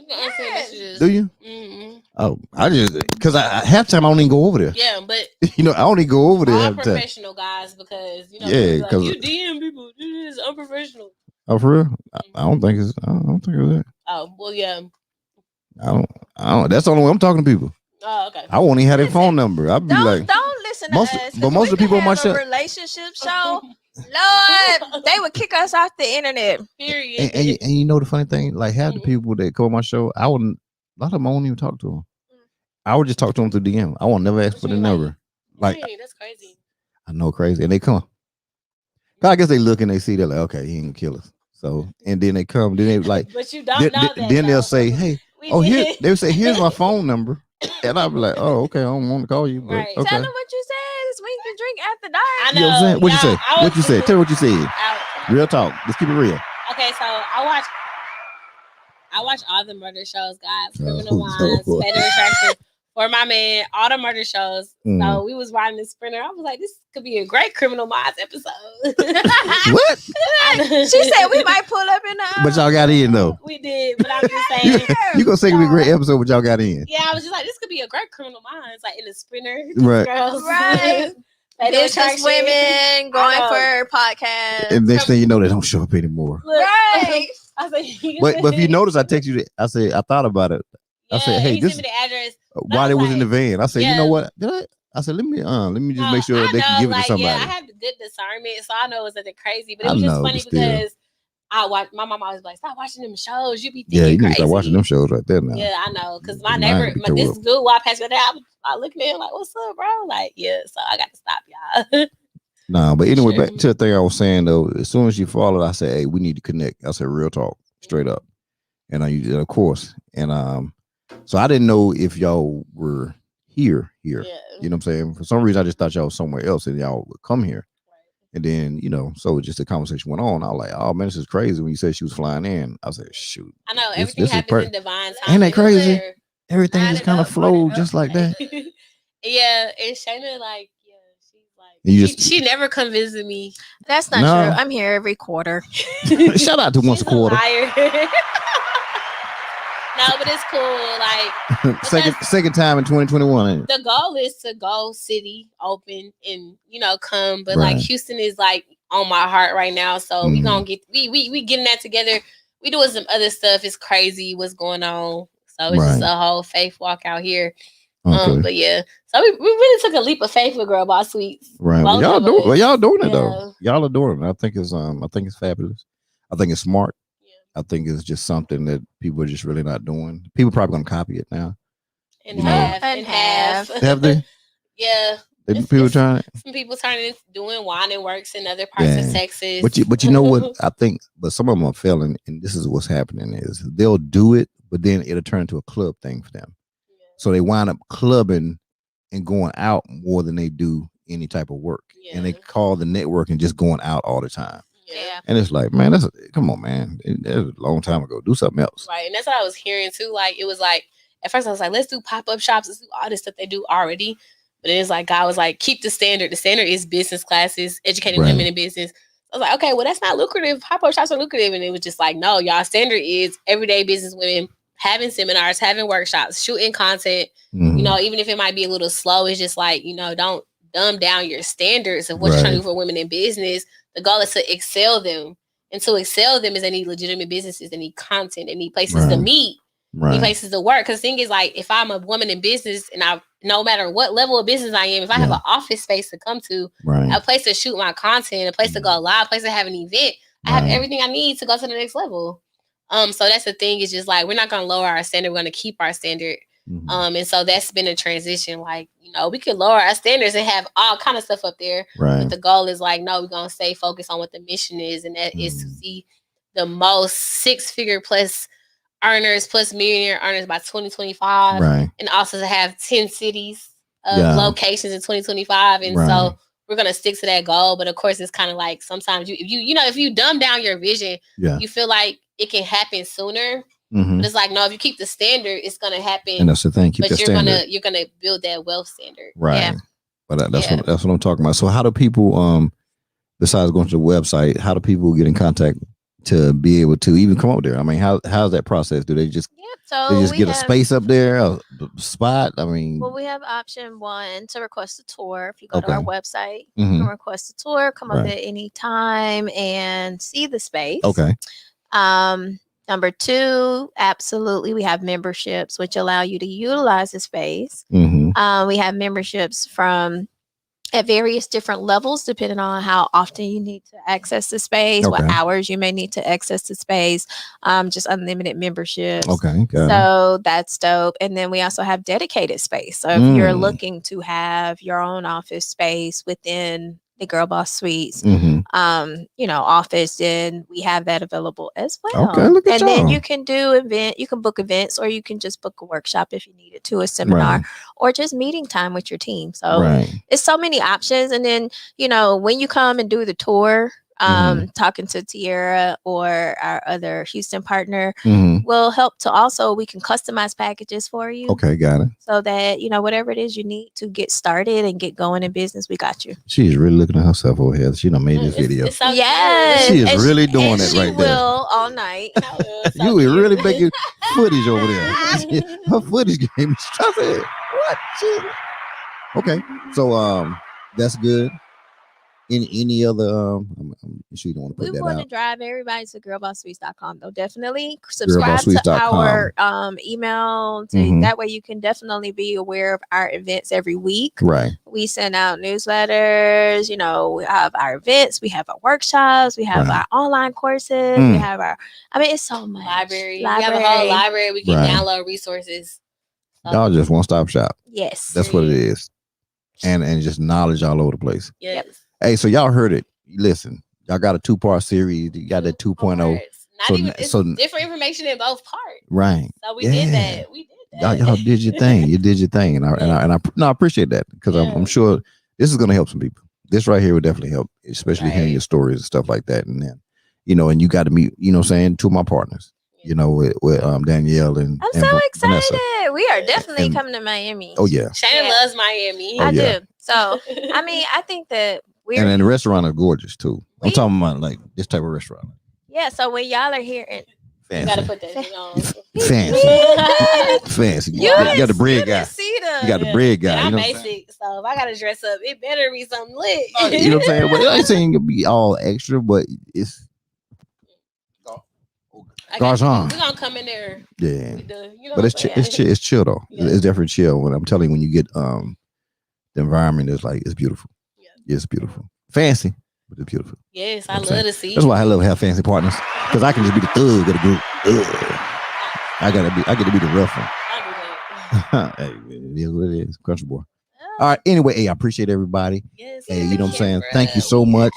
Yes. Do you? Mm-hmm. Oh, I just because I halftime I don't even go over there. Yeah, but I only go over there. All professional guys, because because you DM people, this is unprofessional. Oh, for real? I don't think it's. I don't think it's that. Oh well, yeah. I don't. That's the only way I'm talking to people. Oh, okay. I won't even have their phone number. I'd be like, don't listen to us. But most of the people on my show, relationship show, Lord, they would kick us off the internet. Period. And you know the funny thing, like half the people that come on my show, I wouldn't. A lot of them I won't even talk to them. I would just talk to them through DM. I won't never ask for the number. Like that's crazy. I know, crazy, and they come. I guess they look and they see they're like, okay, he ain't gonna kill us. So and then they come, then they like, but you don't know that. Then they'll say, hey, they'll say, here's my phone number. And I'll be like, oh, okay, I don't want to call you. But, okay. Tell them what you said. It's we can drink after dark. I know. You know what I'm saying? What you say? What you said? Tell me what you said. Real talk. Let's keep it real. Okay, so I watch all the murder shows, guys. Criminal Minds, Fatal Attraction. For my man, all the murder shows. So we was riding the Sprinter. I was like, this could be a great Criminal Minds episode. What? She said we might pull up in the. But y'all got in though. We did, but I'm just saying. You gonna say it'll be a great episode, but y'all got in. Yeah, I was just like, this could be a great Criminal Minds, like in the Sprinter. Right. Girls. Right. Business women going for podcasts. And next thing you know, they don't show up anymore. Look, right. I said, but if you notice, I text you. I said I thought about it. Yeah, I said, hey, this. Sent me the address. Why they was in the van? I said, you know what? Did I said, let me just make sure they can give it to somebody. Yeah, I have good discernment, so I know it was nothing crazy, but it was just funny because I watch. My mom always like, stop watching them shows. You be thinking you need crazy. to start watching them shows right there now. Yeah, I know, because my neighbor, this dude, while I passed by there, I looked at him like, what's up, bro? Like, yeah, so I got to stop y'all. Nah, but anyway, back to the thing I was saying though. As soon as you followed, I said, hey, we need to connect. I said, real talk, straight up, and of course, and so I didn't know if y'all were here. Yeah. You know what I'm saying? For some reason, I just thought y'all was somewhere else and y'all would come here. Right. And then, so just the conversation went on. I was like, oh man, this is crazy. When you said she was flying in, I said, shoot. I know everything happens in divine time. Ain't that crazy? Everything just kind of flowed just like that. Yeah, and Shayna, like, she's like, she never come visit me. That's not true. I'm here every quarter. Shout out to once a quarter. No, but it's cool. Like second time in 2021. The goal is to go city open and come, but like Houston is like on my heart right now. So we gonna get we getting that together. We doing some other stuff. It's crazy what's going on. So it's just a whole faith walk out here. Okay. But yeah, so we really took a leap of faith with Girl Boss Sweets. Right. Well, y'all doing it though. Y'all are doing it. I think it's fabulous. I think it's smart. I think it's just something that people are just really not doing. People probably gonna copy it now. And half. Have they? Yeah. People trying it. Some people doing wine and works in other parts of Texas. But you know what? I think, but some of them are failing, and this is what's happening is they'll do it, but then it'll turn into a club thing for them. Yeah. So they wind up clubbing and going out more than they do any type of work, and they call the networking just going out all the time. Yeah. And it's like, man, come on, man. That was a long time ago. Do something else. Right. And that's what I was hearing too. Like, it was like, at first I was like, let's do pop-up shops. Let's do all this stuff they do already. But it's like, God was like, keep the standard. The standard is business classes, educating women in business. I was like, okay, well, that's not lucrative. Pop-up shops are lucrative. And it was just like, no, y'all standard is everyday business women having seminars, having workshops, shooting content. Even if it might be a little slow, it's just like, don't dumb down your standards of what you're trying to do for women in business. The goal is to excel them. And to excel them is they need legitimate businesses, they need content, they need places to meet, they need places to work. Because the thing is, like, if I'm a woman in business and no matter what level of business I am, if I have an office space to come to, a place to shoot my content, a place to go live, a place to have an event, I have everything I need to go to the next level. So that's the thing, is just like, we're not going to lower our standard, we're going to keep our standard. And so that's been a transition. Like, we could lower our standards and have all kind of stuff up there. But the goal is like, no, we're going to stay focused on what the mission is. And that is to see the most 6-figure plus earners, plus millionaire earners by 2025. And also to have 10 cities of locations in 2025. And so we're gonna stick to that goal. But of course, it's kind of like sometimes if you dumb down your vision, you feel like it can happen sooner. Mm-hmm. But it's like, no, if you keep the standard, it's gonna happen. And that's the thing, keep the standard. You're gonna build that wealth standard, right? Yeah. But that's what I'm talking about. So how do people, besides going to the website, how do people get in contact to be able to even come up there? I mean, how's that process? Do they just get a space up there, a spot? I mean, well, we have option 1 to request a tour. If you go to our website, you can request a tour, come up at any time and see the space. Okay. Number 2, absolutely, we have memberships which allow you to utilize the space. Mm-hmm. We have memberships at various different levels, depending on how often you need to access the space, what hours you may need to access the space, just unlimited memberships. Okay. So that's dope. And then we also have dedicated space. So if you're looking to have your own office space within the Girl Boss Suites, office, then we have that available as well. Okay, look at and then you can book events, or you can just book a workshop if you needed to, a seminar, or just meeting time with your team. So it's so many options. And then, when you come and do the tour, talking to Tiara or our other Houston partner will help to we can customize packages for you. Okay, got it. So that, whatever it is you need to get started and get going in business, we got you. She's really looking at herself over here. She done made this video. Yes. She is really doing it right there. She will all night. You are really making footage over there. Her footage game. I said, what? Okay. So, that's good. Any other I'm sure you don't want to put that out. We want to drive everybody to girlbosssuites.com though. Definitely subscribe to our email. That way you can definitely be aware of our events every week. Right. We send out newsletters, we have our events, we have our workshops, we have our online courses, we have it's so much. Library. We have a whole library. We can download resources. Y'all just one-stop shop. Yes. That's what it is. And just knowledge all over the place. Yes. Hey, so y'all heard it. Listen, y'all got a 2-part series. You got that 2.0. So different information in both parts. Right. So we did that. Y'all did your thing. You did your thing, and I appreciate that, because I'm sure this is going to help some people. This right here would definitely help, especially hearing your stories and stuff like that. And then, and you got to meet, two of my partners. With Danielle and I'm so excited. Vanessa. We are definitely coming to Miami. Oh yeah. Shayna loves Miami. I do. So I think that and the restaurant is gorgeous too. I'm talking about like this type of restaurant. Yeah. So when y'all are here and fancy. You gotta put that on. Fancy. You got the bread guy. You got the bread guy. I'm basic, so if I gotta dress up, it better be something lit. You know what I'm saying? But I ain't saying it'll be all extra, but it's Garçon. We're gonna come in there. Yeah. But it's chill though. Yeah. It's definitely chill. When I'm telling you, when you get the environment is like, it's beautiful. Yeah, it's beautiful. Fancy, but it's beautiful. Yes, I love to see. That's why I love to have fancy partners, because I can just be the thug of the group. I get to be the rough one. Hey, it is what it is. Country boy. All right. Anyway, hey, I appreciate everybody. Yes, hey, you know what I'm saying? Thank you so much.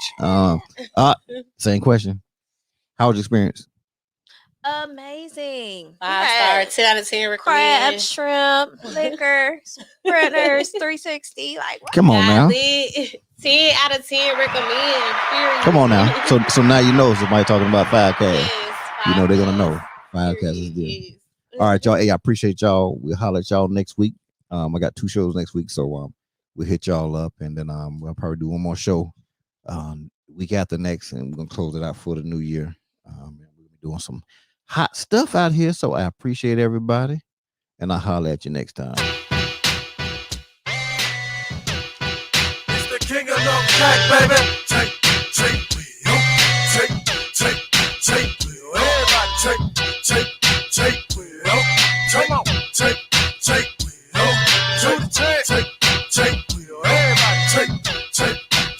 Same question. How was your experience? Amazing. 5-star, 10 out of 10 recommend. Crab, shrimp, liquor, sprinters, 360. Like, what? Come on now. 10 out of 10 recommend. Period. Come on now. So now you know somebody talking about 5K. Yes, they're gonna know 5K is good. Yes. All right, y'all. Hey, I appreciate y'all. We'll holler at y'all next week. I got 2 shows next week, so we'll hit y'all up, and then we'll probably do one more show week after next, and we're gonna close it out for the new year. We'll be doing some hot stuff out here, so I appreciate everybody, and I'll holler at you next time. It's the king of love track, baby. Take, wheel. Take, wheel. Everybody take, wheel. Come on, take, wheel. Take, wheel. Everybody take,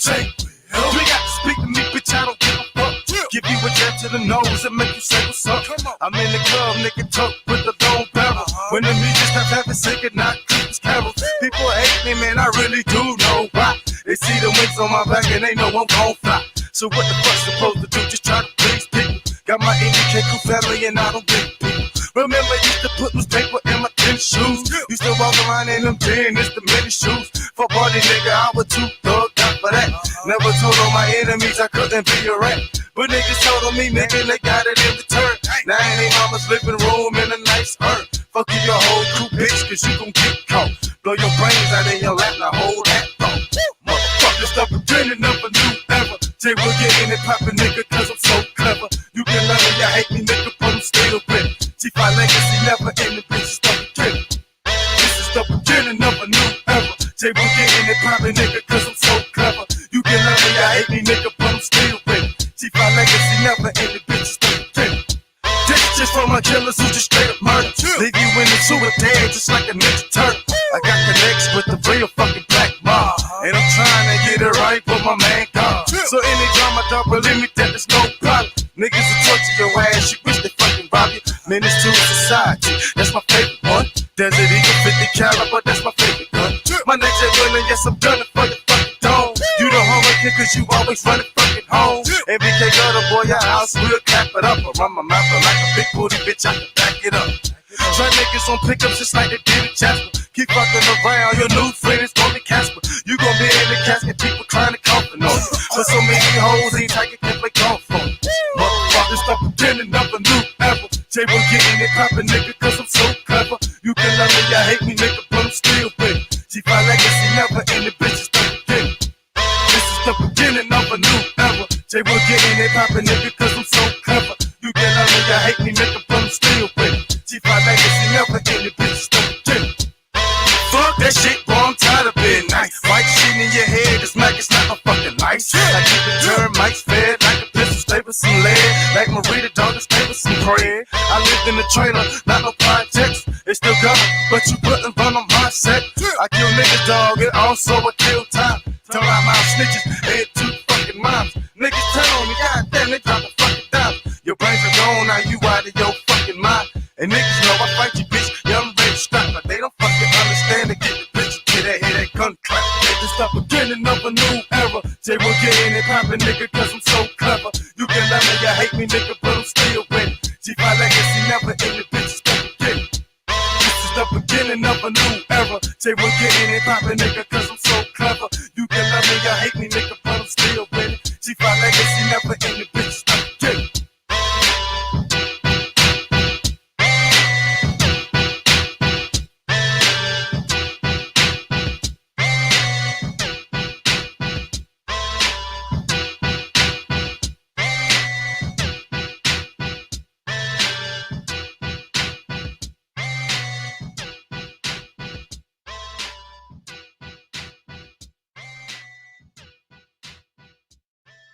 wheel. You got to speak to me, bitch, I don't give a fuck. Give you a jab to the nose and make you say what's up. I'm in the club, nigga, talk with the long barrel. When the music stop having singing, not Christmas carols. People hate me, man, I really do know why. They see the wings on my back and they know I'm gon' fly. So what the fuck's supposed to do? Just try to please people. Got my indicator family and I don't get people. Remember, used to put newspaper in my tennis shoes. Used to walk around in them jeans, it's the mini shoes. For party nigga, I was too thugged up for that. Never told all my enemies I couldn't be a rat. But niggas told on me, nigga, they got it in return. Now in they mama's living room in a nice urn. Fuck you, your whole crew, bitch, cause you gon' get caught. Blow your brains out in your lap, now hold that thought. Motherfuckers, the beginning of a new era. Jay will get in it poppin', nigga, cause I'm so clever. You can love me, you hate me, nigga, but I'm still with it. G5 legacy never ending, bitch, it's the beginning. This is the beginning of a new era. Jay will get in it poppin', nigga, cause I'm so clever. You can love me, you hate me, nigga, but I'm still with it. G5 legacy never ending, bitch, it's the beginning. This just for my killers who just straight up murder. Leave you in the sewer dead just like a ninja turtle. I got connects with the real fucking black mob, and I'm trying to get it right for my man God. So any drama, don't believe me that there's no problem. Niggas will torture your ass, you wish they fucking rob you. Menace to society, that's my favorite one. Desert Eagle 50 caliber, that's my favorite gun. My next is willing, yes I'm gunning for your fucking dome. You the homer kid cause you always running fucking home. MBK got a boy, your house, we'll clap it up. I run my mouth like a big booty bitch, I can back it up. Try niggas on pickups just like they did in Jasper. Keep fucking around, your new friend is gonna be Casper. You gon' be in the casket, people trying to coffin on you. But so many hoes ain't like it can't play golf for you. Motherfuckers, the beginning of a new era. Jay will get in it poppin', nigga, cause I'm so clever. You can love me, you hate me, nigga, but I'm still with it. G5 legacy never ending, bitch, it's the beginning. This is the beginning of a new era. Jay will get in it poppin', nigga, cause I'm so clever. You can love me, you hate me, nigga, but I'm still with it. G5 legacy never ending, bitch, it's the beginning. Fuck that shit, bro, I'm tired of being nice. White shit in your head, this Mac is not a fucking lice. I keep the termites fed like a pistol, stay with some lead. Like Marita, dog, stay with some bread. I lived in the trailer, not no projects. They still got me, but you couldn't run on my set. I kill niggas, dog, and also I kill time. Tell out my snitches, they had 2 fucking moms. Niggas tell me, goddamn, they drop a fucking dime. Your brains are gone, now you out of your fucking mind. And niggas know I fight you, bitch, yeah, I'm ready to strap. But they don't fucking understand to get the bitch, get that, hear that gun clap. This the beginning of a new era. Jay will get in it poppin', nigga, cause I'm so clever. You can love me, you hate me, nigga, but I'm still with it. G5 legacy never ending, bitch, it's the beginning. This is the beginning of a new era. Jay will get in it poppin', nigga, cause I'm so clever. You can love me, you hate me, nigga, but I'm still with it. G5 legacy never ending.